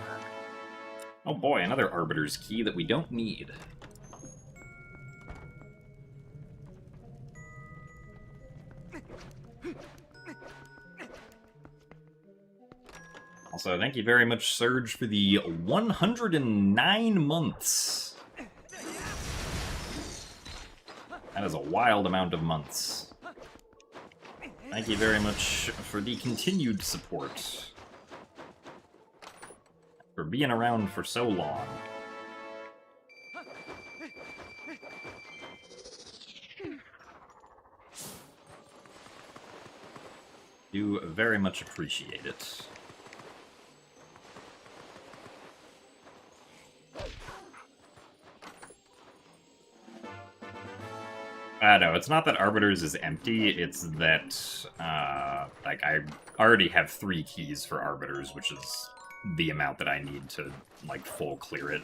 Oh boy, another Arbiter's Key that we don't need. Also, thank you very much, Surge, for the 109 months. That is a wild amount of months. Thank you very much for the continued support. For being around for so long. Do very much appreciate it. No, it's not that Arbiters is empty, it's that, like, I already have 3 keys for Arbiters, which is the amount that I need to, like, full clear it.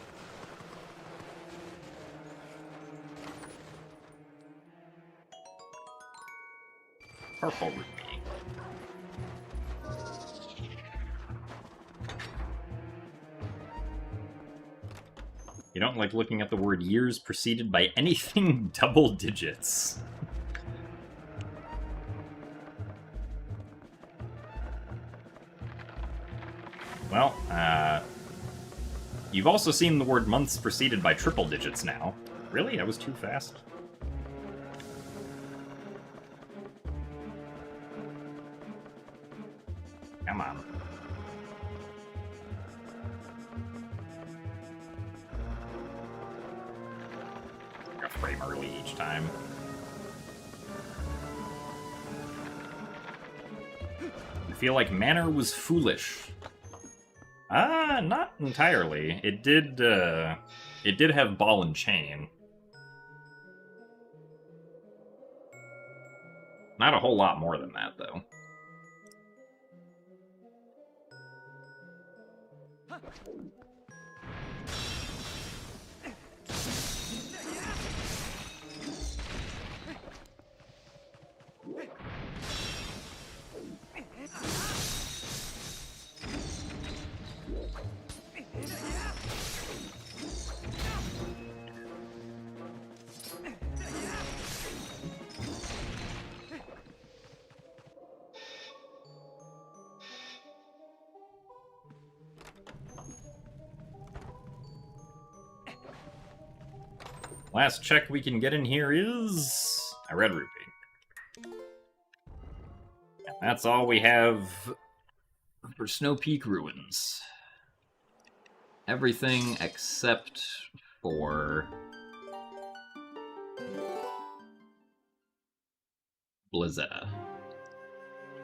Purple rupee. You don't like looking at the word years preceded by anything double digits. Well, you've also seen the word months preceded by triple digits now. Really? That was too fast? Come on. A frame early each time. I feel like Manor was foolish. Not entirely. It did have ball and chain. Not a whole lot more than that, though. Last check we can get in here is a red rupee. And that's all we have for Snow Peak Ruins. Everything except for Blizzetta.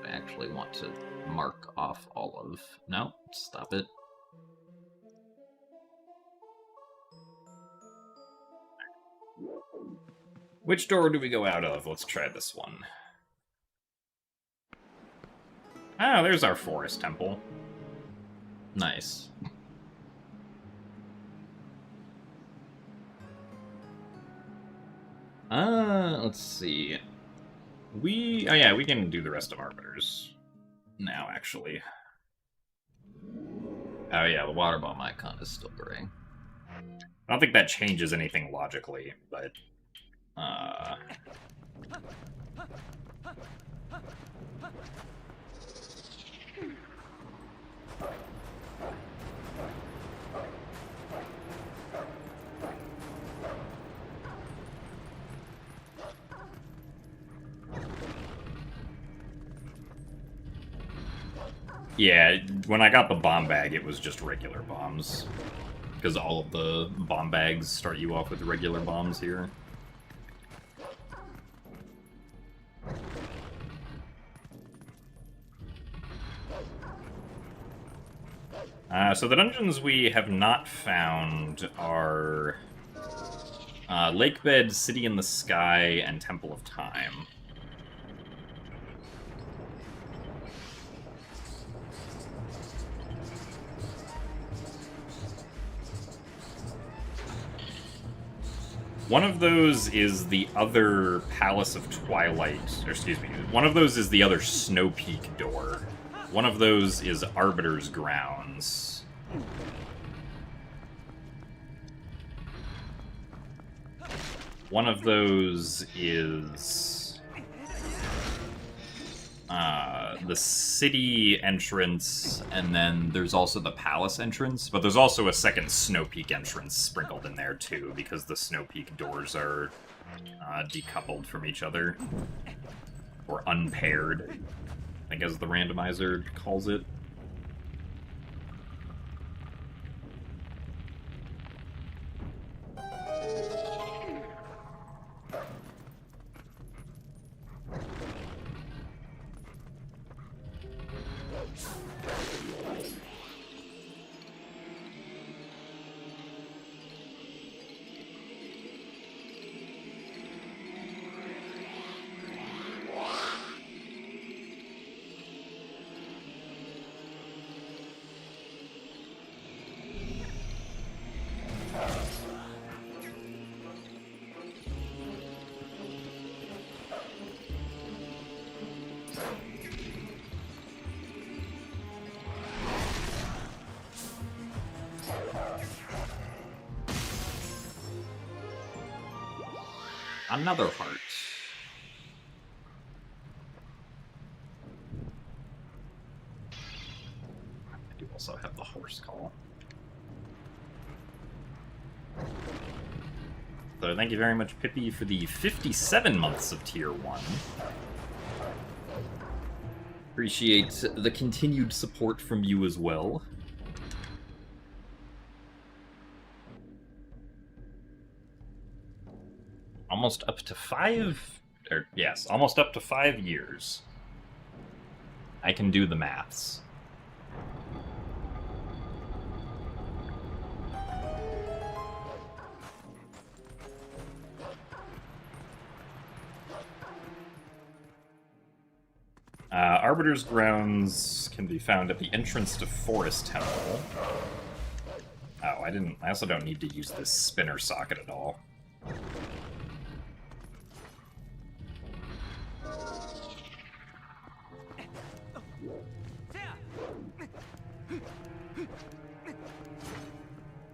I actually want to mark off all of... No, stop it. Which door do we go out of? Let's try this one. Ah, there's our forest temple. Nice. Let's see. Oh yeah, we can do the rest of Arbiters now, actually. Oh yeah, the water bomb icon is still gray. I don't think that changes anything logically, but... Yeah, when I got the bomb bag, it was just regular bombs. Because all of the bomb bags start you off with regular bombs here. So the dungeons we have not found are Lakebed, City in the Sky, and Temple of Time. One of those is the other Palace of Twilight, or excuse me, one of those is the other Snow Peak door. One of those is Arbiter's Grounds. One of those is the city entrance, and then there's also the palace entrance, but there's also a second Snow Peak entrance sprinkled in there too, because the Snow Peak doors are decoupled from each other, or unpaired, I think as the randomizer calls it. Another heart. I do also have the horse call. So thank you very much, Pippi, for the 57 months of Tier 1. Appreciate the continued support from you as well. Almost up to 5... yes, almost up to 5 years. I can do the maths. Arbiter's Grounds can be found at the entrance to Forest Temple. Oh, I also don't need to use this spinner socket at all.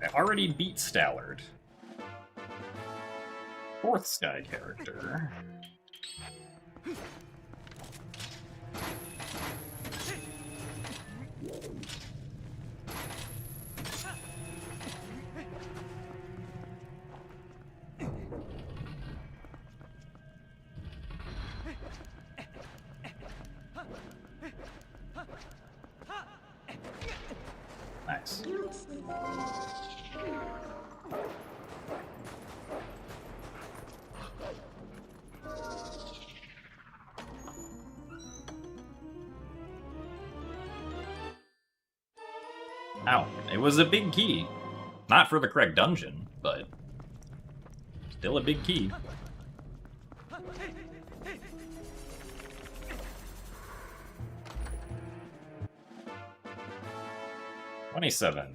I already beat Stallard. 4th Sky character. Nice. Ow, it was a big key. Not for the correct dungeon, but still a big key. 27.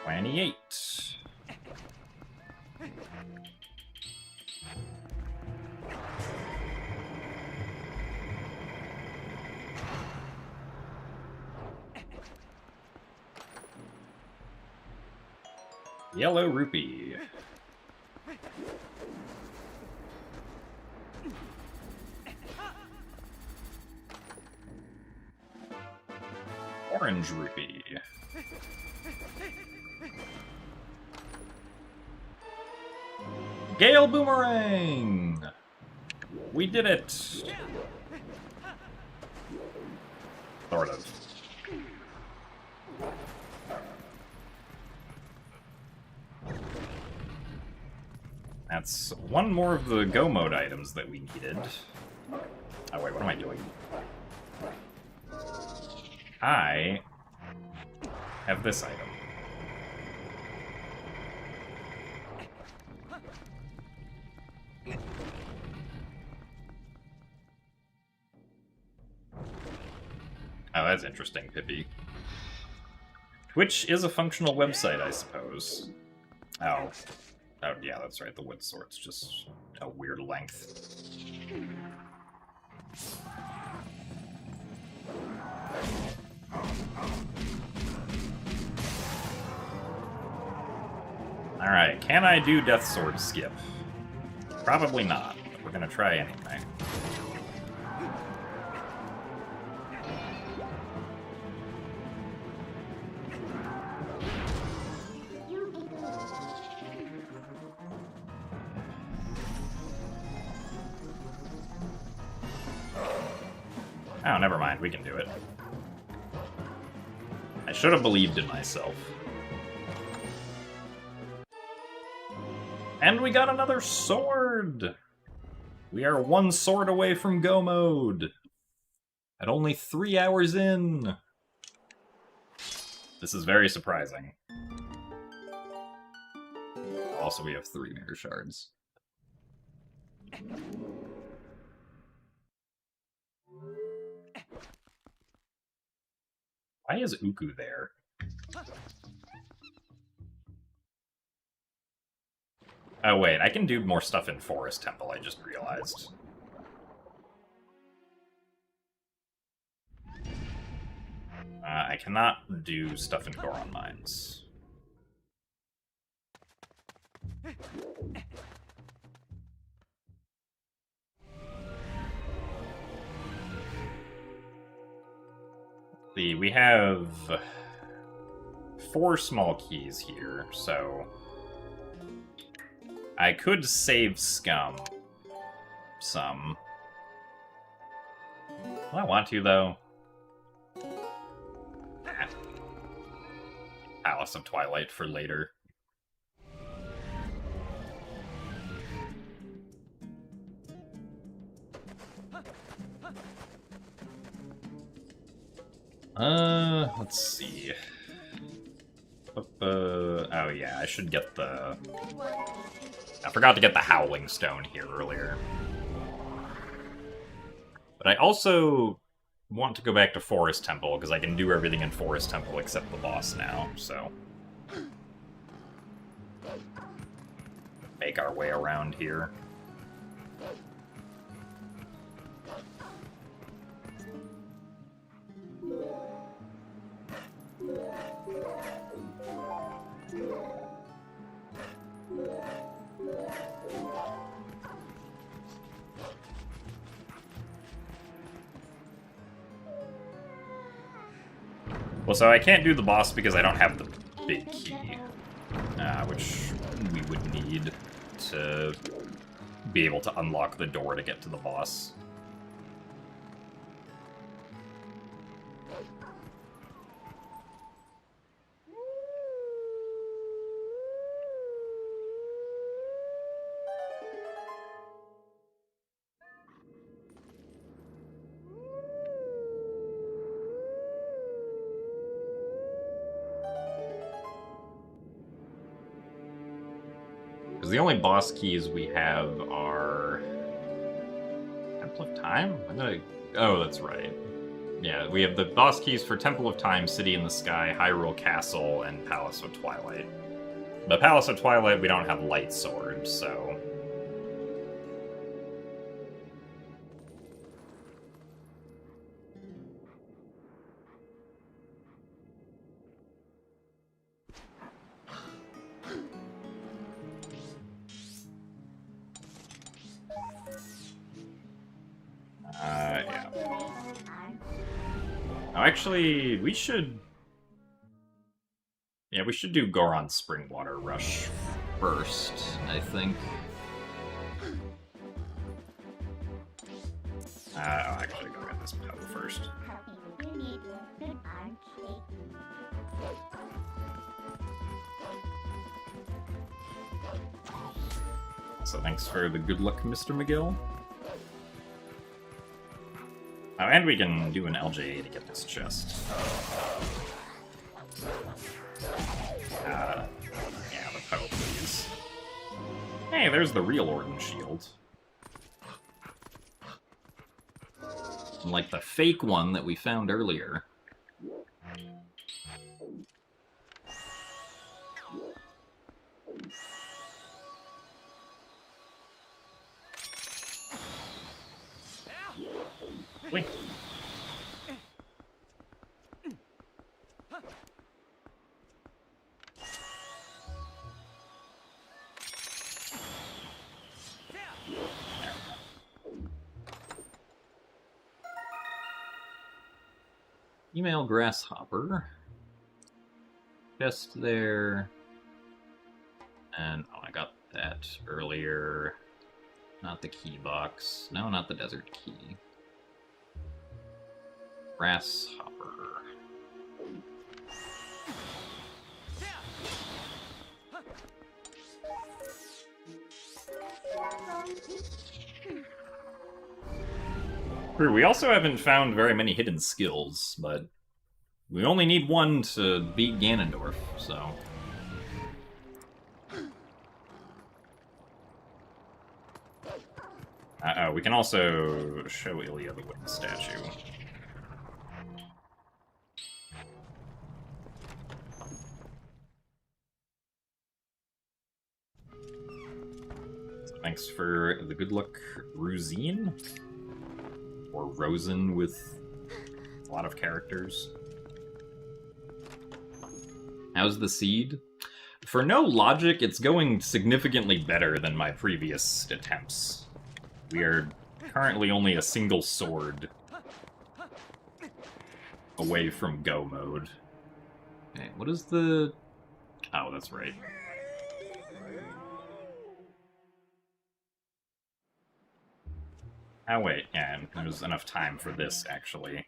$28. Yellow rupee. Orange rupee. Gale boomerang! We did it! Sort of. That's one more of the Go Mode items that we needed. Oh wait, what am I doing? I have this item. Oh, that's interesting, Pippi. Twitch is a functional website, I suppose. Oh. Oh, yeah, that's right. The wood sword's just a weird length. Alright, can I do Death Sword skip? Probably not, but we're gonna try anyway. Oh, never mind, we can do it. I should have believed in myself. And we got another sword! We are one sword away from Go Mode! At only 3 hours in! This is very surprising. Also, we have 3 mirror shards. Why is Uku there? Oh wait, I can do more stuff in Forest Temple, I just realized. I cannot do stuff in Goron Mines. See, we have 4 small keys here, so I could save Scum some. Do I want to, though? Palace of Twilight for later. Let's see. Oh yeah, I should get the... I forgot to get the Howling Stone here earlier. But I also want to go back to Forest Temple, because I can do everything in Forest Temple except the boss now, so... Make our way around here. Well, so I can't do the boss because I don't have the big key, which we would need to be able to unlock the door to get to the boss. Because the only boss keys we have are... Temple of Time? Oh, that's right. Yeah, we have the boss keys for Temple of Time, City in the Sky, Hyrule Castle, and Palace of Twilight. The Palace of Twilight, we don't have light swords, so... yeah. Oh, actually, we should... Yeah, we should do Goron's Springwater Rush first, I think. I'll actually go get this pedal first. So thanks for the good luck, Mr. McGill. Oh, and we can do an LJA to get this chest. Yeah, the Poe, please. Hey, there's the real Orden shield. Like the fake one that we found earlier. Wait. Email Grasshopper. Chest there. And, oh, I got that earlier. Not the key box. No, not the desert key. Grasshopper. We also haven't found very many hidden skills, but we only need one to beat Ganondorf, so... Uh-oh, we can also show Ilya the wooden statue. So thanks for the good luck, Ruzine. Or Rosen with a lot of characters. How's the seed? For no logic, it's going significantly better than my previous attempts. We are currently only a single sword away from go mode. Okay, what is the... Oh, that's right. Oh, wait, yeah, there's enough time for this, actually.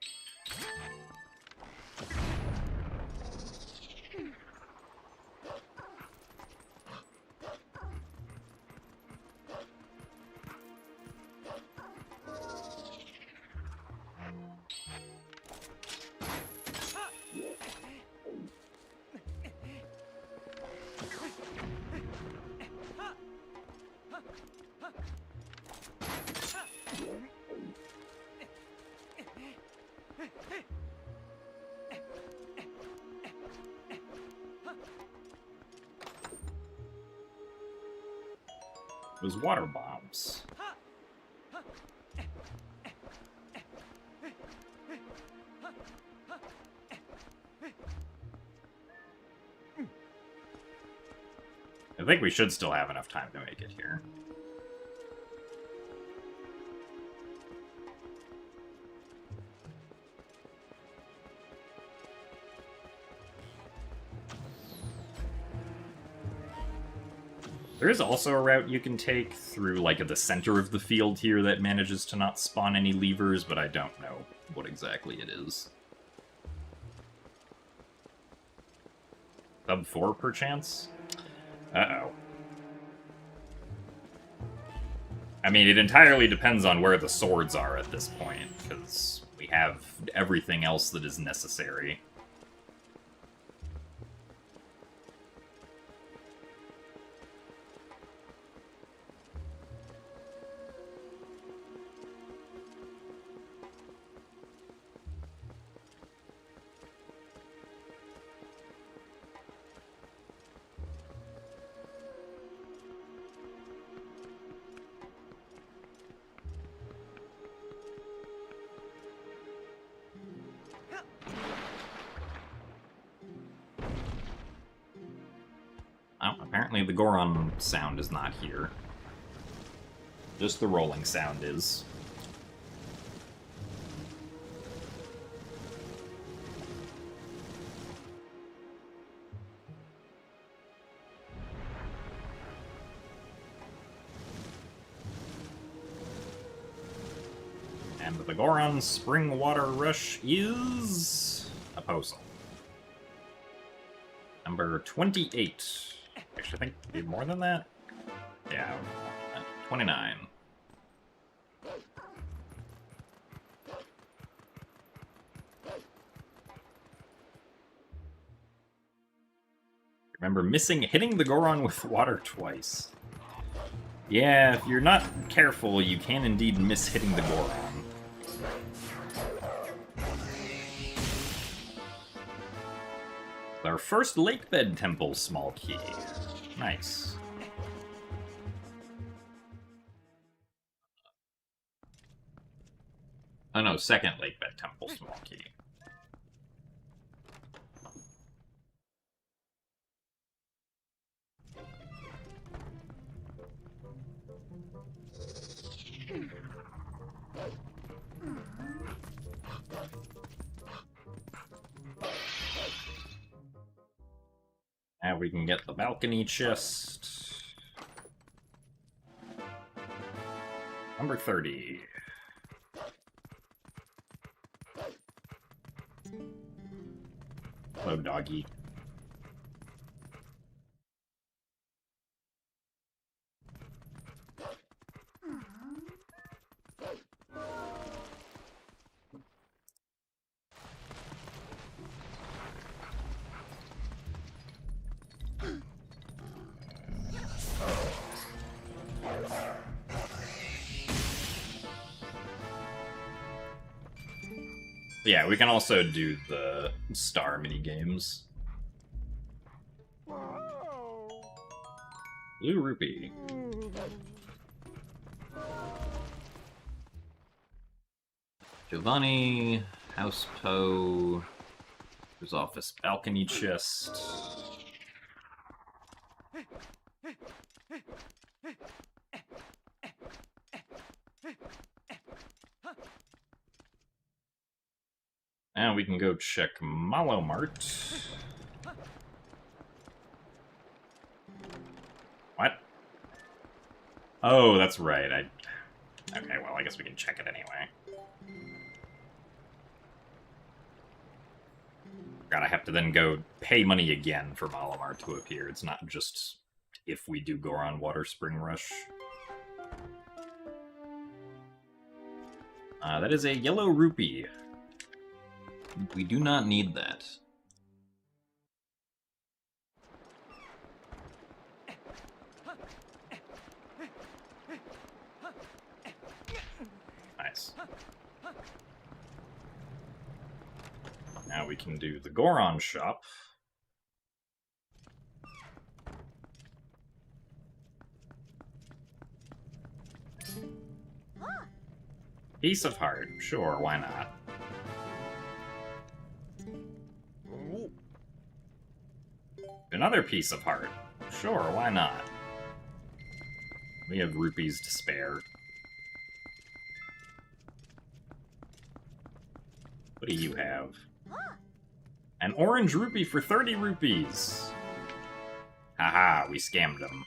Those water bombs. I think we should still have enough time to make it here. There is also a route you can take through, like, the center of the field here that manages to not spawn any levers, but I don't know what exactly it is. Sub 4, perchance? Uh-oh. I mean, it entirely depends on where the swords are at this point, because we have everything else that is necessary. Apparently the Goron sound is not here. Just the rolling sound is. And the Goron Spring Water Rush is a puzzle. Number 28. Actually, I think it'd be more than that. Yeah, 29. Remember hitting the Goron with water twice. Yeah, if you're not careful, you can indeed miss hitting the Goron. Our first Lakebed Temple small key. Nice. Oh no, second Lakebed Temple small key. Now we can get the balcony chest. Number 30. Hello, doggy. Yeah, we can also do the star minigames. Blue Rupee. Giovanni, House Poe, his office balcony chest. Now we can go check Malomart. What? Oh, that's right. Okay, well, I guess we can check it anyway. God, I have to then go pay money again for Malomart to appear. It's not just if we do Goron Water Spring Rush. That is a yellow rupee. We do not need that. Nice. Now we can do the Goron shop. Piece of heart. Sure, why not? Another piece of heart. Sure, why not? We have rupees to spare. What do you have? An orange rupee for 30 rupees! Haha, we scammed him.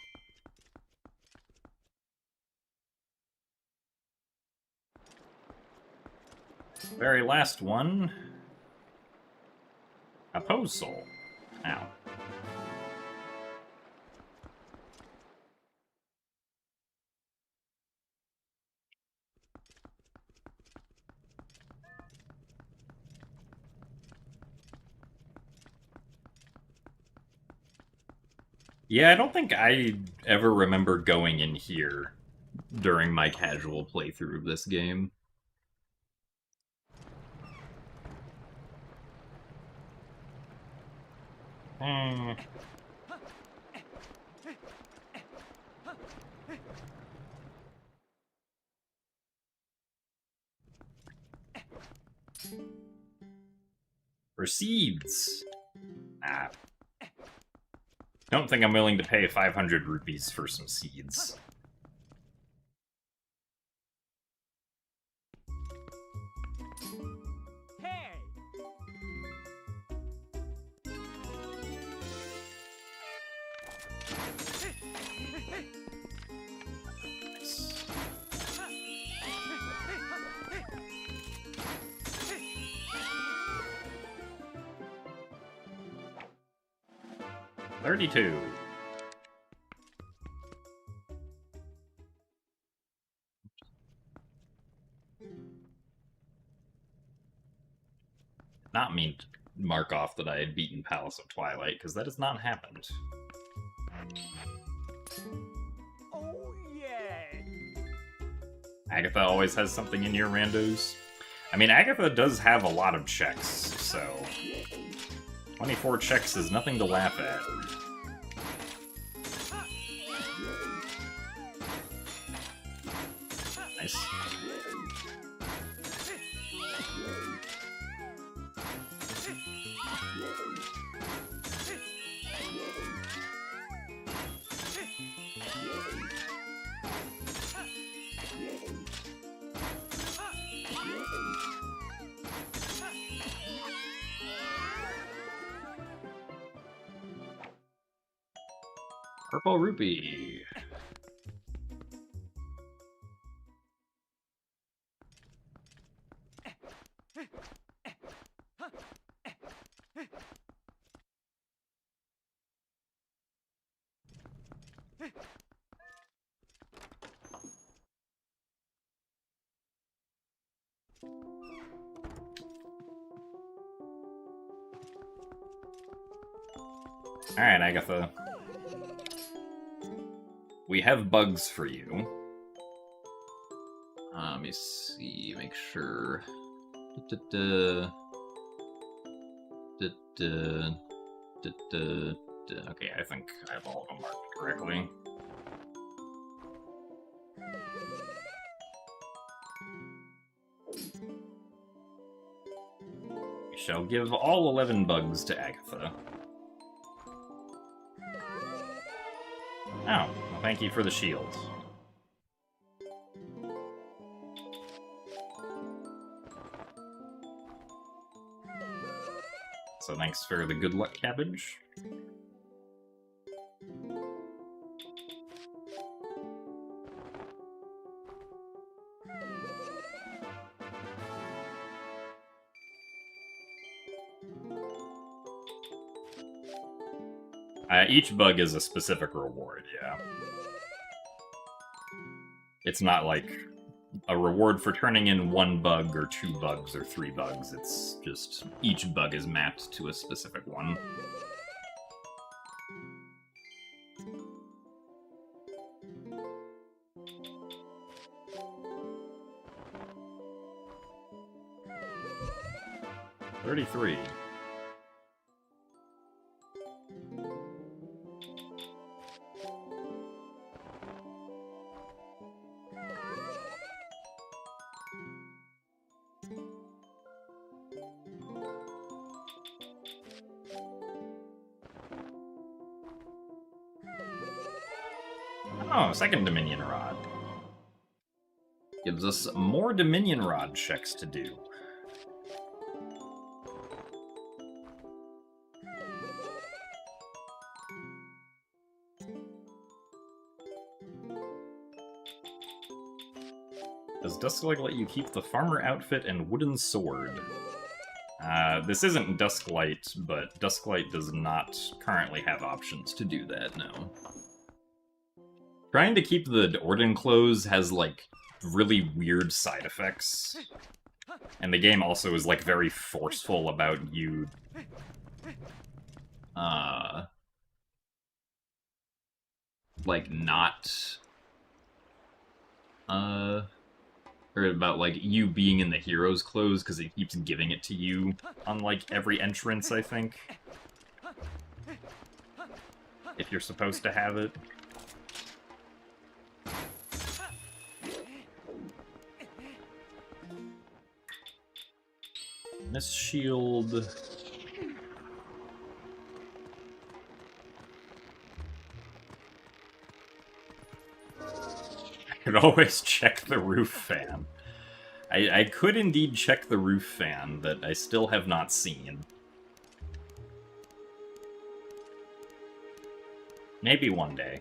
Very last one. A Poe Soul. Ow. Yeah, I don't think I ever remember going in here during my casual playthrough of this game. Proceeds. Ah. Don't think I'm willing to pay 500 rupees for some seeds. Hey! Nice. 32. Not mean to mark off that I had beaten Palace of Twilight, because that has not happened. Oh, yeah! Agatha always has something in your randos. I mean, Agatha does have a lot of checks, so 24 checks is nothing to laugh at. Nice. Purple rupee. Alright, Agatha. We have bugs for you. Let me see, make sure. Okay, I think I have all of them marked correctly. We shall give all 11 bugs to Agatha. Oh, well, thank you for the shield. So thanks for the good luck cabbage. Each bug is a specific reward, yeah. It's not like a reward for turning in 1 bug or 2 bugs or 3 bugs. It's just each bug is mapped to a specific one. $33. Oh, second Dominion Rod. Gives us more Dominion Rod checks to do. Does Dusklight let you keep the farmer outfit and wooden sword? This isn't Dusklight, but Dusklight does not currently have options to do that, no. Trying to keep the Orden clothes has, like, really weird side effects. And the game also is, like, very forceful about you... like, not... or about, like, you being in the hero's clothes, because it keeps giving it to you on, like, every entrance, I think. If you're supposed to have it. Miss Shield... could always check the roof fan. I could indeed check the roof fan that I still have not seen. Maybe one day.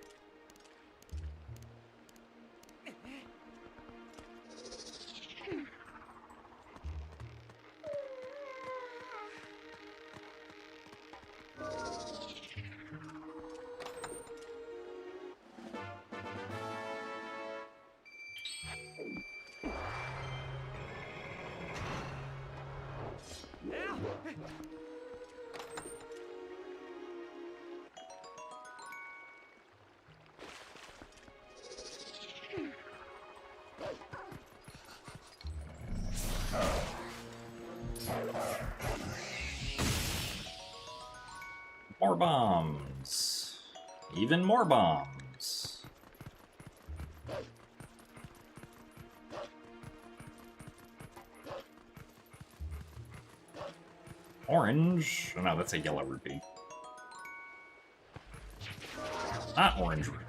More bombs. Even more bombs. Orange. Oh, no, that's a yellow rupee. Not orange rupee.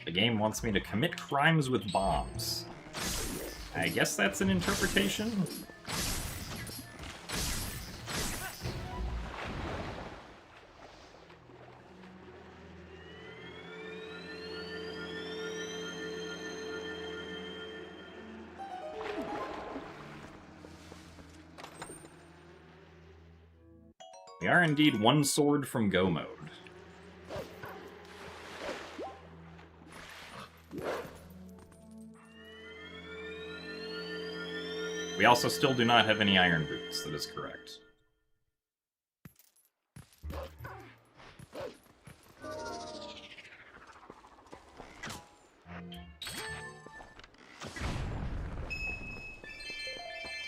The game wants me to commit crimes with bombs. I guess that's an interpretation? We are indeed one sword from go mode. We also still do not have any iron boots, that is correct.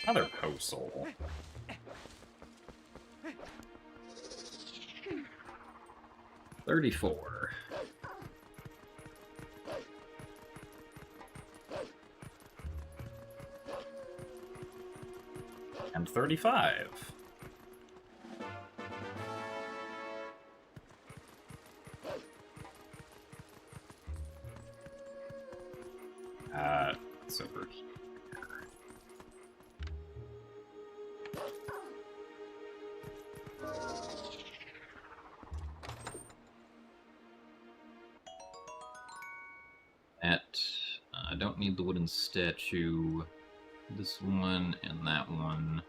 Another Poe-Soul. $34. And $35. It's over here. I don't need the wooden statue. This one and that one.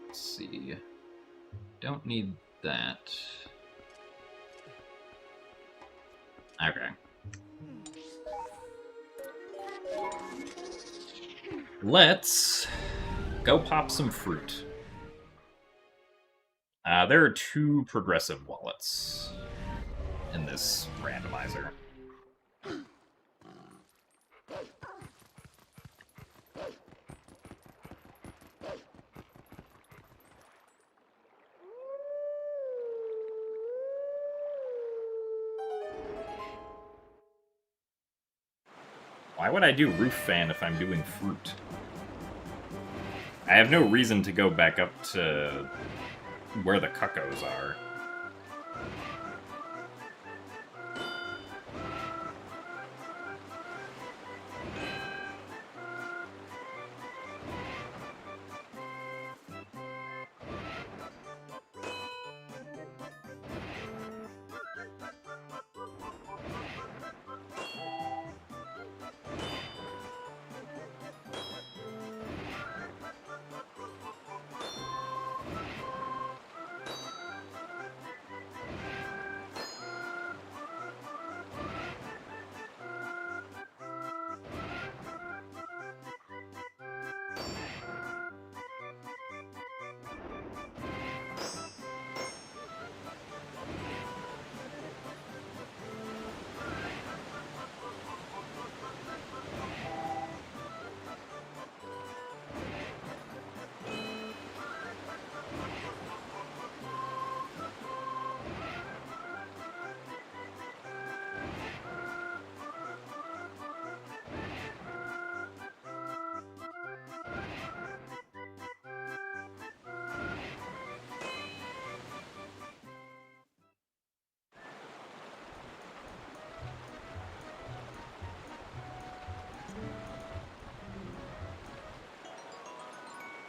Let's see. Don't need that. Okay. Let's go pop some fruit. There are 2 progressive wallets in this randomizer. Why would I do roof fan if I'm doing fruit? I have no reason to go back up to where the cuckoos are.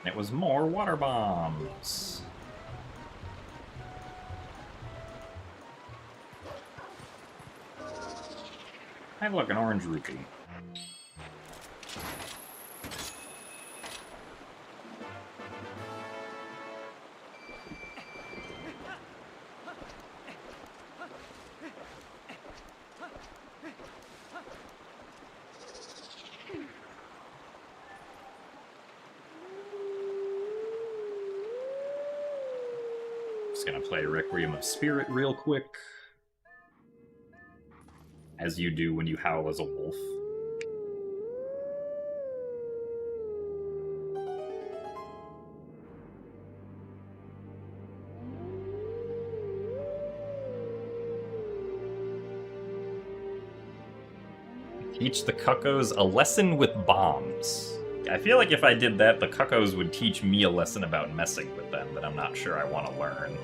It was more water bombs. Hey, look, an orange rupee. Just gonna play Requiem of Spirit real quick. As you do when you howl as a wolf. Teach the cuckoos a lesson with bombs. I feel like if I did that, the cuckoos would teach me a lesson about messing with them that I'm not sure I want to learn.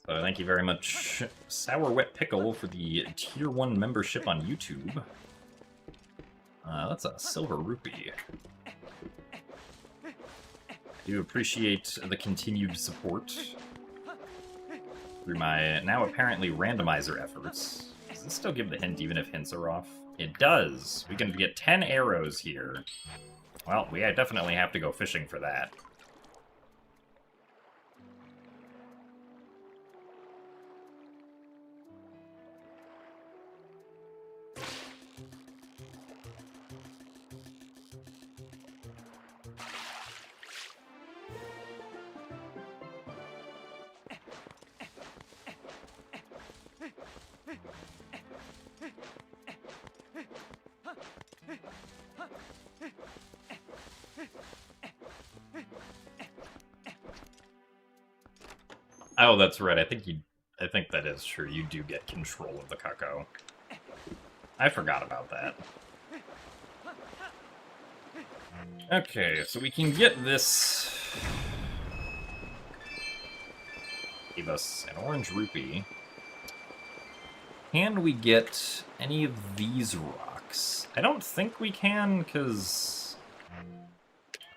So thank you very much, Sour Wet Pickle, for the Tier 1 membership on YouTube. That's a silver rupee. I do appreciate the continued support through my now apparently randomizer efforts. Does this still give the hint even if hints are off? It does! We can get 10 arrows here. Well, we definitely have to go fishing for that. Oh, that's right. I think that is true. You do get control of the cuckoo. I forgot about that. Okay, so we can get this. Give us an orange rupee. Can we get any of these rocks? I don't think we can, because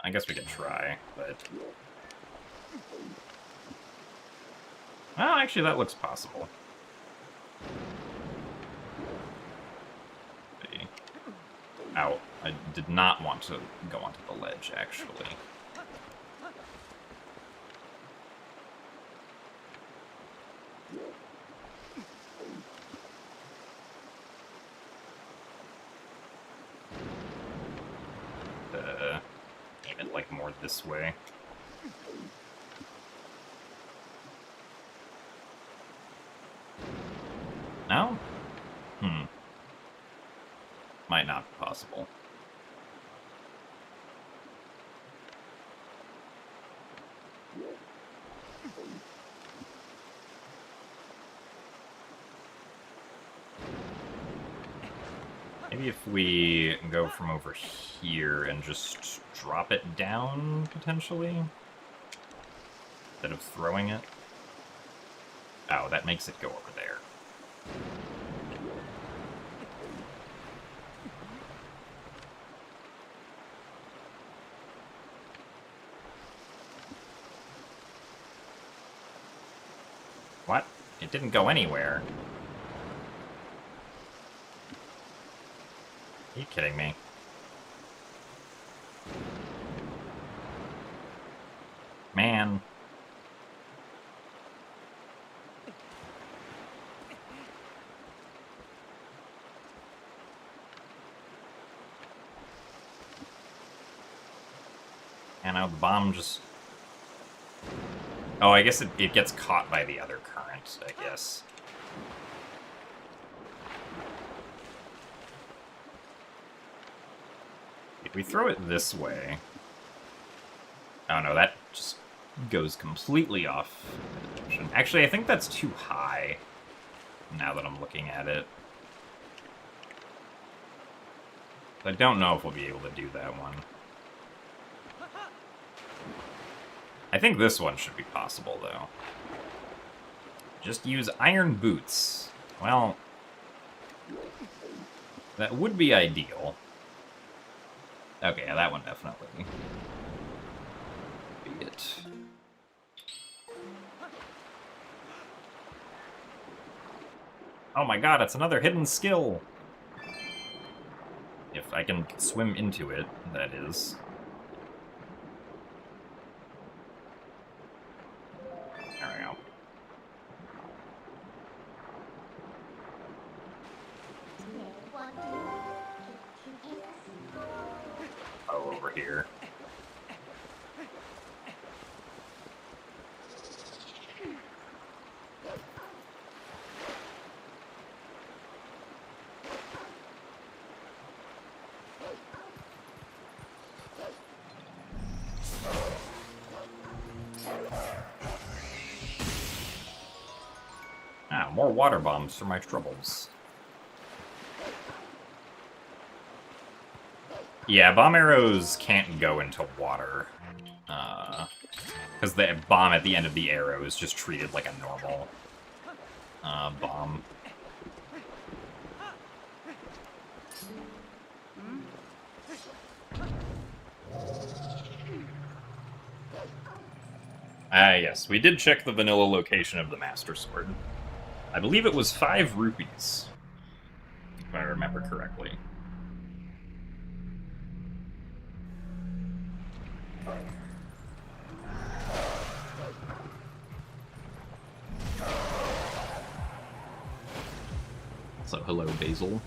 I guess we could try, but well, actually, that looks possible. Ow. I did not want to go onto the ledge, actually. Aim it, like, more this way. No? Might not be possible. Maybe if we go from over here and just drop it down, potentially? Instead of throwing it? Oh, that makes it go over there. What? It didn't go anywhere. Are you kidding me? Man. And now the bomb just... Oh, I guess it gets caught by the other current, I guess. If we throw it this way... Oh no, that just goes completely off. Actually, I think that's too high, now that I'm looking at it. I don't know if we'll be able to do that one. I think this one should be possible, though. Just use iron boots. Well, that would be ideal. Okay, yeah, that one definitely. Be it. Oh my god, it's another hidden skill! If I can swim into it, that is. There we go. Oh, over here. Ah, more water bombs for my troubles. Yeah, bomb arrows can't go into water. Because the bomb at the end of the arrow is just treated like a normal bomb. Yes, we did check the vanilla location of the Master Sword. I believe it was 5 rupees, if I remember correctly. So, hello, Basil.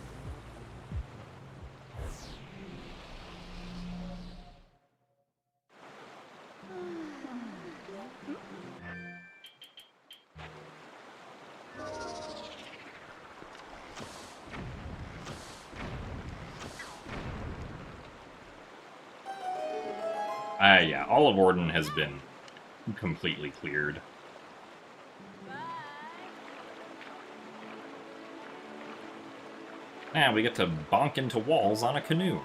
Yeah, all of Orden has been completely cleared. And we get to bonk into walls on a canoe.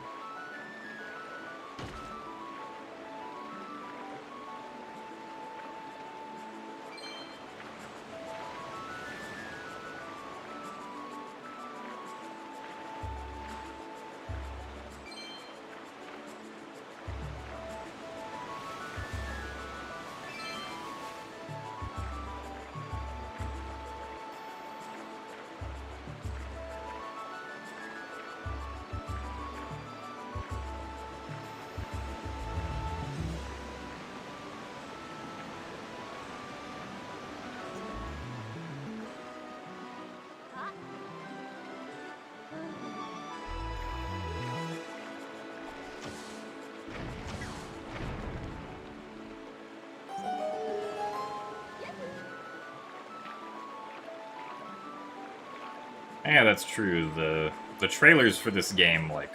Yeah, that's true. The trailers for this game, like,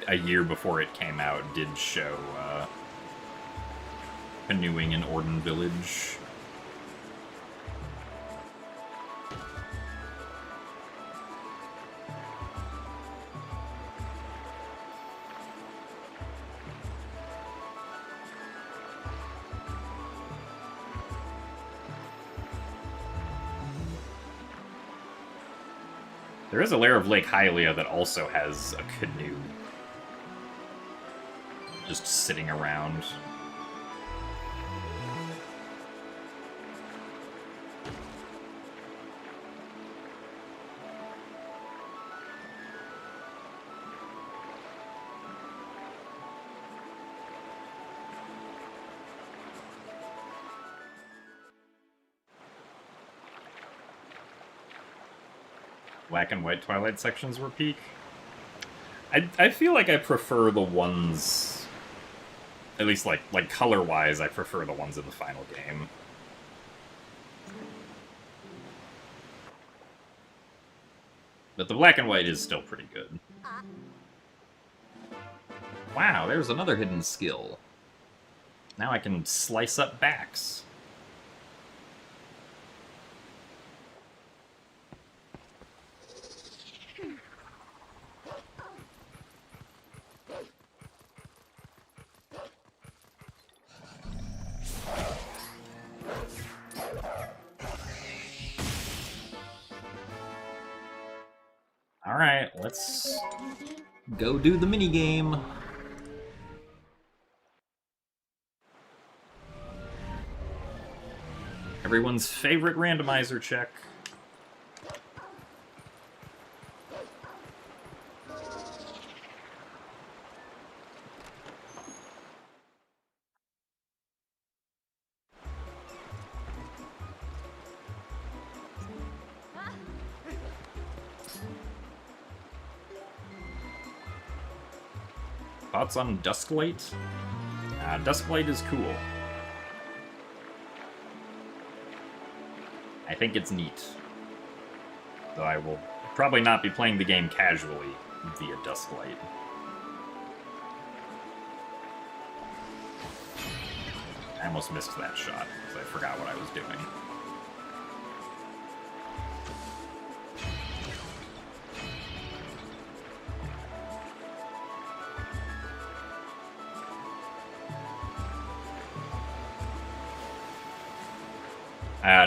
a year before it came out, did show canoeing in Orden Village. There is a layer of Lake Hylia that also has a canoe just sitting around. Black and white Twilight sections were peak. I feel like I prefer the ones, at least like color-wise, I prefer the ones in the final game. But the black and white is still pretty good. Wow, there's another hidden skill. Now I can slice up backs. Alright, let's go do the minigame. Everyone's favorite randomizer check. Thoughts on Dusklight? Dusklight is cool. I think it's neat. Though I will probably not be playing the game casually via Dusklight. I almost missed that shot, because I forgot what I was doing.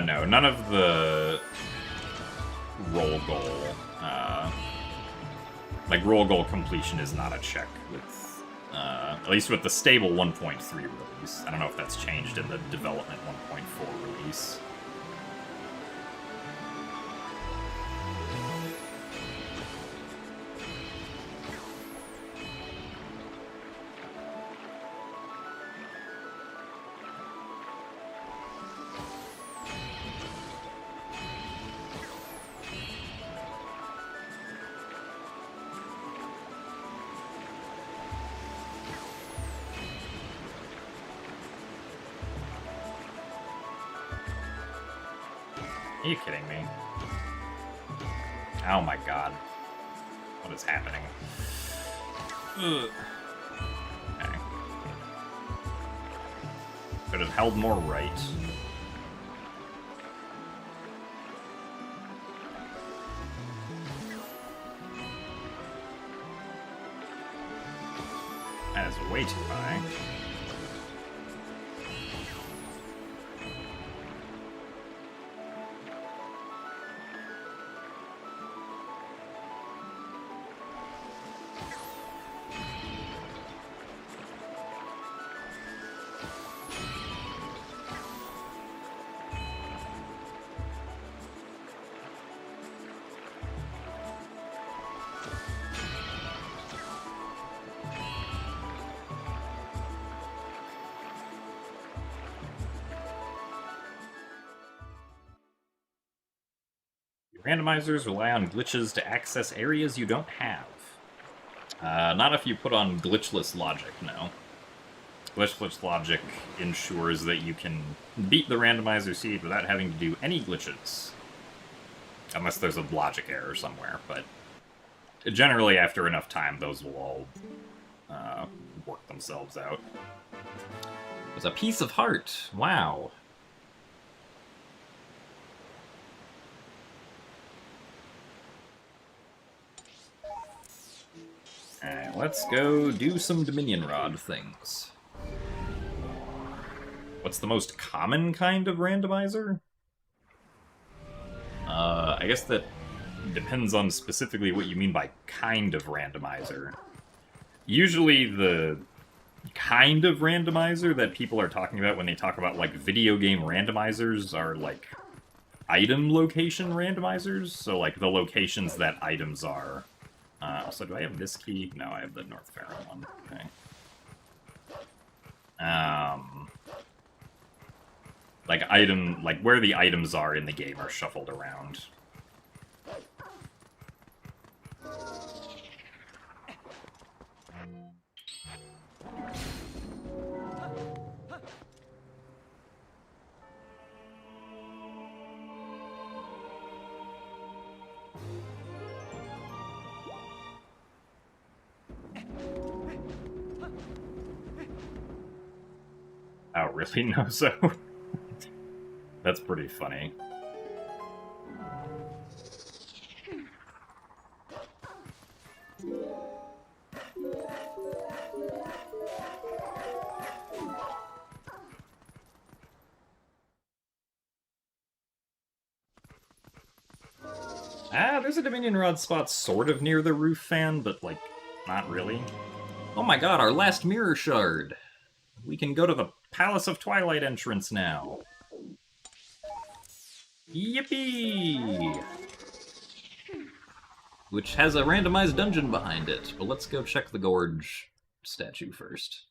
No, none of the roll goal, like roll goal completion is not a check with, at least with the stable 1.3 release. I don't know if that's changed in the development 1.4 release. Are you kidding me? Oh my god. What is happening? Ugh. Okay. Could have held more right. That is way too high. Randomizers rely on glitches to access areas you don't have. Not if you put on glitchless logic, no. Glitchless logic ensures that you can beat the randomizer seed without having to do any glitches. Unless there's a logic error somewhere, but generally after enough time those will all work themselves out. There's a piece of heart! Wow. Alright, let's go do some Dominion Rod things. What's the most common kind of randomizer? I guess that depends on specifically what you mean by kind of randomizer. Usually the kind of randomizer that people are talking about when they talk about, like, video game randomizers are, like, item location randomizers. So, like, the locations that items are. Also, do I have this key? No, I have the North Pharaoh one. Okay. Like where the items are in the game are shuffled around. Oh, really? No, so... That's pretty funny. Ah, there's a Dominion Rod spot sort of near the roof fan, but, like, not really. Oh my god, our last mirror shard! We can go to the Palace of Twilight entrance now. Yippee! Which has a randomized dungeon behind it, but let's go check the Gorge statue first.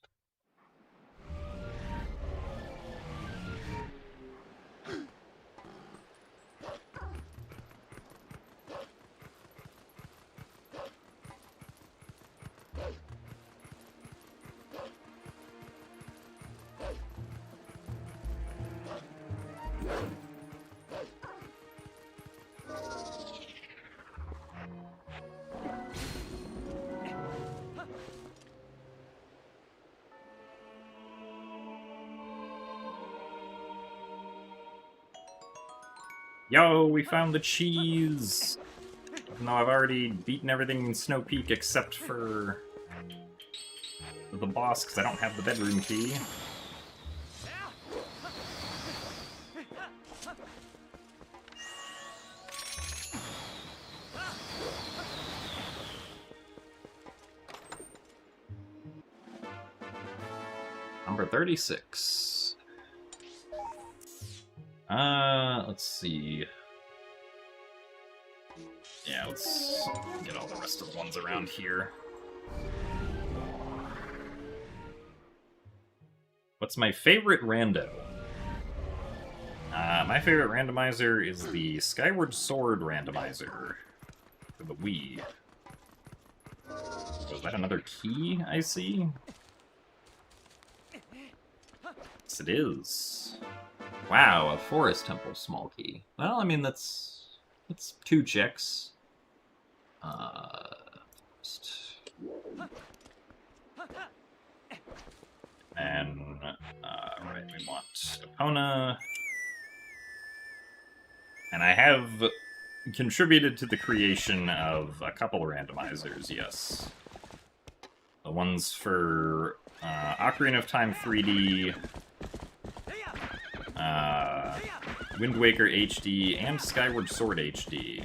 Yo, we found the cheese! Even though I've already beaten everything in Snow Peak except for the boss, because I don't have the bedroom key. Number 36. Let's see. Yeah, let's get all the rest of the ones around here. What's my favorite rando? My favorite randomizer is the Skyward Sword randomizer for the Wii. So is that another key I see? Yes, it is. Wow, a forest temple small key. Well, I mean, that's 2 checks. And, right, we want Epona. And I have contributed to the creation of a couple randomizers, yes. The ones for Ocarina of Time 3D, Wind Waker HD, and Skyward Sword HD.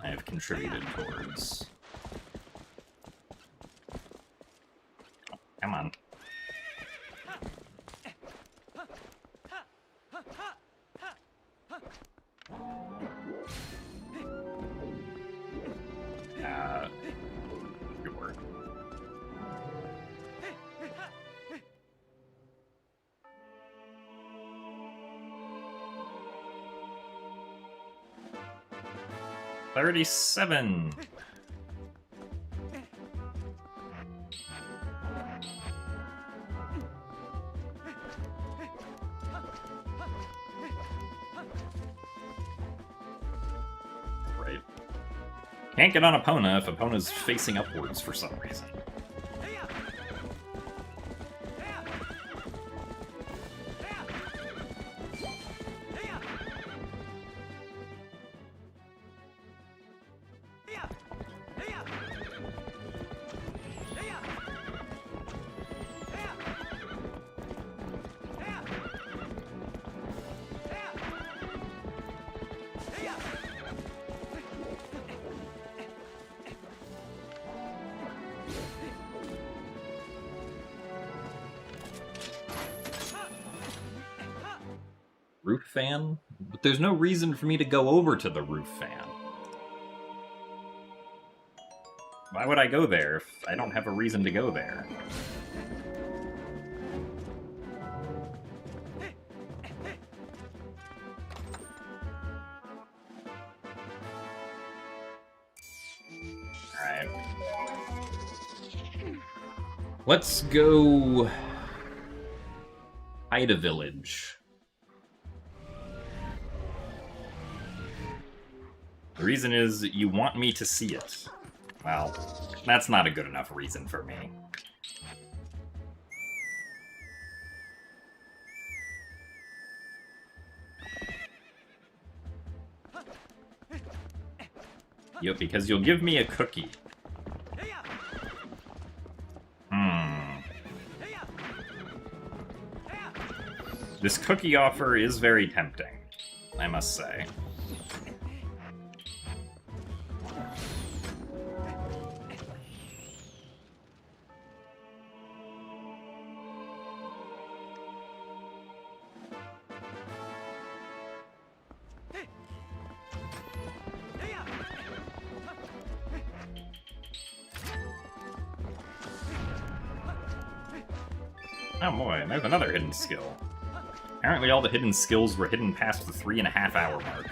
I have contributed towards. Oh, come on. Good work. $37. Right. Can't get on Epona if Epona's facing upwards for some reason. Roof fan? But there's no reason for me to go over to the roof fan. Why would I go there if I don't have a reason to go there? Alright. Let's go... Ida Village. The reason is you want me to see it. Well, that's not a good enough reason for me. Yep, because you'll give me a cookie. This cookie offer is very tempting, I must say. Oh boy, and there's another hidden skill. Apparently all the hidden skills were hidden past the 3.5 hour mark.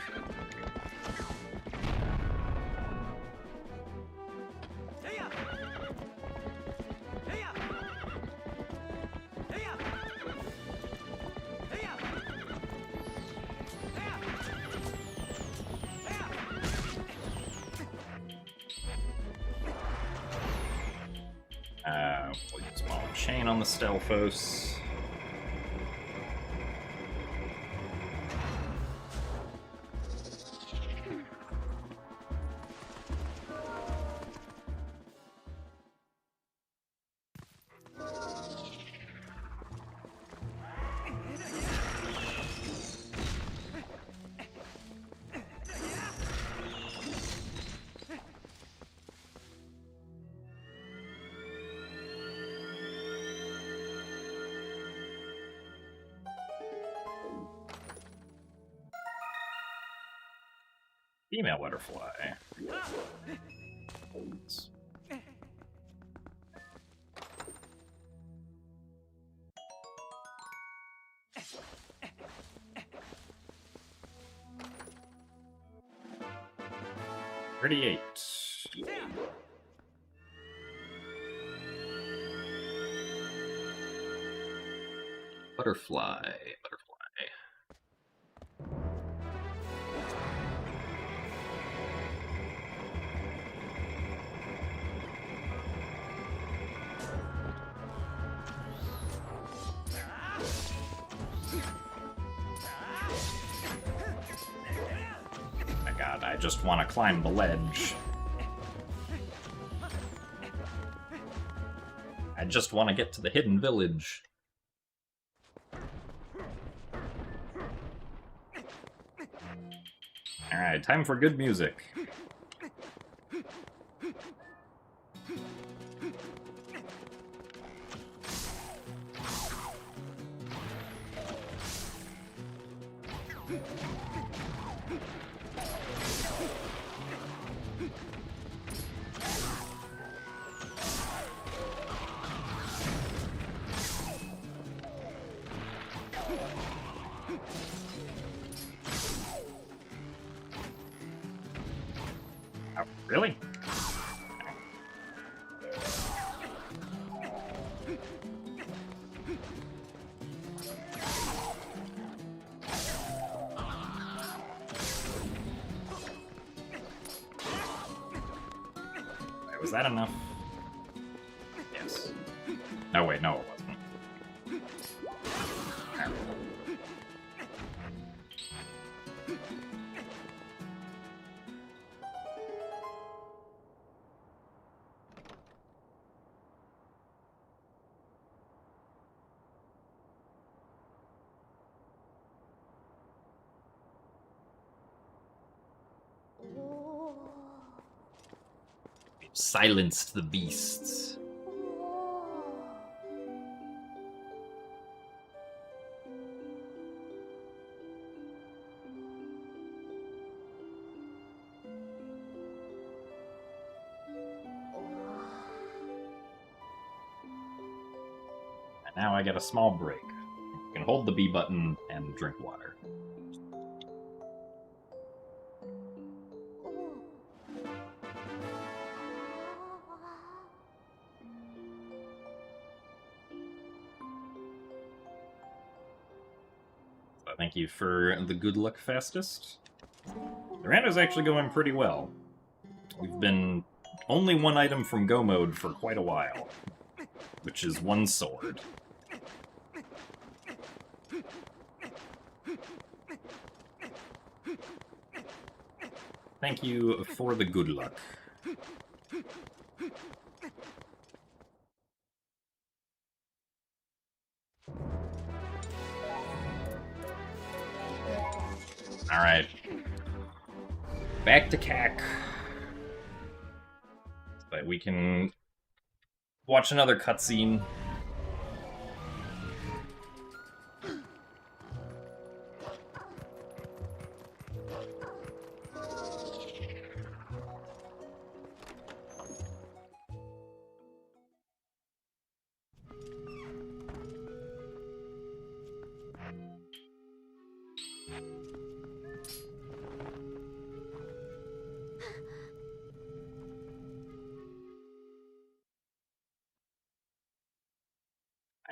We'll use Ball and Chain on the Stelphos. Female butterfly. $38. Butterfly. My god, I just want to climb the ledge. I just want to get to the hidden village. Alright, time for good music. Oh, really? Wait, was that enough? Yes. No, wait, no, it wasn't. Silenced the beasts. And now I get a small break. You can hold the B button and drink water. Thank you for the good luck fastest. The rando's actually going pretty well. We've been only one item from go mode for quite a while, which is one sword. Thank you for the good luck. Alright. Back to CAC. So that we can watch another cutscene.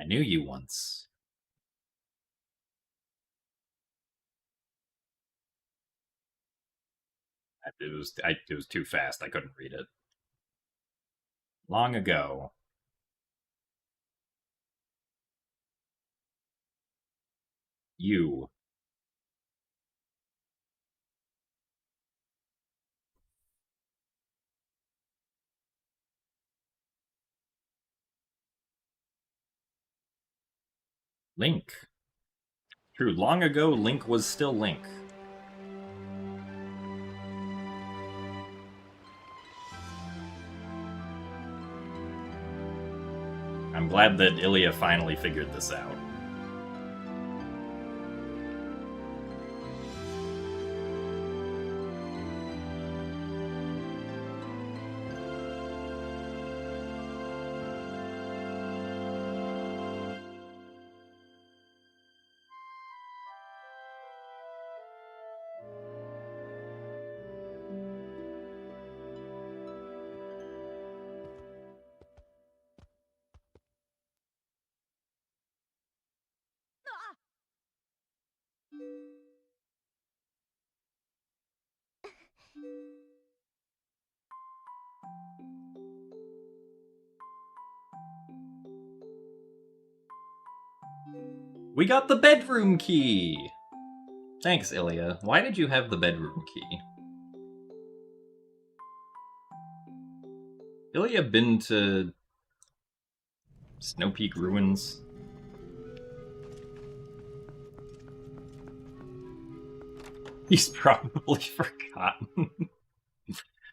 I knew you once. It was too fast. I couldn't read it. Long ago. You. Link. True, long ago, Link was still Link. I'm glad that Ilya finally figured this out. We got the bedroom key! Thanks, Ilya. Why did you have the bedroom key? Ilya been to Snow Peak Ruins? He's probably forgotten.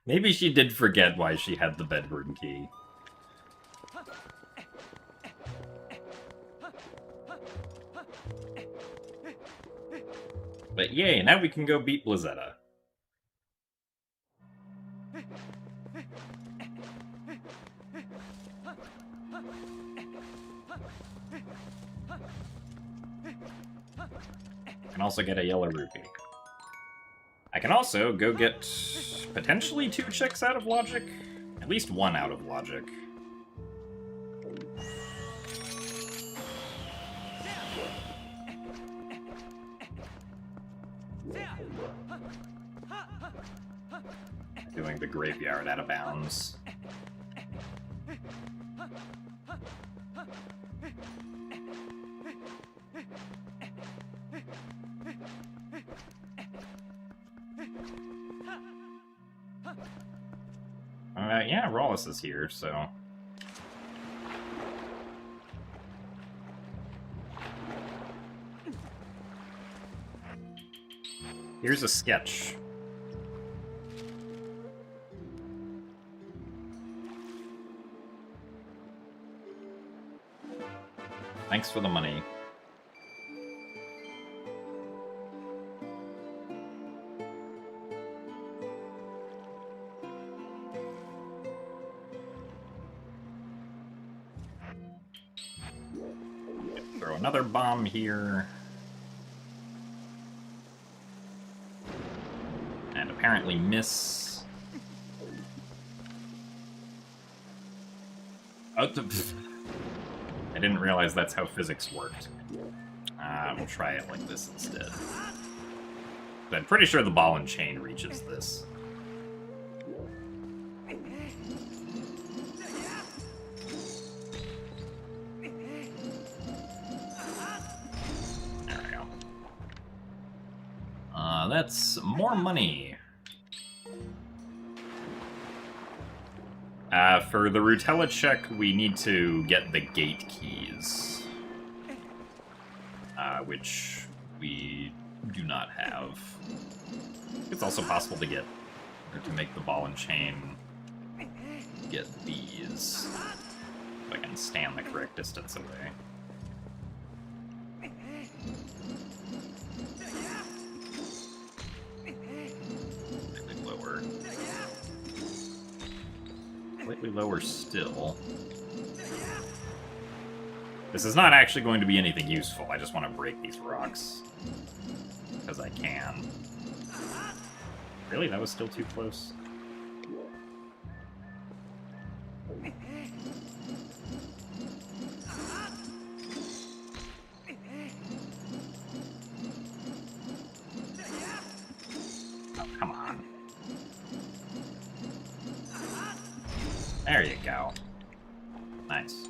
Maybe she did forget why she had the bedroom key. But yay, now we can go beat Blizzetta. Can also get a yellow rupee. I can also go get potentially 2 checks out of Logic. At least 1 out of Logic. Doing the graveyard out of bounds. Yeah, Rawless is here, so... Here's a sketch. Thanks for the money. Throw another bomb here. And apparently miss. Oh, I didn't realize that's how physics worked. We'll try it like this instead. But I'm pretty sure the ball and chain reaches this. There we go. That's more money. For the Rutella check, we need to get the gate keys. Which we do not have. It's also possible to get, or to make the ball and chain, get these. If I can stand the correct distance away. Slightly lower. Slightly lower still. This is not actually going to be anything useful. I just want to break these rocks. Because I can. Really? That was still too close? Oh, come on. There you go. Nice.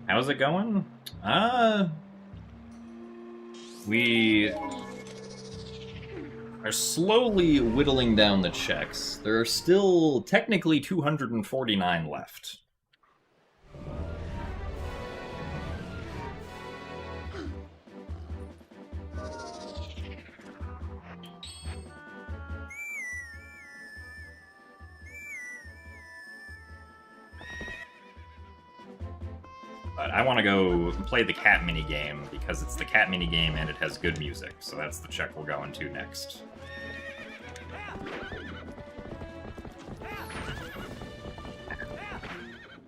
How's it going? We are slowly whittling down the checks. There are still technically 249 left. But I want to go play the cat minigame because it's the cat minigame and it has good music. So that's the check we're going to next.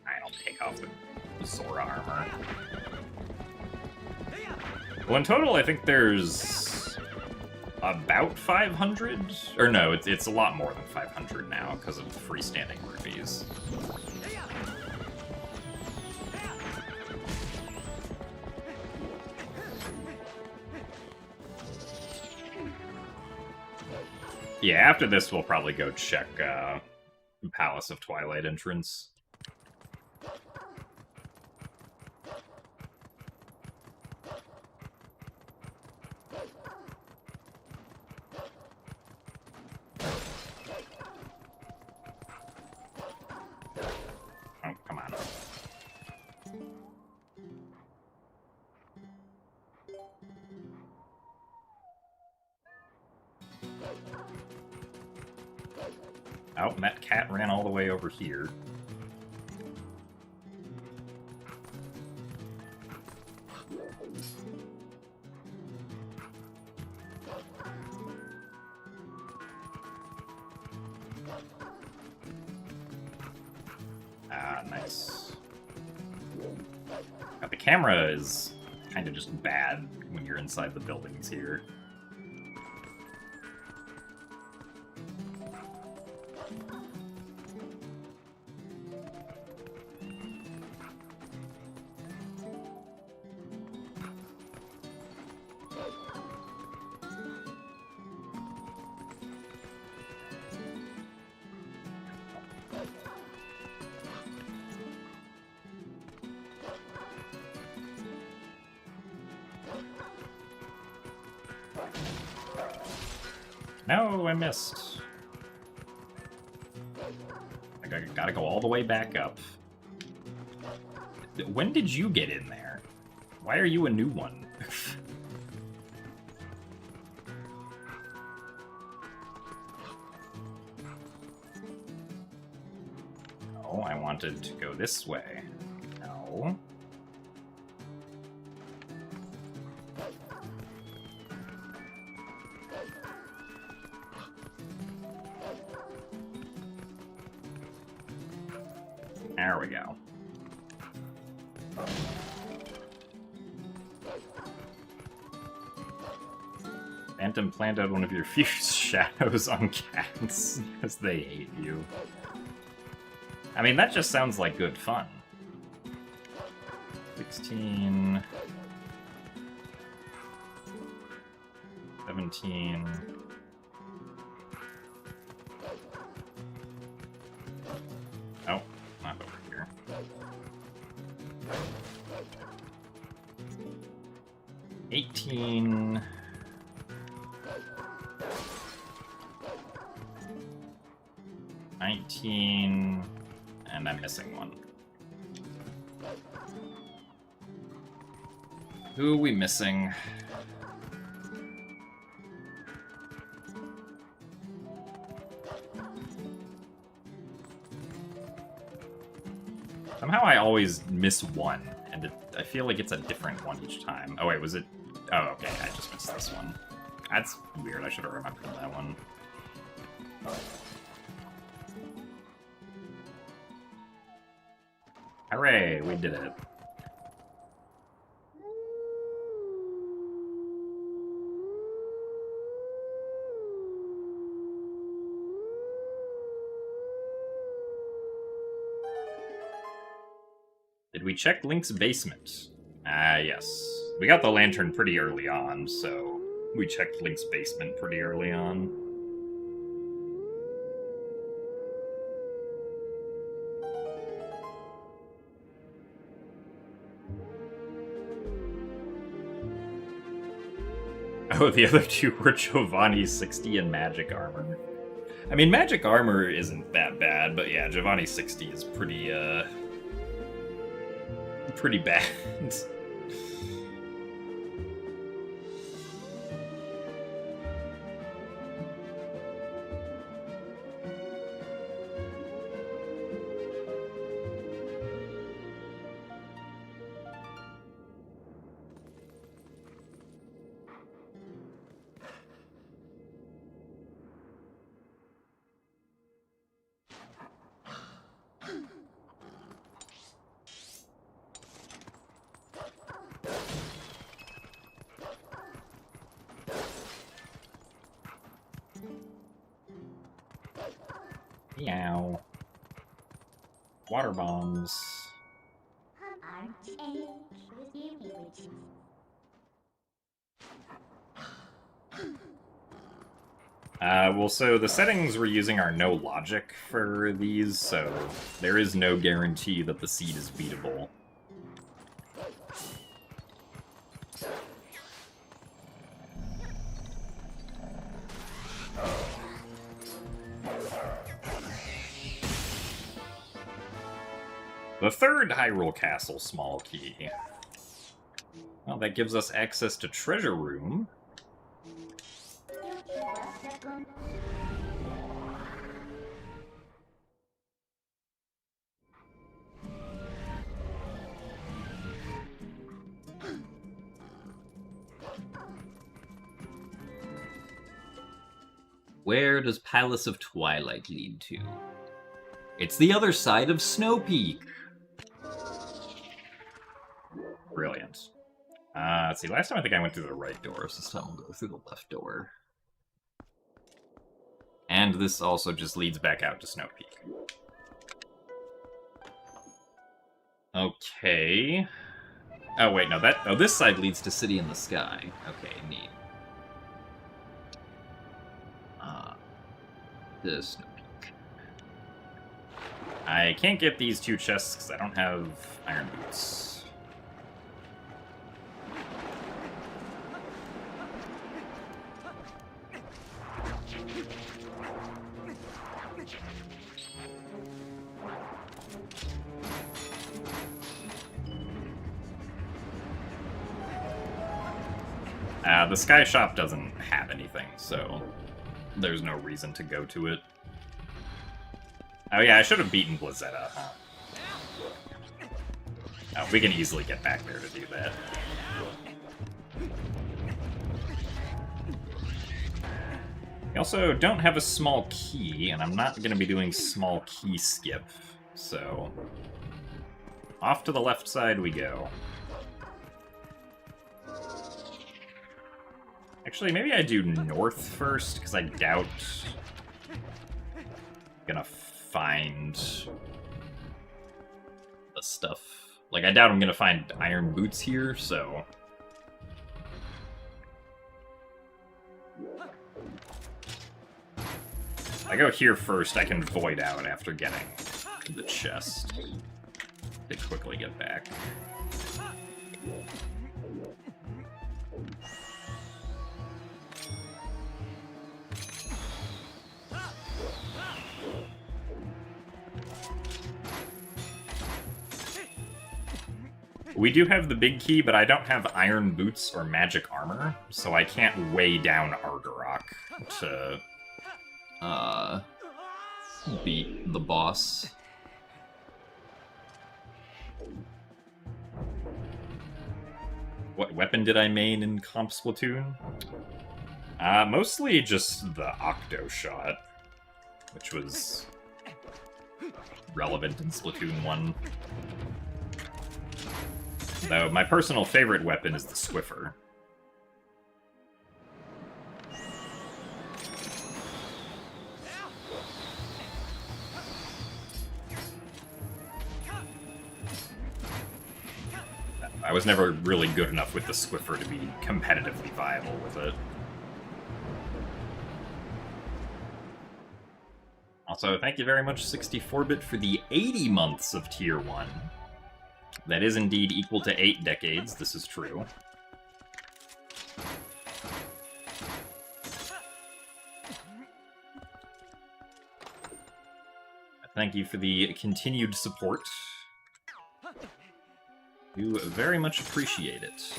I'll take off the Zora armor. Well, in total, I think there's about 500? Or no, it's a lot more than 500 now because of the freestanding rupees. Yeah, after this, we'll probably go check Palace of Twilight entrance. Oh, come on. Oh, and that cat ran all the way over here. Ah, nice. Now, the camera is kind of just bad when you're inside the buildings here. No, I missed. I gotta go all the way back up. When did you get in there? Why are you a new one? Oh, I wanted to go this way. No. There we go. Phantom planned out one of your fused shadows on cats because they hate you. I mean, that just sounds like good fun. 16... 17... Oh, not over here. 18... 19, and I'm missing one. Who are we missing? Somehow I always miss one, and I feel like it's a different one each time. Oh wait, was it? Oh, okay, I just missed this one. That's weird, I should have remembered that one. Hooray, we did it. Did we check Link's basement? Yes. We got the lantern pretty early on, so we checked Link's basement pretty early on. Oh, the other two were Giovanni 60 and Magic Armor. I mean, Magic Armor isn't that bad, but yeah, Giovanni 60 is pretty bad. Meow. Water bombs. Well, so the settings we're using are no logic for these, so there is no guarantee that the seed is beatable. The third Hyrule Castle small key. Well, that gives us access to Treasure Room. Where does Palace of Twilight lead to? It's the other side of Snow Peak. Brilliant. Let's see, last time I think I went through the right door, So this time we'll go through the left door. and this also just leads back out to Snow Peak. Okay. Oh, wait, no, this side leads to City in the Sky. Okay, neat. This Snow Peak. I can't get these two chests because I don't have iron boots. The Sky Shop doesn't have anything, so there's no reason to go to it. Oh yeah, I should have beaten Blizzetta, huh? Oh, we can easily get back there to do that. We also don't have a small key, and I'm not going to be doing small key skip, so off to the left side we go. Actually, maybe I do north first, because I doubt I'm gonna find the stuff. Like, I doubt I'm gonna find iron boots here, so... If I go here first, I can void out after getting the chest to quickly get back. We do have the big key, but I don't have iron boots or magic armor, so I can't weigh down Argarok to beat the boss. What weapon did I main in Comp Splatoon? Mostly just the Octo Shot, which was relevant in Splatoon 1. Though my personal favorite weapon is the Swiffer. I was never really good enough with the Swiffer to be competitively viable with it. Also, thank you very much, 64-bit, for the 80 months of Tier 1. That is indeed equal to 8 decades, this is true. Thank you for the continued support. Do very much appreciate it.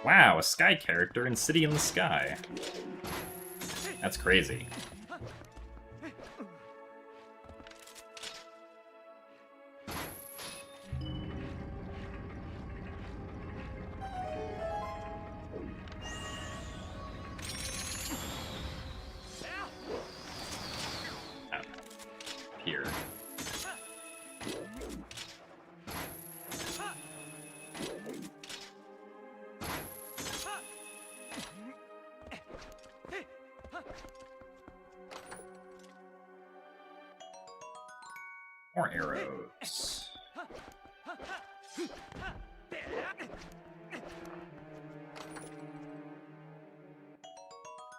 Wow, a sky character in City in the Sky. That's crazy. Here. More arrows.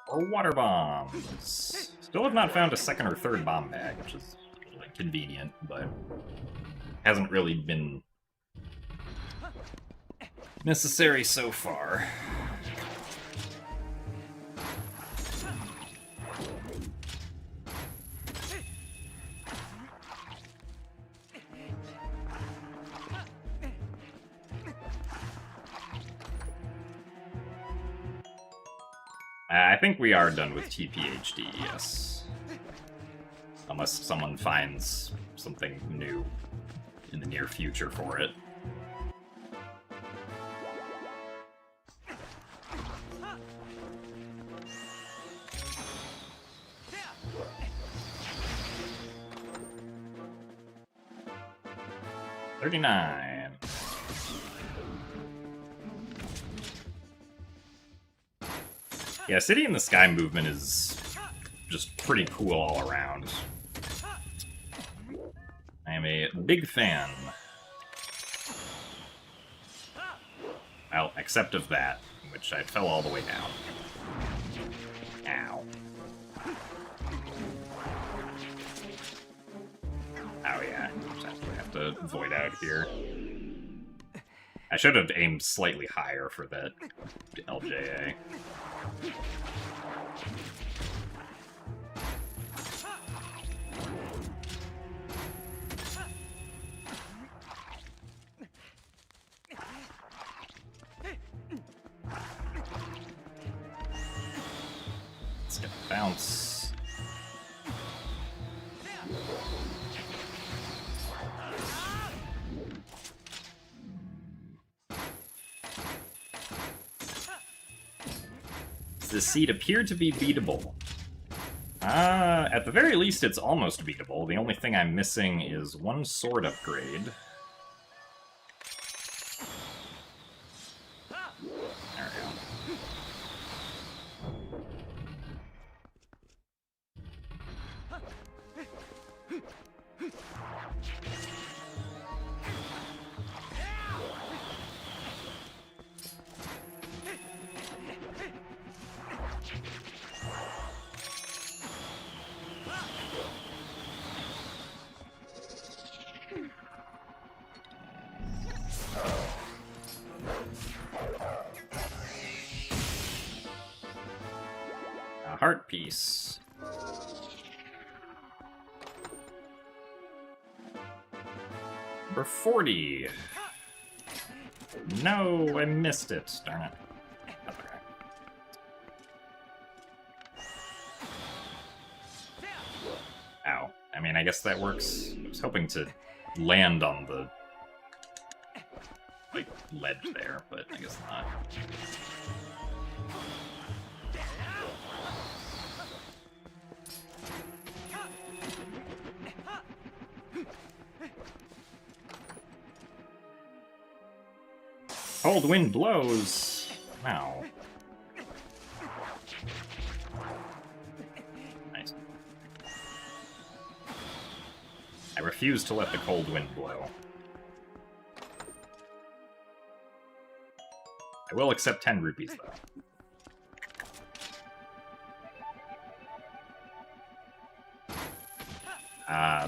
Or water bombs. Still have not found a second or third bomb bag, which is like convenient, but hasn't really been necessary so far. I think we are done with TPHD, yes. Unless someone finds something new in the near future for it. $39. Yeah, City in the Sky movement is just pretty cool all around. I am a big fan. Well, except of that, in which I fell all the way down. Ow. Oh yeah, just have to void out here. I should have aimed slightly higher for that LJA. Let's get a bounce. The seed appeared to be beatable. At the very least, it's almost beatable. The only thing I'm missing is one sword upgrade. There we go. Heart piece. Number 40. No, I missed it. Darn it. That's okay. Ow. I mean, I guess that works. I was hoping to land on the, like, ledge there, but I guess not. Cold wind blows. Wow. Nice. I refuse to let the cold wind blow. I will accept 10 rupees, though.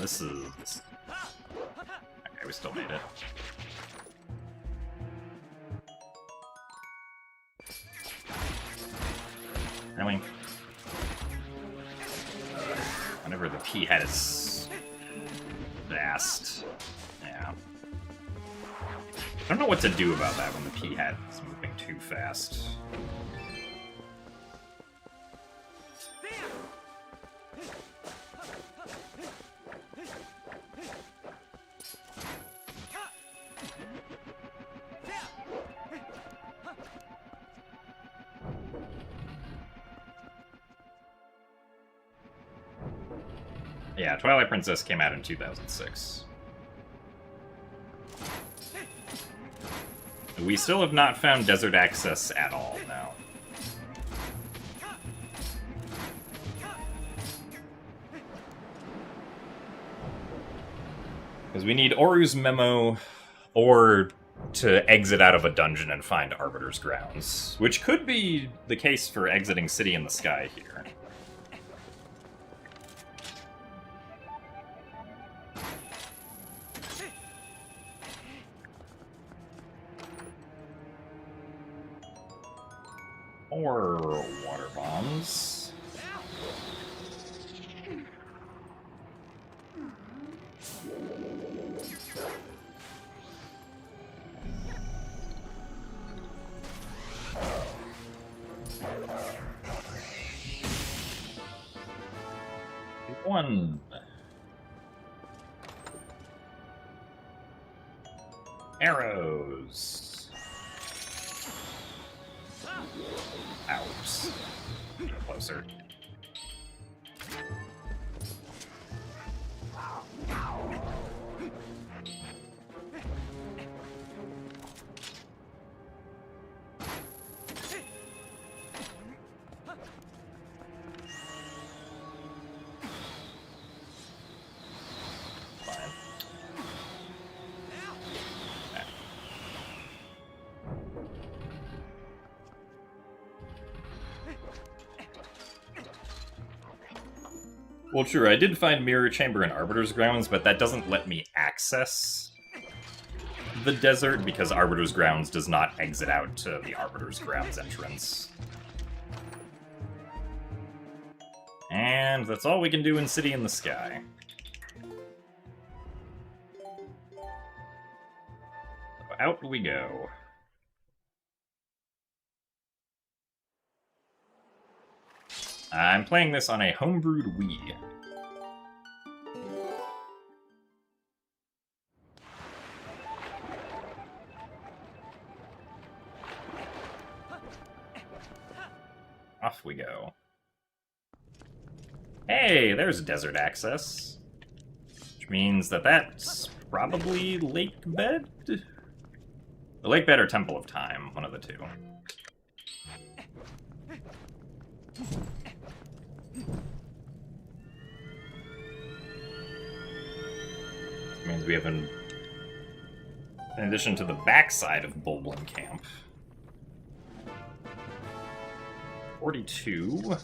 This is... Okay, we still made it. Really? Whenever the P head is vast. Yeah. I don't know what to do about that when the P head is moving too fast. Yeah, Twilight Princess came out in 2006. We still have not found desert access at all, no. Because we need Oru's memo, or to exit out of a dungeon and find Arbiter's Grounds, which could be the case for exiting City in the Sky here. Or water bombs. One. Arrows. Ouch. Get closer. Well, true, I did find Mirror Chamber and Arbiter's Grounds, but that doesn't let me access the desert because Arbiter's Grounds does not exit out to the Arbiter's Grounds entrance. And that's all we can do in City in the Sky. So out we go. I'm playing this on a homebrewed Wii. Off we go. Hey, there's desert access. Which means that that's probably Lake Bed? The Lake Bed or Temple of Time, one of the two. Means we have in addition to the backside of Bulblin Camp. 42.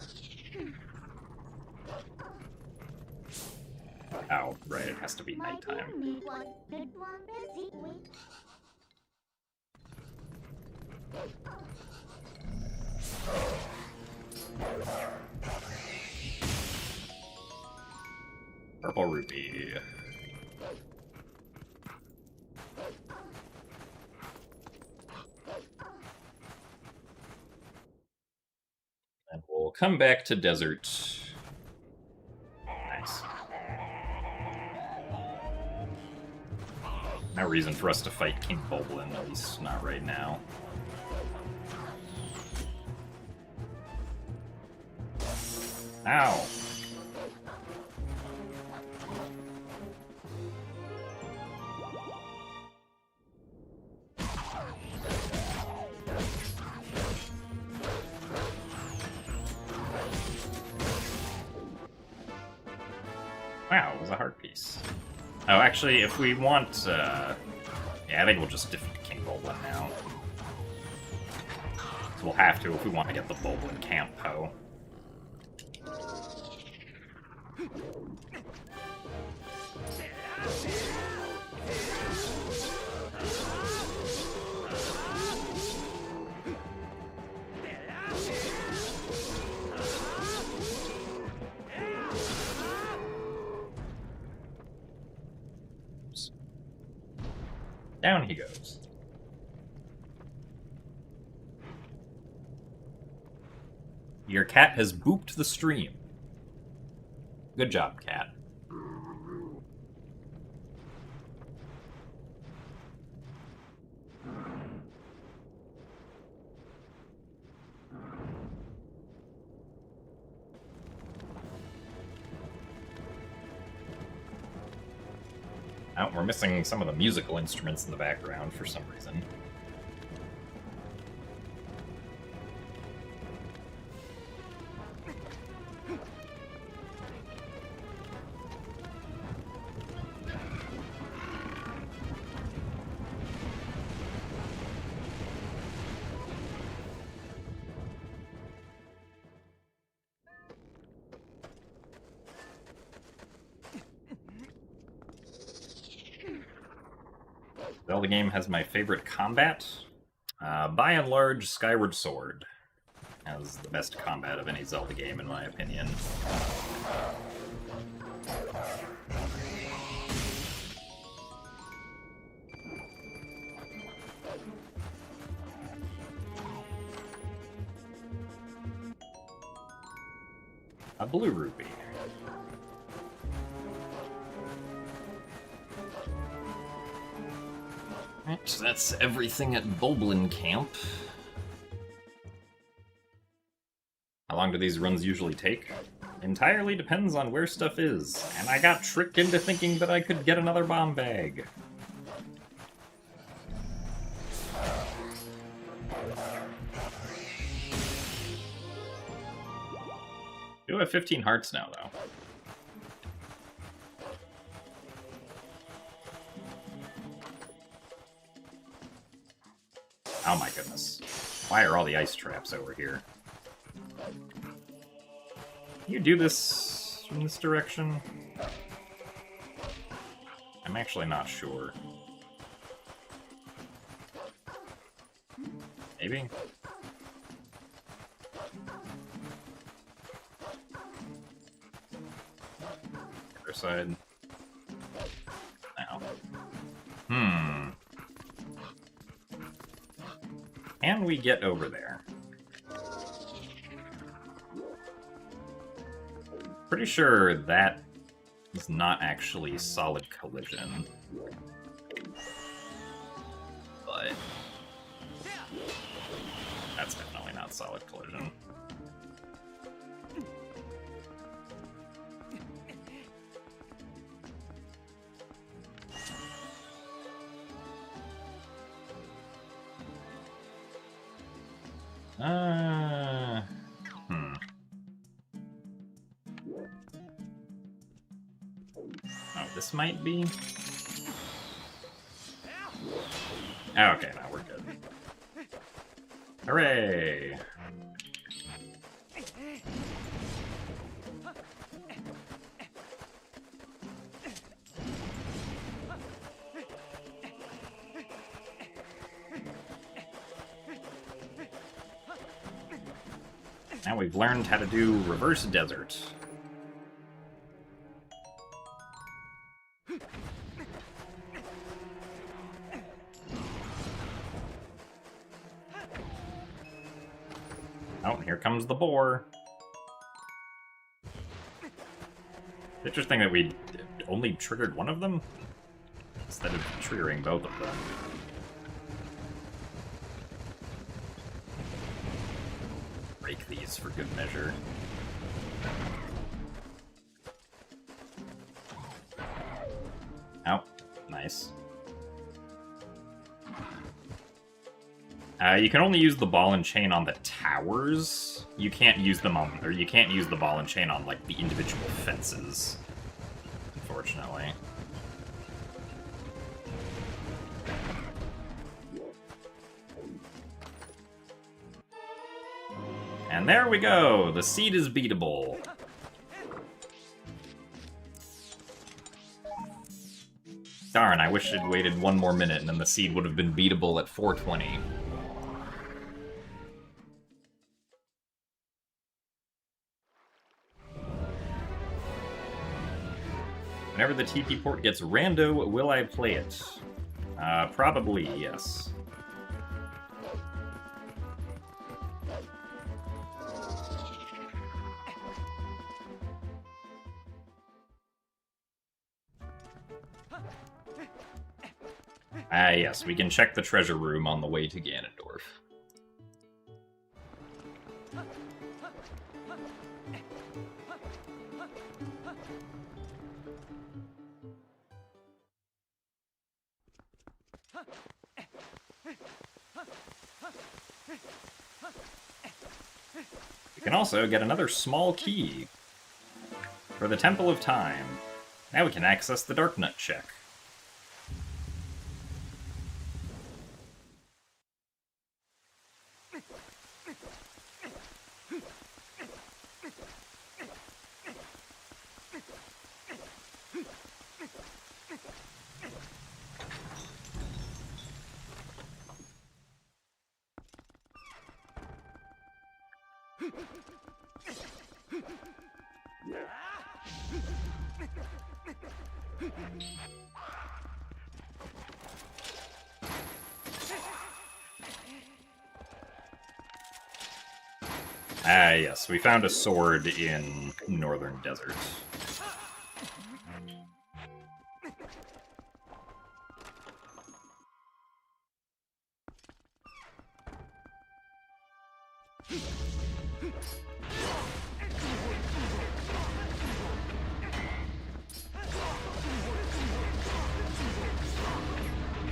Oh, right, it has to be nighttime. Purple rupee. And we'll come back to desert. Nice. No reason for us to fight King Boblin, at least not right now. Ow! Wow, it was a heart piece. Oh, actually, if we want, yeah, I think we'll just defeat King Boblin now. So we'll have to if we want to get the Boblin Camp Poe. Down he goes. Your cat has booped the stream. Good job, cat. Oh, we're missing some of the musical instruments in the background for some reason. Zelda game has my favorite combat. By and large, Skyward Sword has the best combat of any Zelda game, in my opinion. A blue rupee. Right, so that's everything at Boblin Camp. How long do these runs usually take? Entirely depends on where stuff is, and I got tricked into thinking that I could get another bomb bag. Do have 15 hearts now, though. Oh my goodness. Why are all the ice traps over here? Can you do this from this direction? I'm actually not sure. Maybe? Other side. Now. Can we get over there? Pretty sure that is not actually solid collision. But that's definitely not solid collision. Oh, this might be. Oh, okay, now we're good. Hooray! Now we've learned how to do reverse desert. Oh, here comes the boar. Interesting that we only triggered one of them, instead of triggering both of them. Break these for good measure. Oh, nice. You can only use the ball and chain on the towers. You can't use them on, or you can't use the ball and chain on, like, the individual fences, unfortunately. And there we go! The seed is beatable. Darn, I wish I'd waited one more minute and then the seed would have been beatable at 420. Whenever the TP port gets rando, will I play it? Probably, yes. Yes, we can check the treasure room on the way to Ganondorf. We can also get another small key for the Temple of Time. Now we can access the Dark Nut check. Yes, we found a sword in Northern Desert.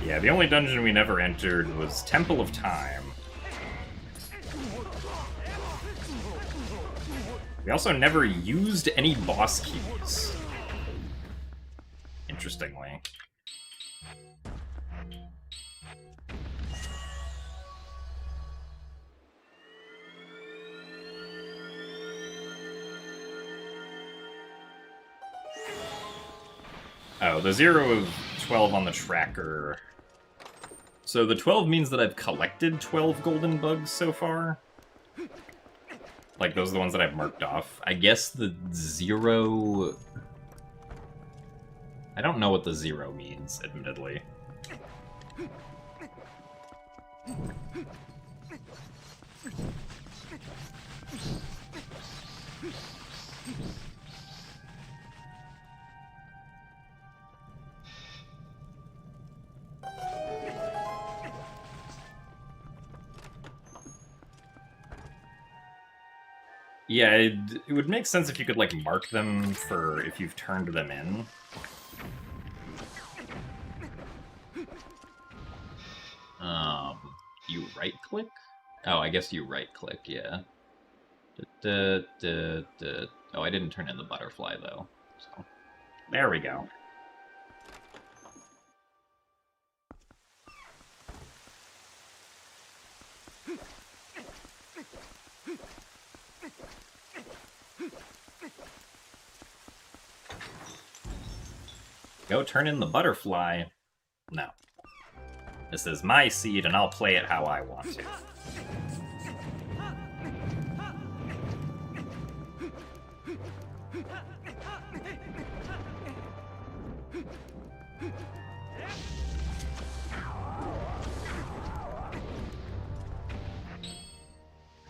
Yeah, the only dungeon we never entered was Temple of Time. We also never used any boss keys. Interestingly. Oh, the 0 of 12 on the tracker. So the 12 means that I've collected 12 golden bugs so far? Like, those are the ones that I've marked off. I guess the 0... I don't know what the 0 means, admittedly. Yeah, it would make sense if you could, like, mark them for if you've turned them in. You right-click? Oh, I guess you right-click, yeah. Oh, I didn't turn in the butterfly, though. So, there we go. Go turn in the butterfly. No. This is my seed, and I'll play it how I want to.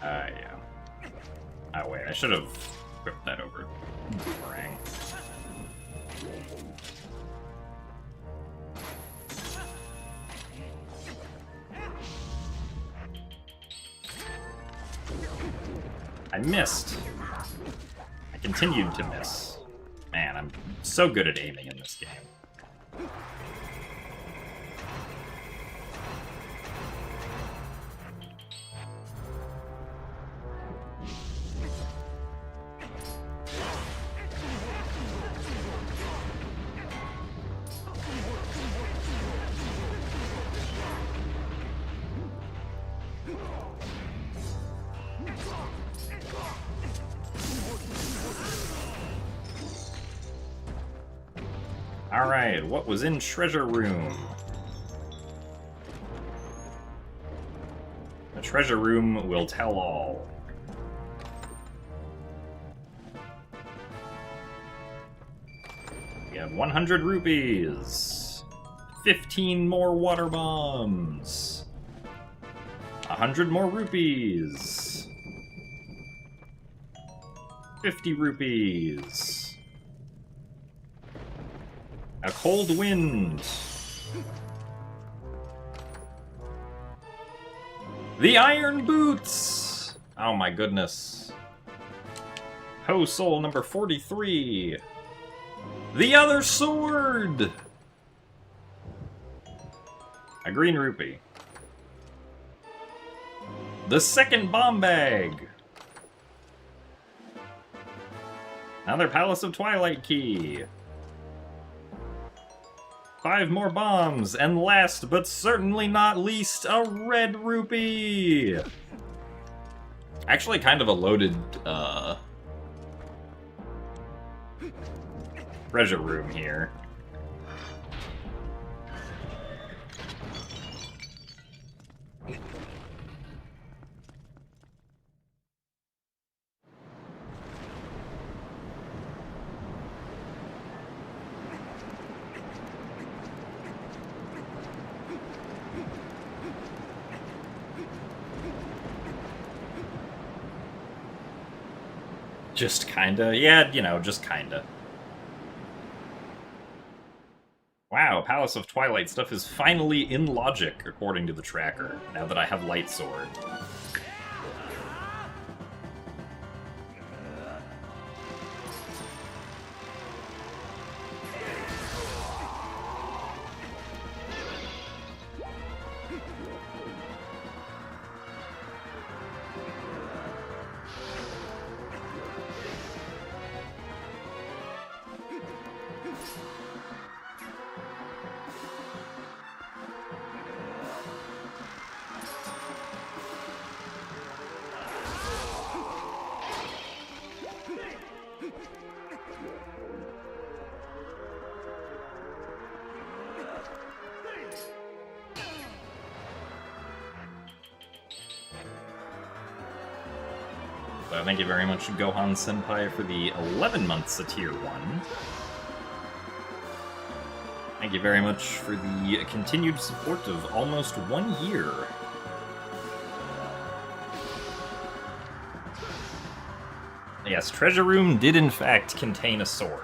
Yeah. Oh wait, I should have equipped that over Boomerang. I missed. I continued to miss. Man, I'm so good at aiming in this game. Alright, what was in Treasure Room? The Treasure Room will tell all. We have 100 rupees, 15 more water bombs, 100 more rupees, 50 rupees. A cold wind. The iron boots! Oh my goodness. Ho Soul number 43. The other sword! A green rupee. The second bomb bag. Another Palace of Twilight key. 5 more bombs, and last but certainly not least, a red rupee! Actually kind of a loaded, treasure room here. Just kinda. Yeah, you know, just kinda. Wow, Palace of Twilight stuff is finally in logic, according to the tracker, now that I have Light Sword. So thank you very much, Gohan Senpai, for the 11 months of Tier 1. Thank you very much for the continued support of almost 1 year. Yes, Treasure Room did in fact contain a sword.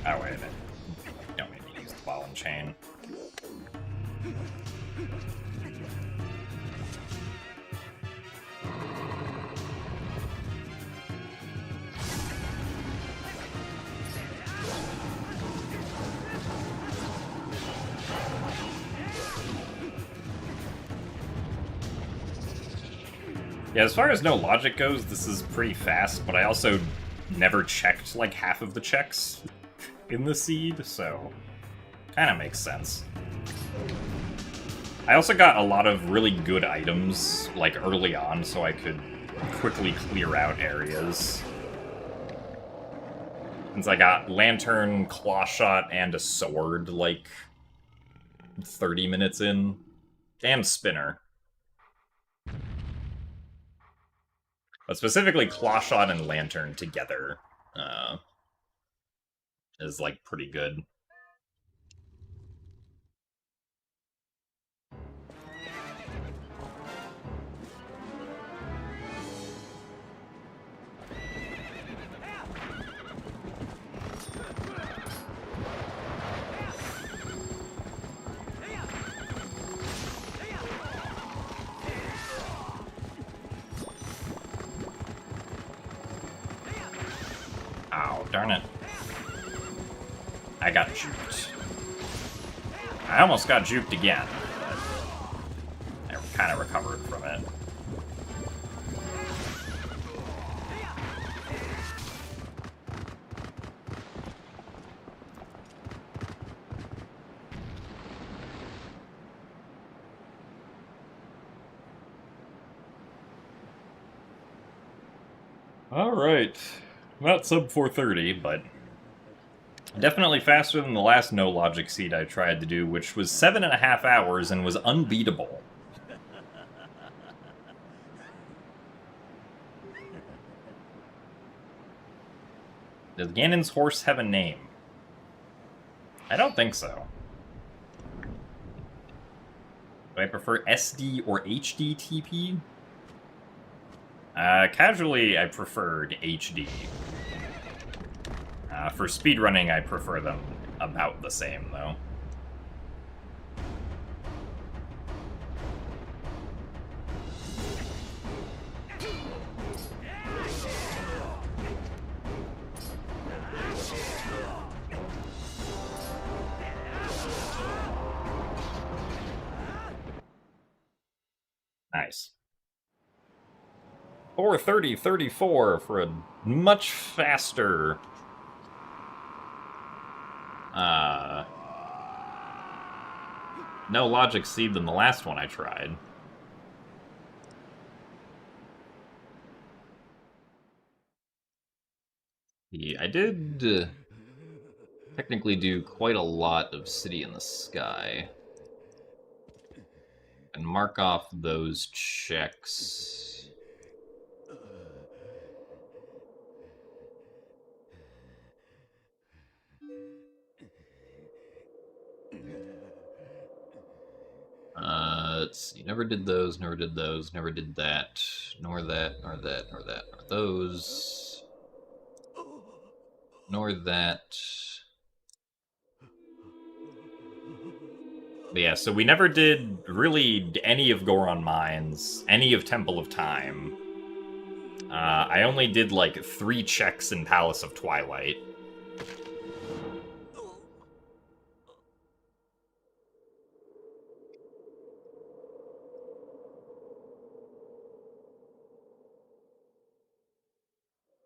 Oh, wait a minute. Don't make me use the ball and chain. Yeah, as far as no logic goes, this is pretty fast, but I also never checked like half of the checks in the seed, so kind of makes sense. I also got a lot of really good items, like, early on, so I could quickly clear out areas. Since I got Lantern, Claw Shot, and a sword, like, 30 minutes in. And Spinner. But specifically, Claw Shot and Lantern together is, like, pretty good. Ow, darn it. I got juked. I almost got juked again, but I kind of recovered from it. Alright. Not sub 430, but definitely faster than the last no logic seed I tried to do, which was 7.5 hours and was unbeatable. Does Ganon's horse have a name? I don't think so. Do I prefer SD or HD TP? Casually, I preferred HD. For speedrunning, I prefer them about the same, though. Nice. 4:30:34 for a much faster no logic seed than the last one I tried. I did technically do quite a lot of City in the Sky. And mark off those checks. Let's see. Never did those, never did those, never did that, nor that, nor that, nor that, nor those, nor that. But yeah, so we never did really any of Goron Mines, any of Temple of Time. I only did like 3 checks in Palace of Twilight.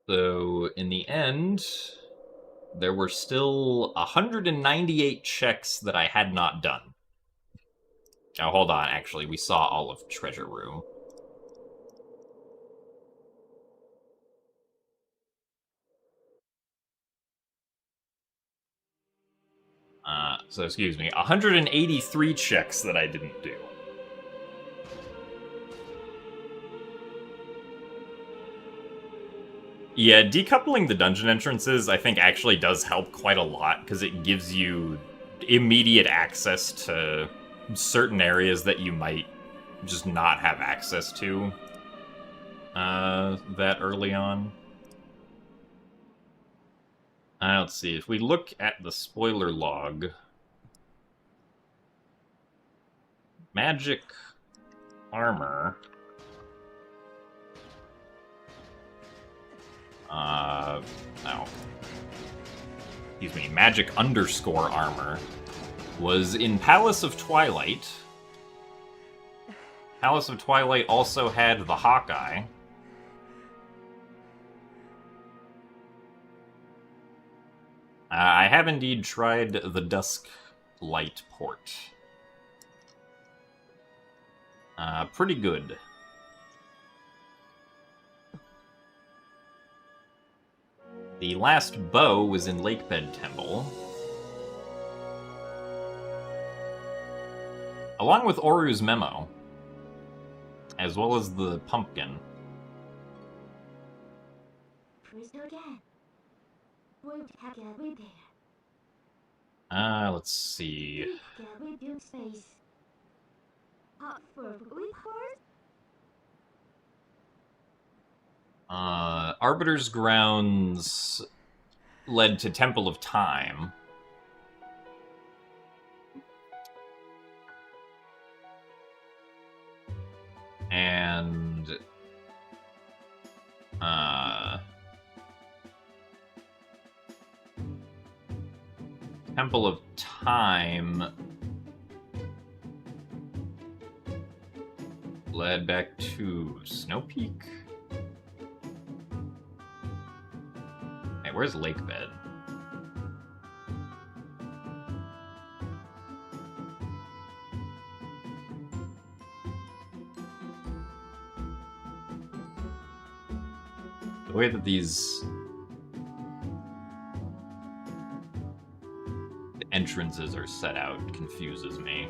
So, in the end, there were still 198 checks that I had not done. Now, hold on, actually, we saw all of Treasure Room. So, excuse me, 183 checks that I didn't do. Yeah, decoupling the dungeon entrances, I think, actually does help quite a lot, because it gives you immediate access to certain areas that you might just not have access to that early on. Let's see, if we look at the spoiler log, magic armor... no. Excuse me, magic underscore armor was in Palace of Twilight. Palace of Twilight also had the Hawkeye. I have indeed tried the Dusk Light port. Pretty good. The last bow was in Lakebed Temple. Along with Oru's memo. As well as the pumpkin. Let's see. Arbiter's Grounds led to Temple of Time. And Temple of Time led back to Snow Peak. Hey, where's Lakebed? The way that these entrances are set out confuses me.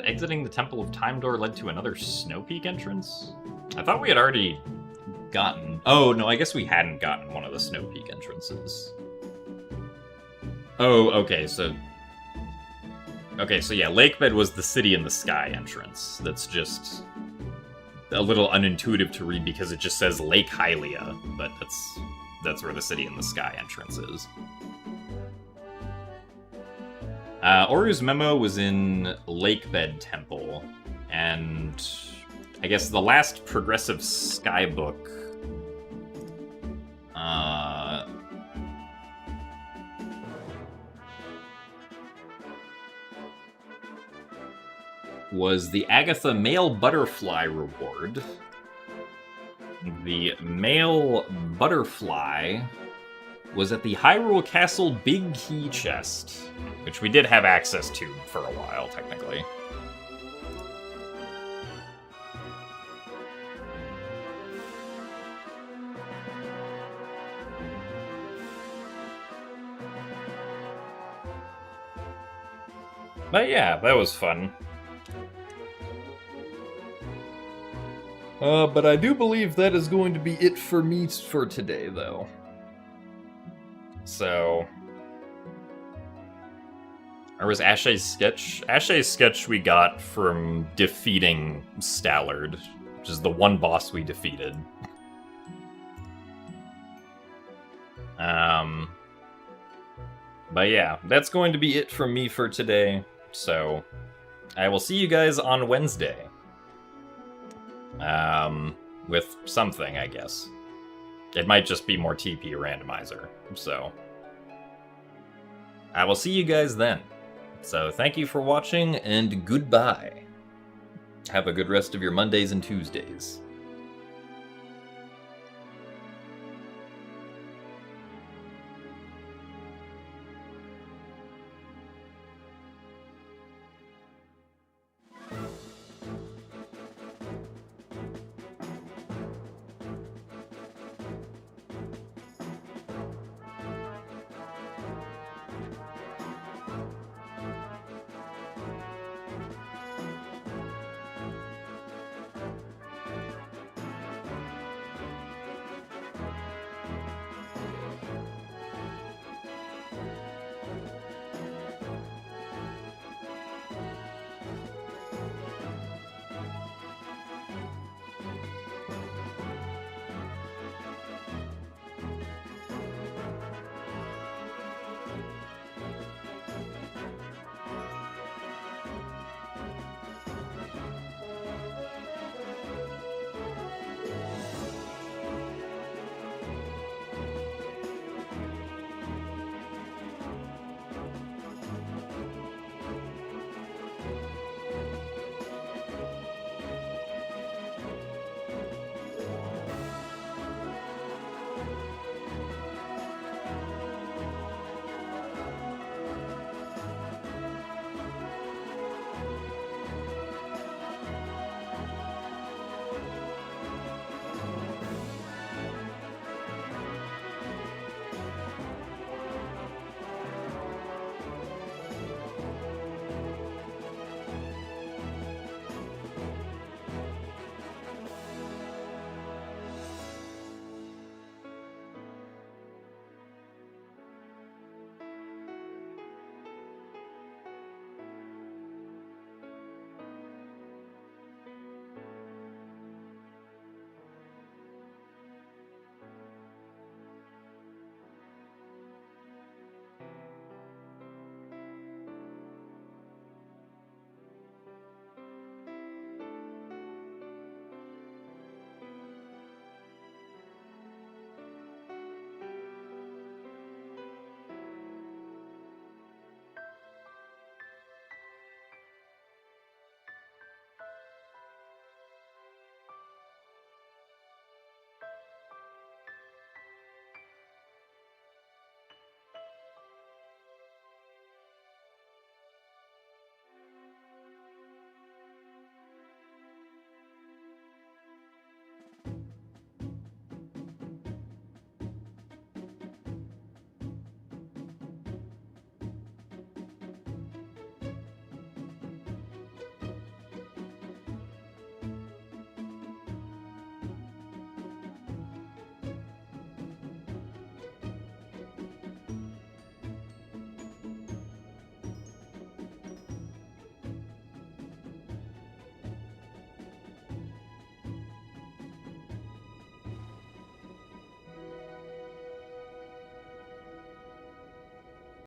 Exiting the Temple of Time door led to another Snow Peak entrance? I thought we had already gotten... Oh, no, I guess we hadn't gotten one of the Snow Peak entrances. Oh, okay, so... Okay, so yeah, Lakebed was the City in the Sky entrance. That's just a little unintuitive to read because it just says Lake Hylia, but that's where the City in the Sky entrance is. Oru's memo was in Lakebed Temple, and I guess the last progressive skybook was the Agatha Male Butterfly reward. The Male Butterfly was at the Hyrule Castle Big Key Chest, which we did have access to for a while, technically. But yeah, that was fun. But I do believe that is going to be it for me for today, though. So... Or was Ashe's sketch? Ashe's sketch we got from defeating Stallard, which is the one boss we defeated. But yeah, that's going to be it from me for today. So, I will see you guys on Wednesday. With something, I guess. It might just be more TP randomizer, so... I will see you guys then. So thank you for watching, and goodbye. Have a good rest of your Mondays and Tuesdays.